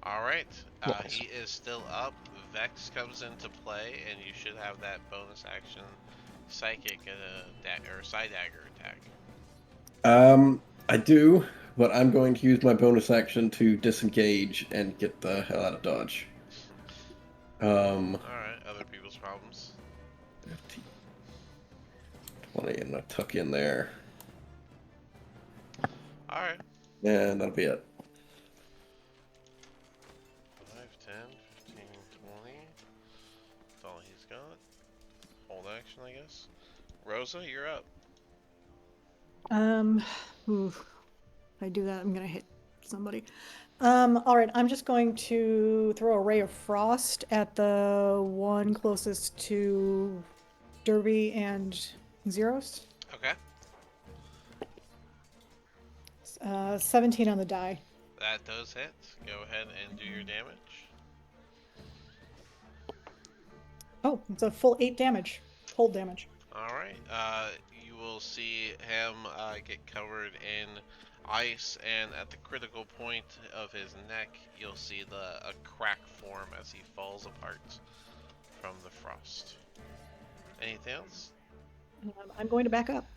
Alright. Nice. He is still up. Vex comes into play, and you should have that bonus action psychic or side dagger attack. I do, but I'm going to use my bonus action to disengage and get the hell out of Dodge. Alright, other people's problems. 15, 20, and I'll tuck in there. Alright. And that'll be it. 5, 10, 15, 20. That's all he's got. Hold action, I guess. Rosa, you're up. If I do that, I'm gonna hit somebody. All right, I'm just going to throw a ray of frost at the one closest to Derby and Zeros. Okay. 17 on the die. That does hit. Go ahead and do your damage. Oh, it's a full 8 damage. Cold damage. Alright. You will see him get covered in ice, and at the critical point of his neck, you'll see a crack form as he falls apart from the frost. Anything else? I'm going to back up.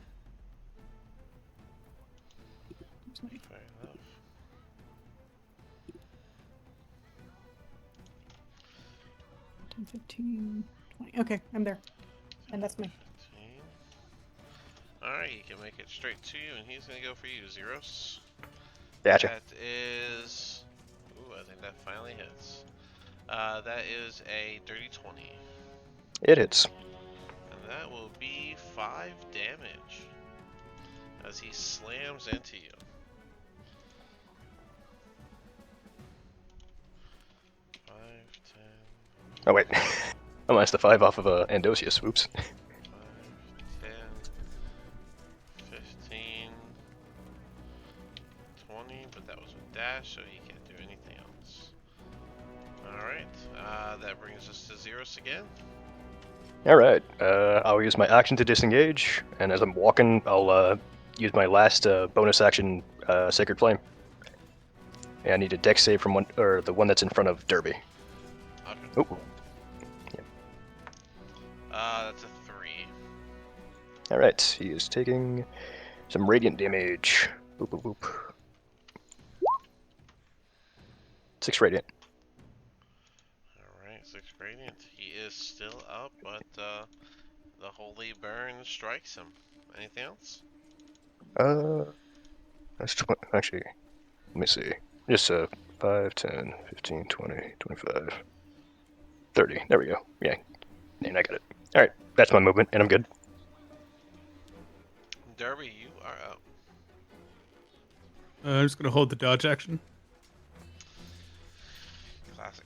Fair enough. Ten, 15, 20. Okay, I'm there. And that's me. 15. Alright, he can make it straight to you, and he's gonna go for you, Zeros. Gotcha. That is... Ooh, I think that finally hits. That is a dirty 20. It hits. And that will be 5 damage as he slams into you. 5, 10, Oh wait, I minus the 5 off of Andosius. Oops. 5, 10, 15, 20, but that was a dash, so he can't do anything else. Alright, that brings us to Zeros again. All right. I'll use my action to disengage, and as I'm walking, I'll use my last bonus action, Sacred Flame. And I need a dex save from the one that's in front of Derby. Okay. Oh. That's a 3. All right. He is taking some radiant damage. Boop boop boop. 6 radiant. Alright, 6 radiant. He is still up, but the holy burn strikes him. Anything else? That's actually, let me see. Just 5, 10, 15, 20, 25, 30. There we go. Yeah, and I got it. All right, that's my movement, and I'm good. Derby, you are up. I'm just gonna hold the dodge action. Classic.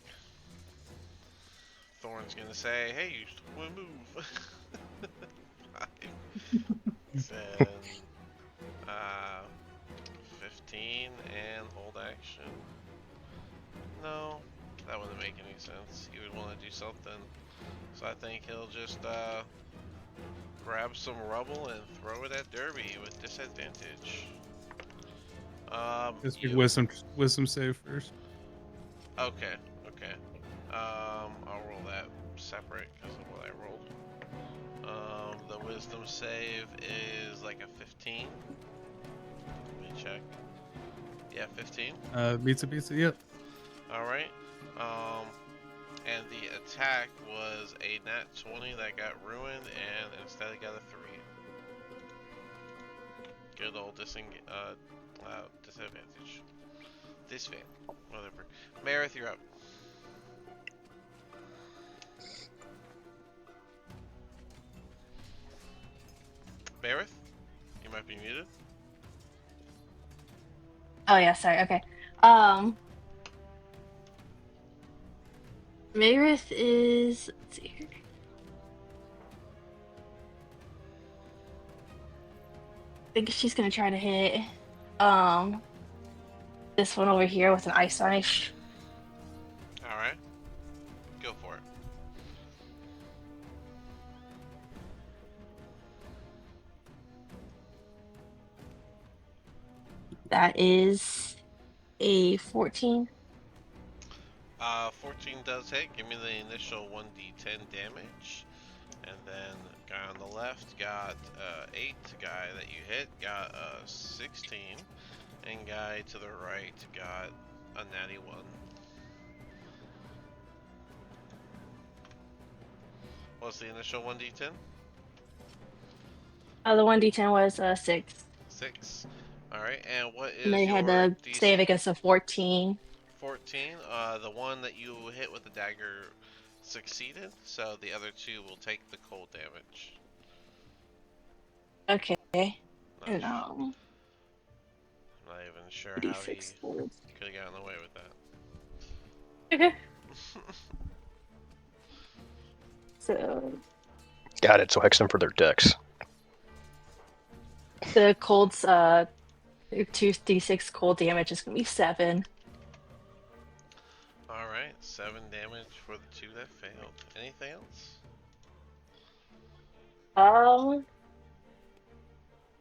Thorn's gonna say, "Hey, you wanna move?" 5, 10, 15, and hold action. No, that wouldn't make any sense. He would want to do something. So I think he'll just grab some rubble and throw it at Derby with disadvantage. Just be wisdom save first. Okay. I'll roll that separate because of what I rolled. The wisdom save is like a 15. Let me check. Yeah, 15. Meets a pizza, yep. Alright. And the attack was a nat 20 that got ruined, and instead it got a 3. Good old disadvantage. Disvan. Whatever. Marith, you're up. Marith? You might be muted. Oh yeah, sorry. Okay. Um, Meredith is. Let's see here. I think she's gonna try to hit um this one over here with an ice knife. Alright. Go for it. That is a 14. 14 does hit. Give me the initial 1d10 damage. And then guy on the left got 8. Guy that you hit got 16. And guy to the right got a natty 1. What's the initial 1d10? The 1d10 was 6. 6. Alright, and what And is they had your to save DC? against a 14. 14. The one that you hit with the dagger succeeded, so the other 2 will take the cold damage. Okay. Not, And not even sure how he 86 gold. could have gotten away with that. Okay. So Got it. So hex them for their decks. the cold's 2d6 cold damage is gonna be 7. Alright, 7 damage for the 2 that failed. Anything else?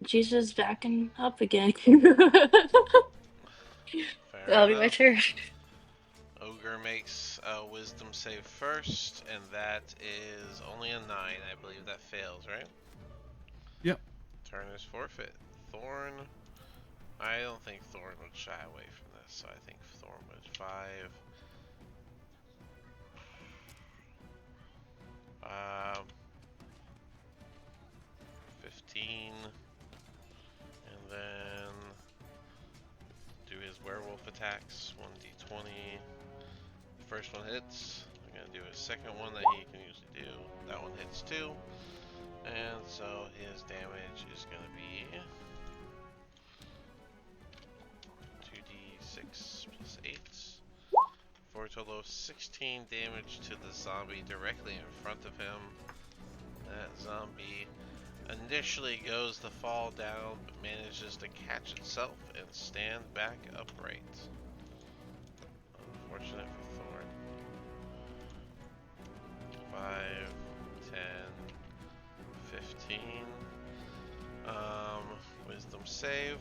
Jesus backing up again. Fair That'll be my enough. turn. Ogre makes a wisdom save first, and that is only a 9. I believe that fails, right? Yep. Turn is forfeit. Thorn. I don't think Thorn would shy away from this, so I think Thorn would 5. 15. And then do his werewolf attacks. 1d20. First one hits. I'm gonna do a second one that he can usually do. That one hits too. And so his damage is gonna be 2d6 plus 8. For a total of 16 damage to the zombie directly in front of him. That zombie initially goes to fall down, but manages to catch itself and stand back upright. Unfortunate for Thorn. 5, 10, 15. Wisdom save.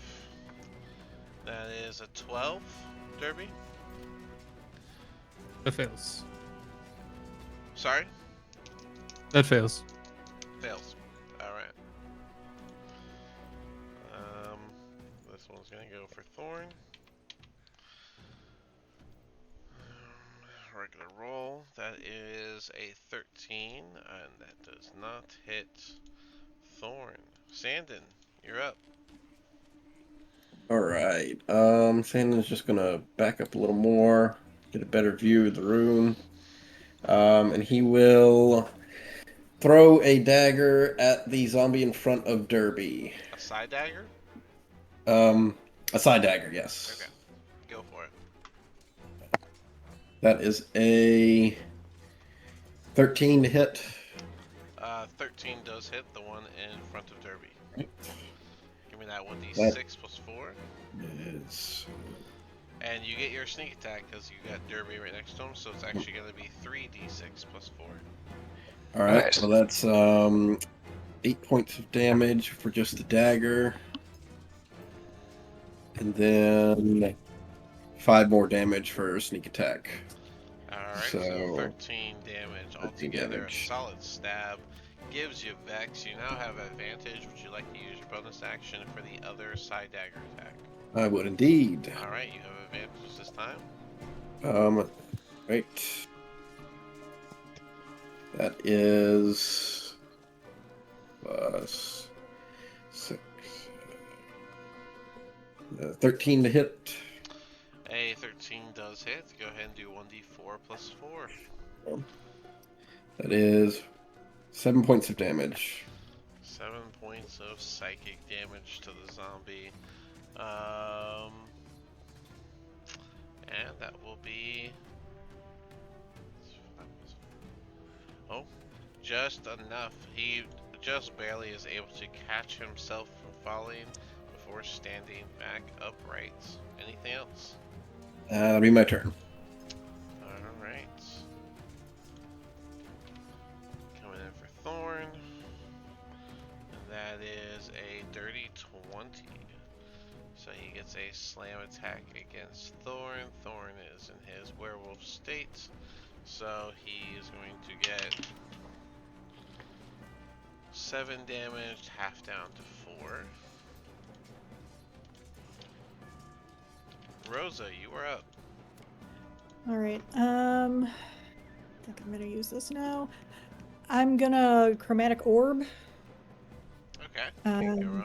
That is a 12, Derby. That fails. Sorry? That fails. Fails. Alright. This one's gonna go for Thorn. Regular roll. That is a 13, and that does not hit Thorn. Sandon, you're up. Alright. Sandon's just gonna back up a little more, get a better view of the room. And he will throw a dagger at the zombie in front of Derby. A side dagger? A side dagger, yes. Okay. Go for it. That is a 13 to hit. 13 does hit the one in front of Derby. Right. Give me that 1d6 plus 4. Is And you get your sneak attack because you got Derby right next to him, so it's actually going to be 3d6 plus 4. all right. Nice. So that's 8 points of damage for just the dagger, and then 5 more damage for a sneak attack. Alright, so So, 13 damage 13 altogether. damage. A solid stab. Gives you Vex. You now have advantage. Would you like to use your bonus action for the other side dagger attack? I would indeed. Alright, you have advantage this time. Right. That is plus 6. 13 to hit. A 13 does hit. Go ahead and do 1d4 plus 4. That is 7 points of damage. 7 points of psychic damage to the zombie. And that will be... Oh, just enough. He just barely is able to catch himself from falling before standing back upright. Anything else? That'll be my turn. Alright. Coming in for Thorn. And that is a dirty 20. So he gets a slam attack against Thorn. Thorn is in his werewolf state. So he is going to get 7 damage, half down to 4. Rosa, you are up. Alright, I think I'm gonna use this now. I'm gonna chromatic orb. Okay, go wrong.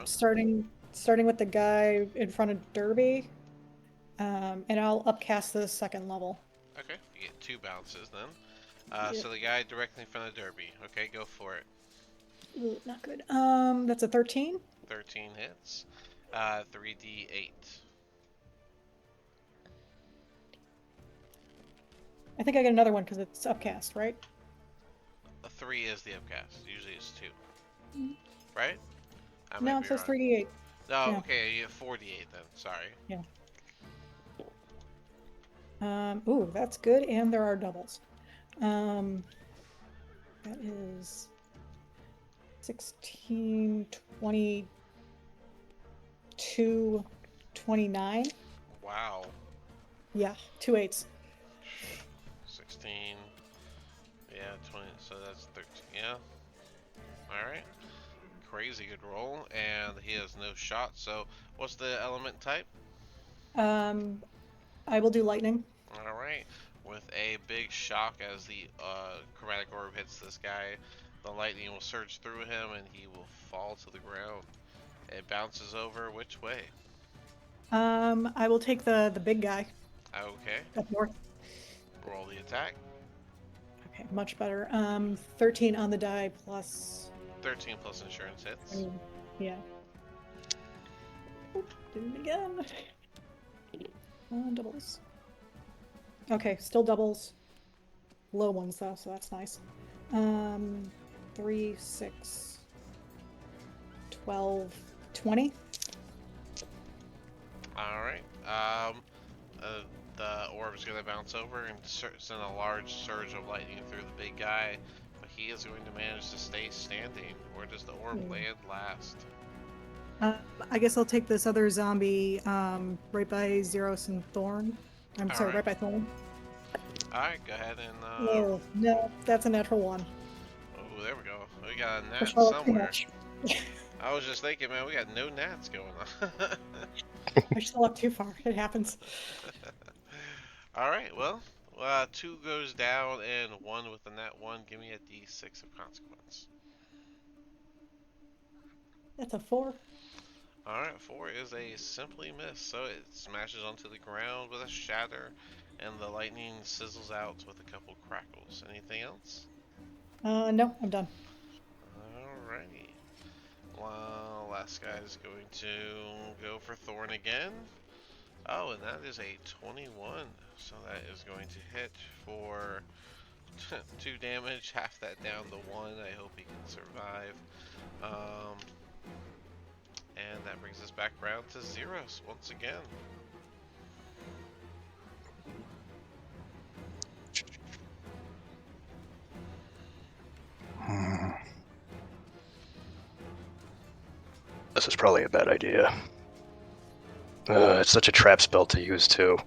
Starting with the guy in front of Derby. And I'll upcast this second level. Okay, you get 2 bounces then. Yep. So the guy directly in front of Derby. Okay, go for it. Ooh, not good. That's a 13. 13 hits. 3d8. I think I get another one because it's upcast, right? A 3 is the upcast. Usually it's 2. Right? I No, might it be says wrong. 3d8. Oh, Yeah. okay, you have 4d8 then. Sorry. Ooh, that's good, and there are doubles. That is 16, 22, 29. Wow. Yeah, 2 8s. 16. Yeah, 20. So that's 13. Yeah. Alright. Crazy good roll. And he has no shot. So what's the element type? I will do lightning. Alright. With a big shock as the chromatic orb hits this guy, the lightning will surge through him and he will fall to the ground. It bounces over which way? I will take the big guy Okay. up north. Roll the attack. Okay, much better. 13 on the die plus. 13 plus insurance hits. I mean, yeah. Oop, did it again. Doubles. Okay, still doubles. Low ones though, so that's nice. 3, 6, 12, 20. Alright. The orb is going to bounce over and send a large surge of lightning through the big guy, but he is going to manage to stay standing. Where does the orb land last? I guess I'll take this other zombie right by Zeros and Thorn. I'm sorry, Alright. right by Thorn. Alright, go ahead and... Oh, no, that's a natural 1. Oh, there we go. We got a nat Push all too somewhere. much. I was just thinking, man, we got no gnats going on. I still up too far. It happens. Alright, well, 2 goes down and 1 with the nat 1. Give me a d6 of consequence. That's a 4. Alright, 4 is a simply miss, so it smashes onto the ground with a shatter, and the lightning sizzles out with a couple crackles. Anything else? No, I'm done. Alrighty. Well, last guy is going to go for Thorn again. Oh, and that is a 21, so that is going to hit for 2 damage, half that down to 1. I hope he can survive. And that brings us back round to Zeros once again. This is probably a bad idea. It's such a trap spell to use too.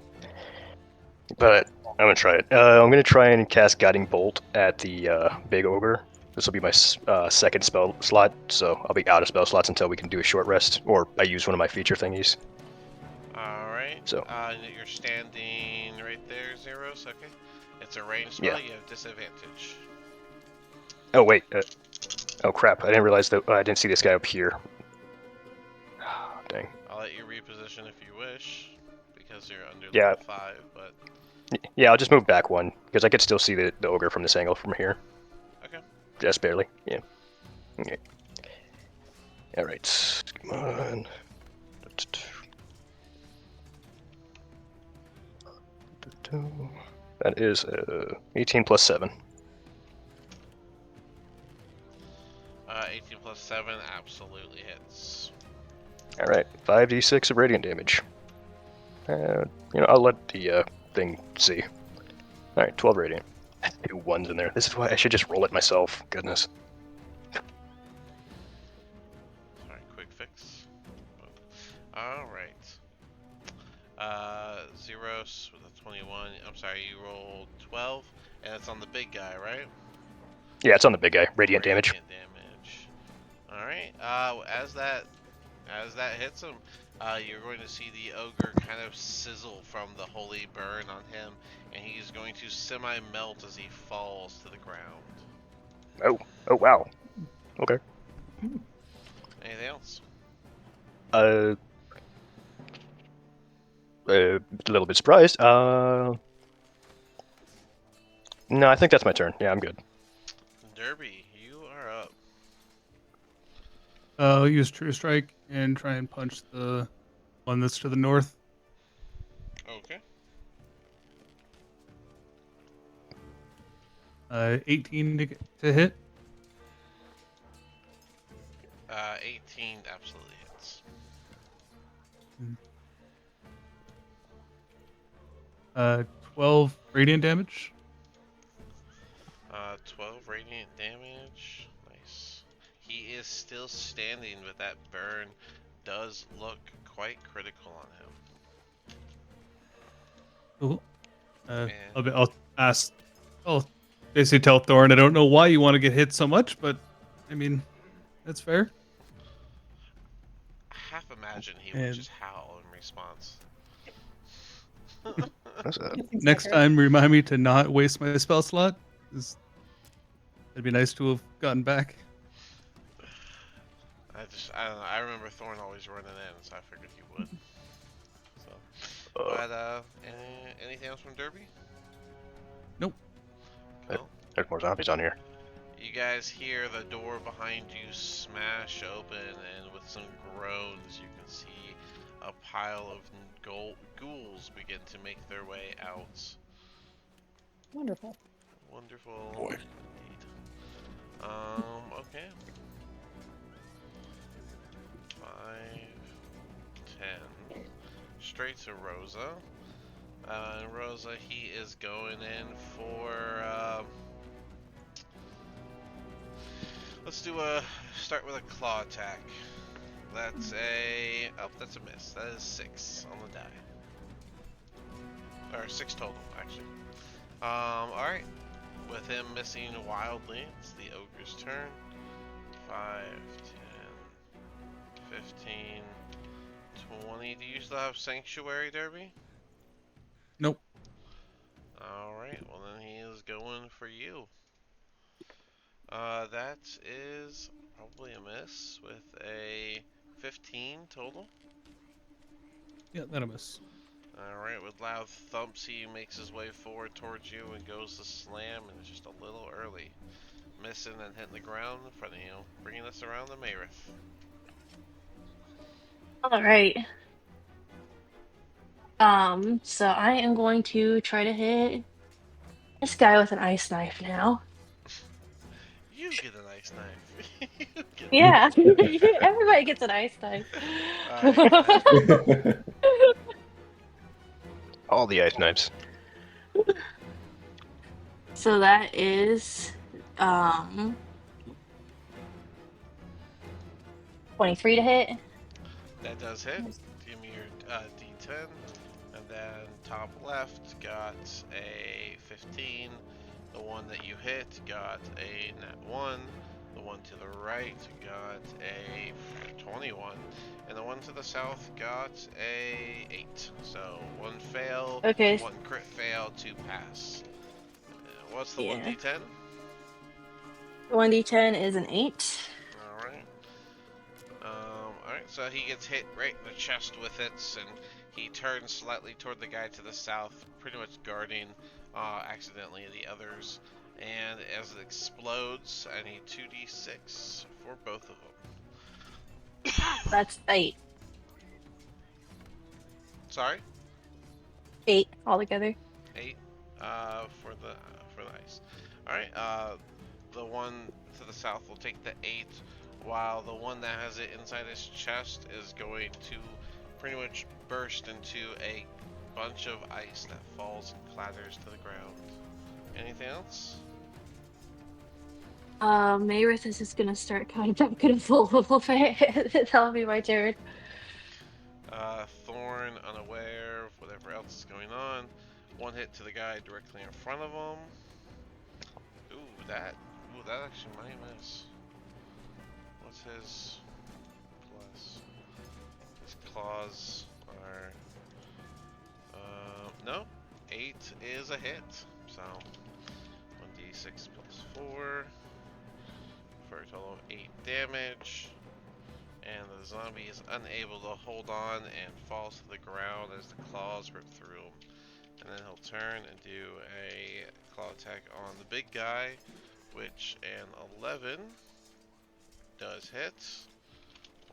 But I'm gonna try it. I'm gonna try and cast Guiding Bolt at the big ogre. This will be my second spell slot, so I'll be out of spell slots until we can do a short rest, or I use one of my feature thingies. Alright, So. You're standing right there, Zeros, okay? It's a ranged spell, Yeah. you have disadvantage. Oh wait. Oh crap! I didn't realize that. I didn't see this guy up here. Dang. Oh, I'll let you reposition if you wish, because you're under Yeah. level 5, but... Yeah, I'll just move back one, because I could still see the ogre from this angle from here. Okay. Just barely, yeah. Okay. Alright, come on. That is 18 plus 7. 18 plus 7 absolutely hits. Alright, 5d6 of radiant damage. I'll let the thing see. Alright, 12 radiant. 2 1s in there. This is why I should just roll it myself. Goodness. Sorry, quick fix. Alright. Zeros with a 21. I'm sorry, you rolled 12, and it's on the big guy, right? Yeah, it's on the big guy. Radiant damage. Radiant damage. Alright, as that hits him, you're going to see the ogre kind of sizzle from the holy burn on him, and he's going to semi-melt as he falls to the ground. Oh wow. Okay. Anything else? A little bit surprised. No, I think that's my turn. Yeah, I'm good. Derby, you are up. I'll use True Strike and try and punch the one that's to the north. Okay. 18 to hit. 18 absolutely hits. 12 radiant damage. 12 radiant damage. Nice. He is still standing, but that burn does look quite critical on him. Cool. I'll ask. I'll basically tell Thorn, I don't know why you want to get hit so much, but I mean, that's fair. I half imagine he would And- just howl in response. What's that? That seems Next fair. time, remind me to not waste my spell slot. 'Cause it'd be nice to have gotten back. I don't know. I remember Thorn always running in, so I figured he would. So, Uh, but anything else from Derby? Nope. Cool. There's more zombies on here. You guys hear the door behind you smash open, and with some groans, you can see a pile of ghouls begin to make their way out. Wonderful. Wonderful. Boy. Indeed. Okay. 5, 10. Straight to Rosa. And Rosa, he is going in for, let's start with a claw attack. That's that's a miss. That is 6 on the die. Or 6 total, actually. Alright. With him missing wildly, it's the ogre's turn. 5, 10, 15, 20. Do you still have Sanctuary, Derby? Nope. Alright, well then he is going for you. That is probably a miss with a 15 total. Yeah, that'll miss. Alright, with loud thumps, he makes his way forward towards you and goes to slam, and it's just a little early. Missing and hitting the ground in front of you, bringing us around the Mayrith. Alright. So I am going to try to hit this guy with an ice knife now. You get a nice knife. You get Yeah, everybody gets an ice knife. Alright, All the ice knives. So that is 23 to hit. that does hit. Give me your D10. And then top left got a 15. The one that you hit got a nat 1. The one to the right got a 21. And the one to the south got a 8. So 1 fail, Okay. 1 crit fail, 2 pass. What's the Yeah. 1d10? 1d10 is an 8. Alright. Alright, So he gets hit right in the chest with it, and he turns slightly toward the guy to the south, pretty much guarding accidentally the others. And as it explodes, I need 2d6 for both of them. That's 8. Sorry, 8 altogether. 8 for the ice. All right. The one to the south will take the 8, while the one that has it inside his chest is going to pretty much burst into a bunch of ice that falls and clatters to the ground. Anything else? Mayrith is just gonna start kind of back and forth a little bit. That'll be my turn. Thorn, unaware of whatever else is going on. One hit to the guy directly in front of him. That actually might miss. What's his plus? His claws are, no, 8 is a hit. So 1d6 plus 4 for a total of 8 damage. And the zombie is unable to hold on and falls to the ground as the claws rip through him. And then he'll turn and do a claw attack on the big guy, which an 11 does hit.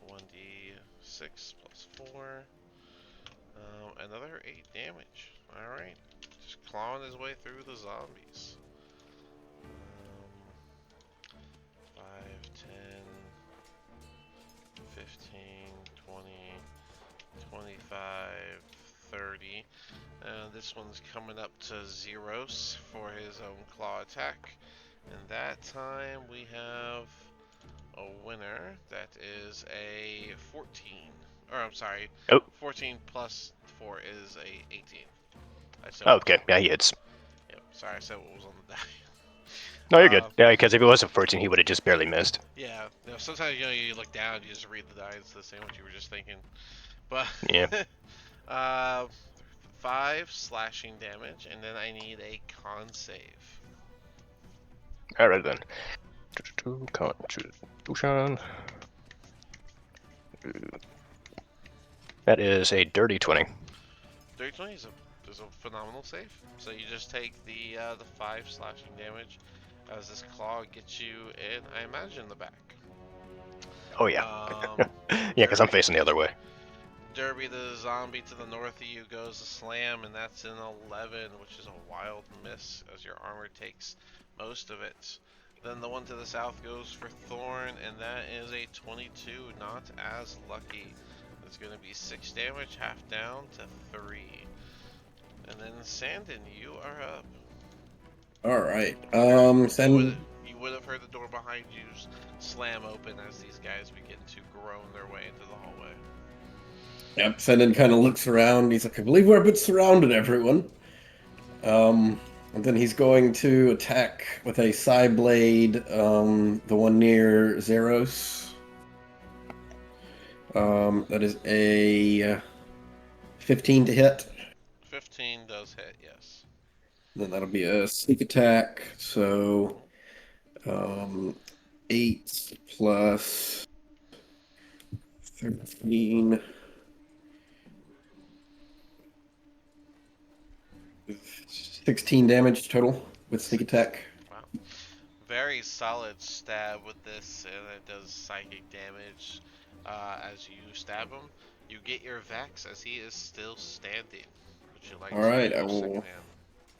1d6 plus 4. Another 8 damage. Alright. Just clawing his way through the zombies. 5, 10, 15, 20, 25, 30. This one's coming up to Zeros for his own claw attack. And that time we have a winner. That is a 14. Or I'm sorry. Oh. 14 plus 4 is a 18. Okay, yeah, he hits. Yep, sorry, I said what was on the die. No, you're good. Yeah, because if it wasn't 14, he would have just barely missed. Yeah, sometimes you look down, you just read the die instead of saying what you were just thinking. But yeah. 5 slashing damage, and then I need a con save. Alright then. Constitution. That is a dirty 20. Dirty 20 is a phenomenal save. So you just take the 5 slashing damage as this claw gets you in, I imagine, the back. Oh yeah. Yeah, because I'm facing the other way. Derby, the zombie to the north of you, goes to slam, and that's an 11, which is a wild miss as your armor takes most of it. Then the one to the south goes for Thorn, and that is a 22, not as lucky. It's going to be 6 damage, half down to 3. And then Sandon, you are up. Alright. You would have heard the door behind you slam open as these guys begin to groan their way into the hallway. Yep, Sandon kind of looks around. He's like, I believe we're a bit surrounded, everyone. And then he's going to attack with a Psy Blade, the one near Zeros. That is a 15 to hit. 15 does hit, yes. Then that'll be a sneak attack. So 8 plus 13. 16 damage total with sneak attack. Wow. Very solid stab with this, and it does psychic damage as you stab him. You get your Vex as he is still standing. Would you like All right, to I do will. second hand?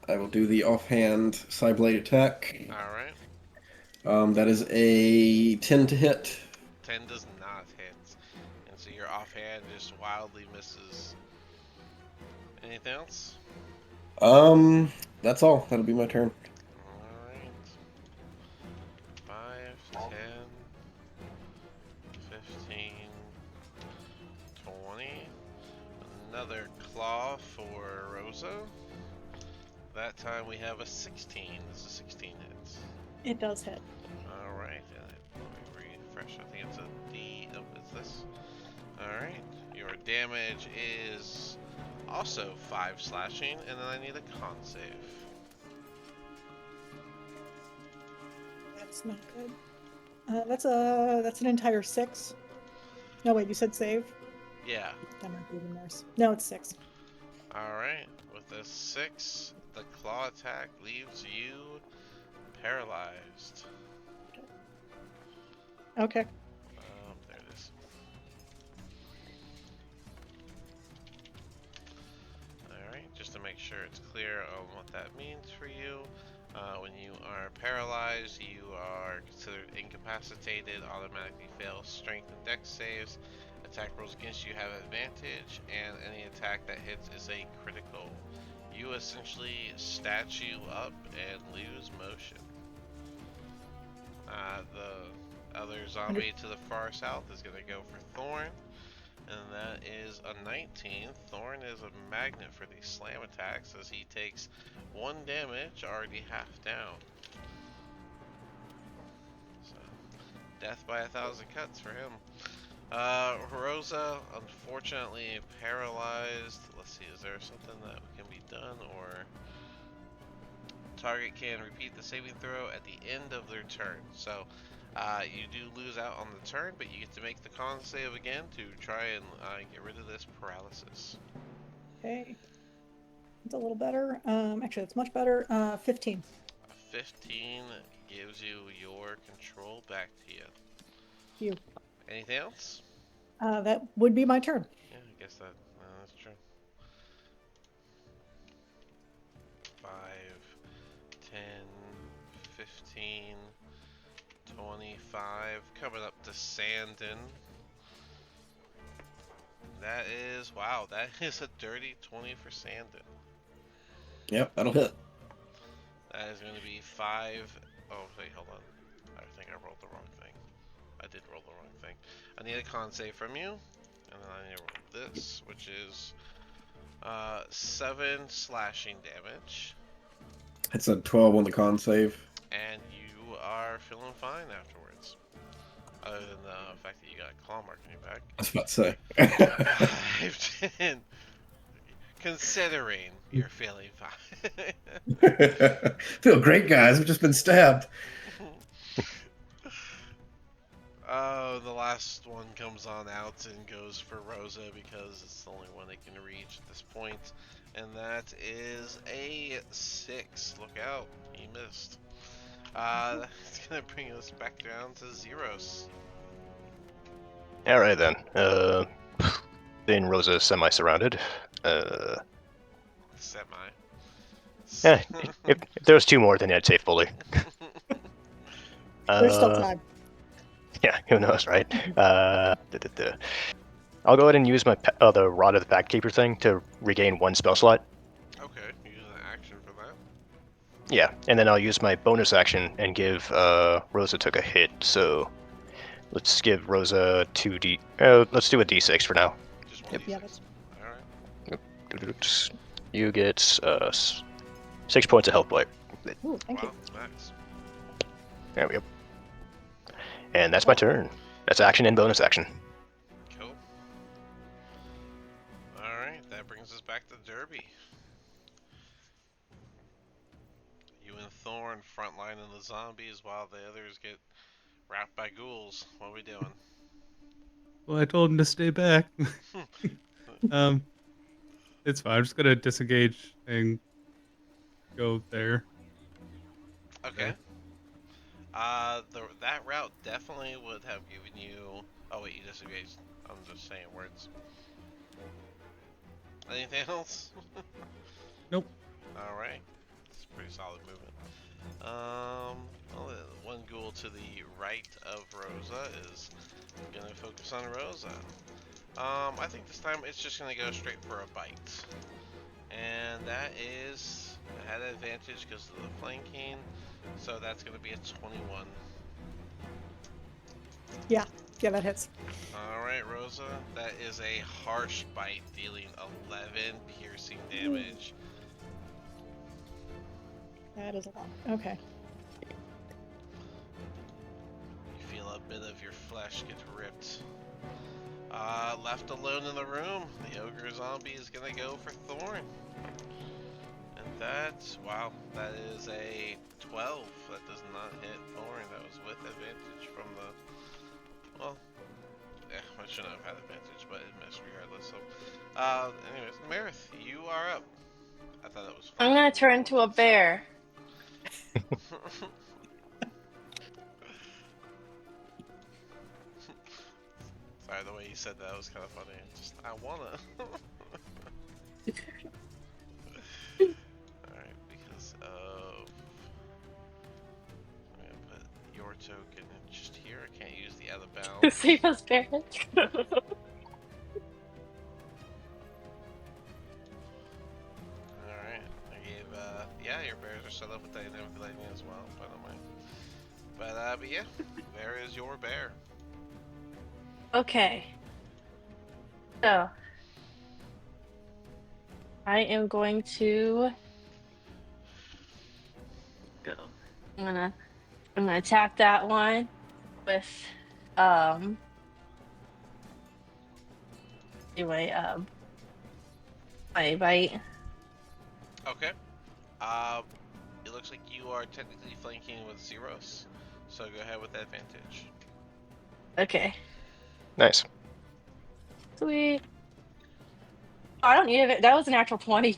I will do the offhand side blade attack. Alright. That is a 10 to hit. 10 does not hit. And so your offhand just wildly misses. Anything else? That's all. That'll be my turn. Alright. 5, 10, 15, 20. Another claw for Rosa. That time we have a 16. This is 16 hits. It does hit. Alright, let me refresh. I think it's a D. Oh, it's this. Alright. Your damage is also 5 slashing, and then I need a con save. That's not good. That's an entire 6. No, wait, you said save? Yeah. That might be even worse. No, it's 6. Alright, with a 6, the claw attack leaves you paralyzed. Okay. There it is. Alright, just to make sure it's clear on what that means for you. When you are paralyzed, you are considered incapacitated, automatically fail strength and dex saves. Attack rolls against you have advantage, and any attack that hits is a critical. You essentially statue up and lose motion. The other zombie to the far south is going to go for Thorn, and that is a 19. Thorn is a magnet for these slam attacks as he takes 1 damage, already half down. So, death by 1,000 cuts for him. Rosa, unfortunately paralyzed. Let's see, is there something that can be done, or target can repeat the saving throw at the end of their turn. So, you do lose out on the turn, but you get to make the con save again to try and get rid of this paralysis. Okay. It's a little better. Actually, it's much better. 15. 15 gives you your control back to you. You. Anything else? That would be my turn. Yeah, I guess that's true. 5, 10, 15, 25, coming up to Sandon. That is, wow, that is a dirty 20 for Sandon. Yep, that'll hit. That is going to be 5. Oh, wait, hold on. I think I rolled the wrong thing. I did roll the wrong thing. I need a con save from you, and then I need to roll this, which is 7 slashing damage. It's a 12 on the con save. And you are feeling fine afterwards. Other than the fact that you got a claw mark on your back. I was about to say. 5, 10. Considering you're feeling fine. Feel great, guys. We've just been stabbed. Oh, the last one comes on out and goes for Rosa because it's the only one it can reach at this point. And that is a 6. Look out, he missed. That's gonna bring us back down to zeros. Alright then. Then Rosa is semi-surrounded. Semi. If there was 2 more, then I'd say fully. There's still time. Yeah, who knows, right? I'll go ahead and use my the Rod of the Pact Keeper thing to regain 1 spell slot. Okay, you use an action for that. Yeah, and then I'll use my bonus action and give Rosa took a hit, so let's give Rosa 2d. Let's do a d6 for now. Just one Yep. d6. Yeah, that's- Alright. You get 6 points of health point. Ooh, thank Wow, you. nice. There we go. And that's my turn. That's action and bonus action. Cool. Alright, that brings us back to Derby. You and Thorn frontlining the zombies while the others get wrapped by ghouls. What are we doing? Well, I told him to stay back. It's fine. I'm just gonna disengage and go there. Okay. That route definitely would have given you. Oh wait, you disengaged. I'm just saying words. Anything else? Nope. All right. It's a pretty solid movement. Well, one ghoul to the right of Rosa is gonna focus on Rosa. I think this time it's just gonna go straight for a bite, and that is had advantage because of the flanking. So that's gonna be a 21. Yeah, that hits. Alright, Rosa. That is a harsh bite, dealing 11 piercing damage. That is a lot. Okay. You feel a bit of your flesh get ripped. Left alone in the room, the ogre zombie is gonna go for Thorn. And that's, wow, that is a 12. That does not hit Thorn. That was with advantage from the, well, yeah, probably shouldn't have had advantage, but it missed regardless. So, anyways, Marith, you are up. I thought that was I'm funny. gonna turn into a bear. Sorry, the way you said that was kind of funny. Just, I wanna. Alright, because of... I'm gonna put your token in just here. I can't use the other bounds. Save us, bear. Alright, I gave, yeah, your bears are set up with dynamic lightning as well, by the way. But yeah, there is your bear. Okay. So I am going to go. I'm gonna I'm gonna attack that one with um anyway my bite. Okay. Uh, it looks like you are technically flanking with Zeros, so go ahead with advantage. Okay. Nice. Sweet. Oh, I don't need it. That was a natural 20.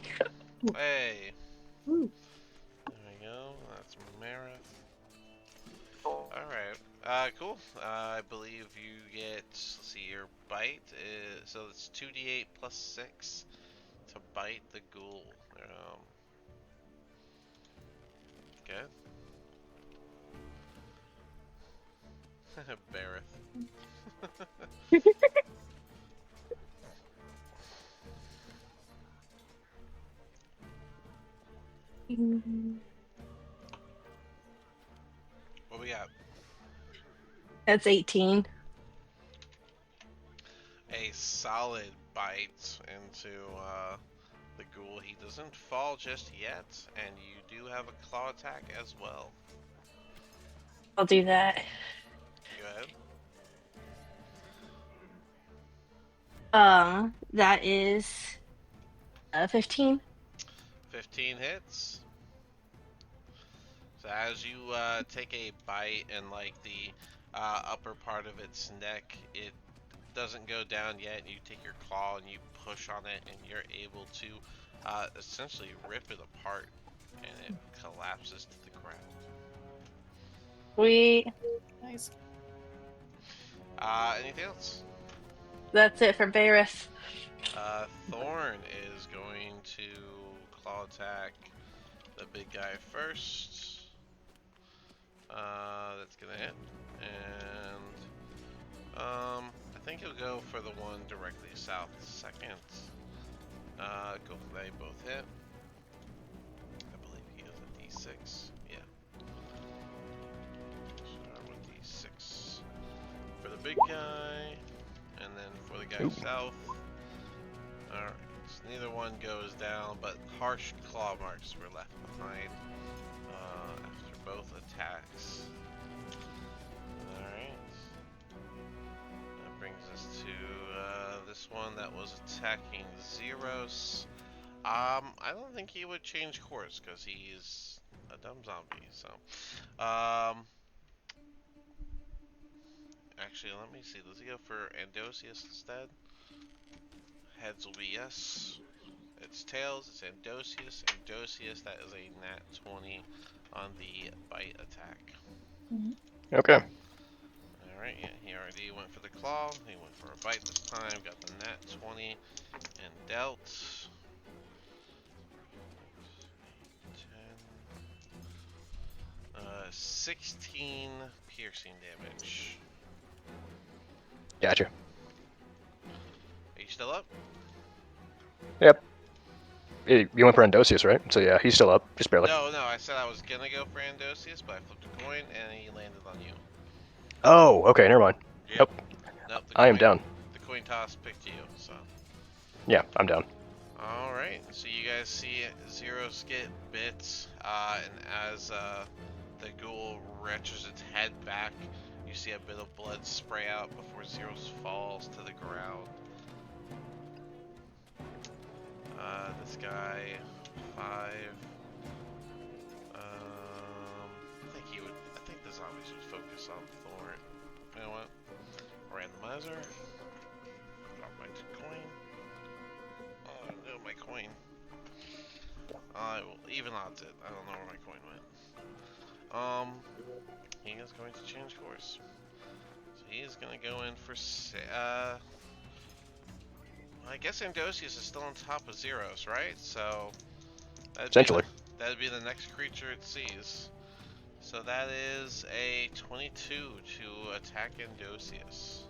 Hey! Ooh. There we go, that's Marith. Alright, cool. I believe you get, let's see, your bite is, so it's 2d8 plus 6 to bite the ghoul. Good. Bareth. What we got? That's 18. A solid bite into the ghoul. He doesn't fall just yet, and you do have a claw attack as well. I'll do that. Go ahead. That is 15. 15 hits. So as you take a bite and like the upper part of its neck, it doesn't go down yet. You take your claw and you push on it, and you're able to essentially rip it apart, and it collapses to the ground. Sweet. Nice. Anything else? That's it for Barris. Thorn is going to claw attack the big guy first. That's gonna hit, and I think he'll go for the one directly south second. Go. They both hit. I believe he goes a D6. Yeah. Start with D6 for the big guy, and then for the guy south. Alright, so neither one goes down, but harsh claw marks were left behind after both attacks. Alright. That brings us to this one that was attacking Zeros. I don't think he would change course because he's a dumb zombie, so. Actually, let me see. Does he go for Andosius instead? Heads will be yes. It's tails, it's Andosius. Andosius, that is a nat 20 on the bite attack. Okay. Alright, yeah, he already went for the claw. He went for a bite this time. Got the nat 20 and dealt 10, 16 piercing damage. Gotcha. Are you still up? Yep. You went for Andosius, right? So yeah, he's still up, just barely. No, I said I was gonna go for Andosius, but I flipped a coin and he landed on you. Oh, okay, never mind. Yep. Nope, I am down. The coin toss picked you, so. Yeah, I'm down. Alright, so you guys see Zeros get bit, and as the ghoul retches its head back, you see a bit of blood spray out before Zeros falls to the ground. This guy, 5. I think the zombies would focus on Thorn. You know what? Randomizer. coin? Oh no, my coin. I will even odds it. I don't know where my coin went. He is going to change course. So he is going to go in for I guess Andosius is still on top of Zeros, right? So Essentially. That'd be the next creature it sees. So that is a 22 to attack Andosius.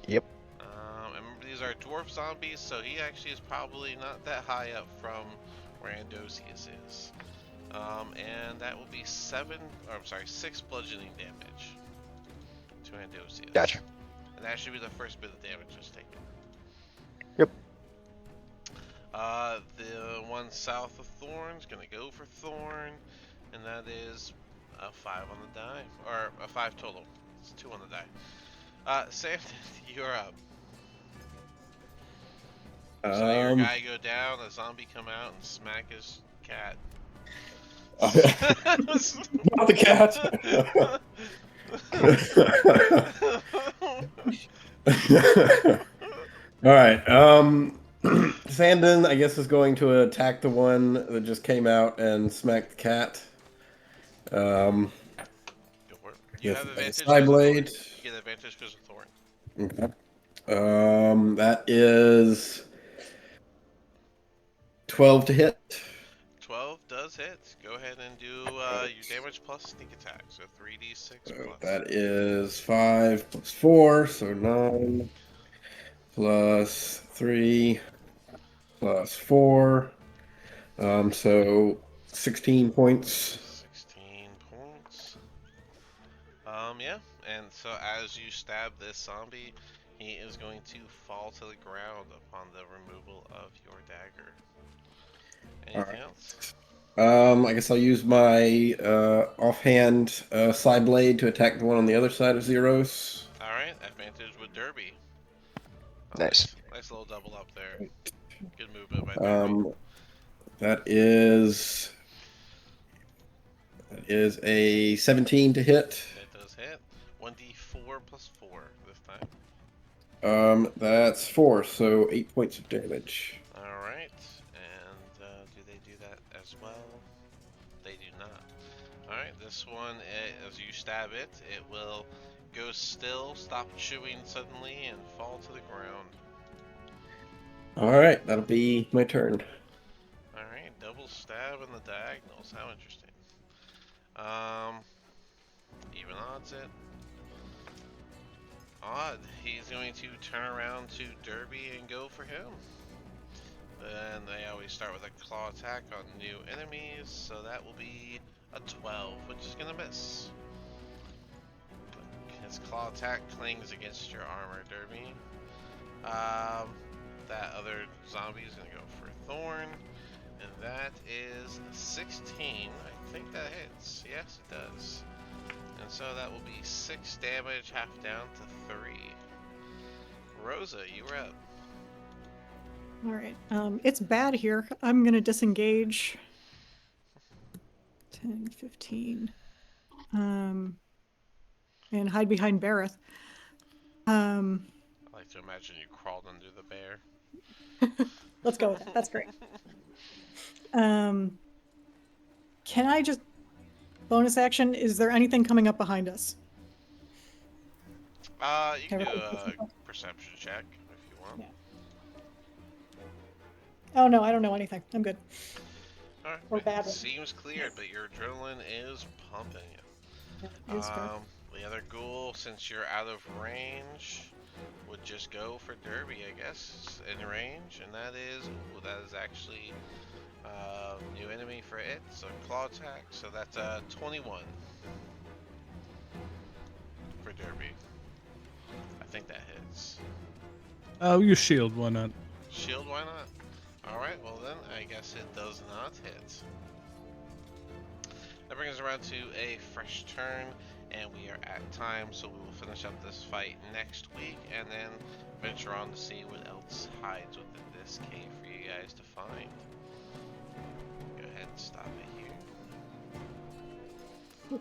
Yep. And remember, these are dwarf zombies, so he actually is probably not that high up from where Andosius is. And that will be 6 bludgeoning damage to Andosius. Gotcha. And that should be the first bit of damage just taken. Yep. The one south of Thorn's gonna go for Thorn, and that is a 5 on the die, or a 5 total. It's 2 on the die. Sam, you're up. So your guy go down, a zombie come out and smack his cat. Not the cat. All right. Sandon, I guess, is going to attack the one that just came out and smacked the cat. Go for it. You have advantage. Blade. You get advantage because of Thorn. Okay. That is 12 to hit. 12 does hit. Go ahead and do your damage plus sneak attack. So 3d6 plus. That is 5 plus 4, so 9 plus 3 plus 4. So 16 points. 16 points. Yeah. And so as you stab this zombie, he is going to fall to the ground upon the removal of your dagger. Anything else? I guess I'll use my offhand side blade to attack the one on the other side of Zeros. Alright, advantage with Derby. Nice. Nice little double up there. Good movement by Derby. That is a 17 to hit. That does hit. 1d4 plus 4 this time. That's 4, so 8 points of damage. Alright, and do they do that as well? They do not. Alright, this one, as you stab it, it will go still, stop chewing suddenly, and fall to the ground. Alright, that'll be my turn. Alright, double stab in the diagonals. How interesting. Even odds it. Odd. He's going to turn around to Derby and go for him. And they always start with a claw attack on new enemies, so that will be a 12, which is going to miss. His claw attack clings against your armor, Derby. That other zombie is going to go for Thorn, and that is 16. I think that hits. Yes, it does. And so that will be 6 damage, half down to 3. Rosa, you were up. Alright, it's bad here. I'm gonna disengage. 10, 15. And hide behind Bareth. I like to imagine you crawled under the bear. Let's go with that. That's great. Can I just... Bonus action, is there anything coming up behind us? You can do a perception check if you want. Yeah. Oh no, I don't know anything. I'm good. Alright, Or bad it one. seems cleared, but your adrenaline is pumping. Yeah, it is good. The other ghoul, since you're out of range, would just go for Derby, I guess, in range, and that is actually new enemy for it, so claw attack, so that's 21 for Derby. I think that hits. You shield, why not? Shield, why not? Alright, well then, I guess it does not hit. That brings us around to a fresh turn, and we are at time, so we will finish up this fight next week, and then venture on to see what else hides within this cave for you guys to find. Go ahead and stop it here.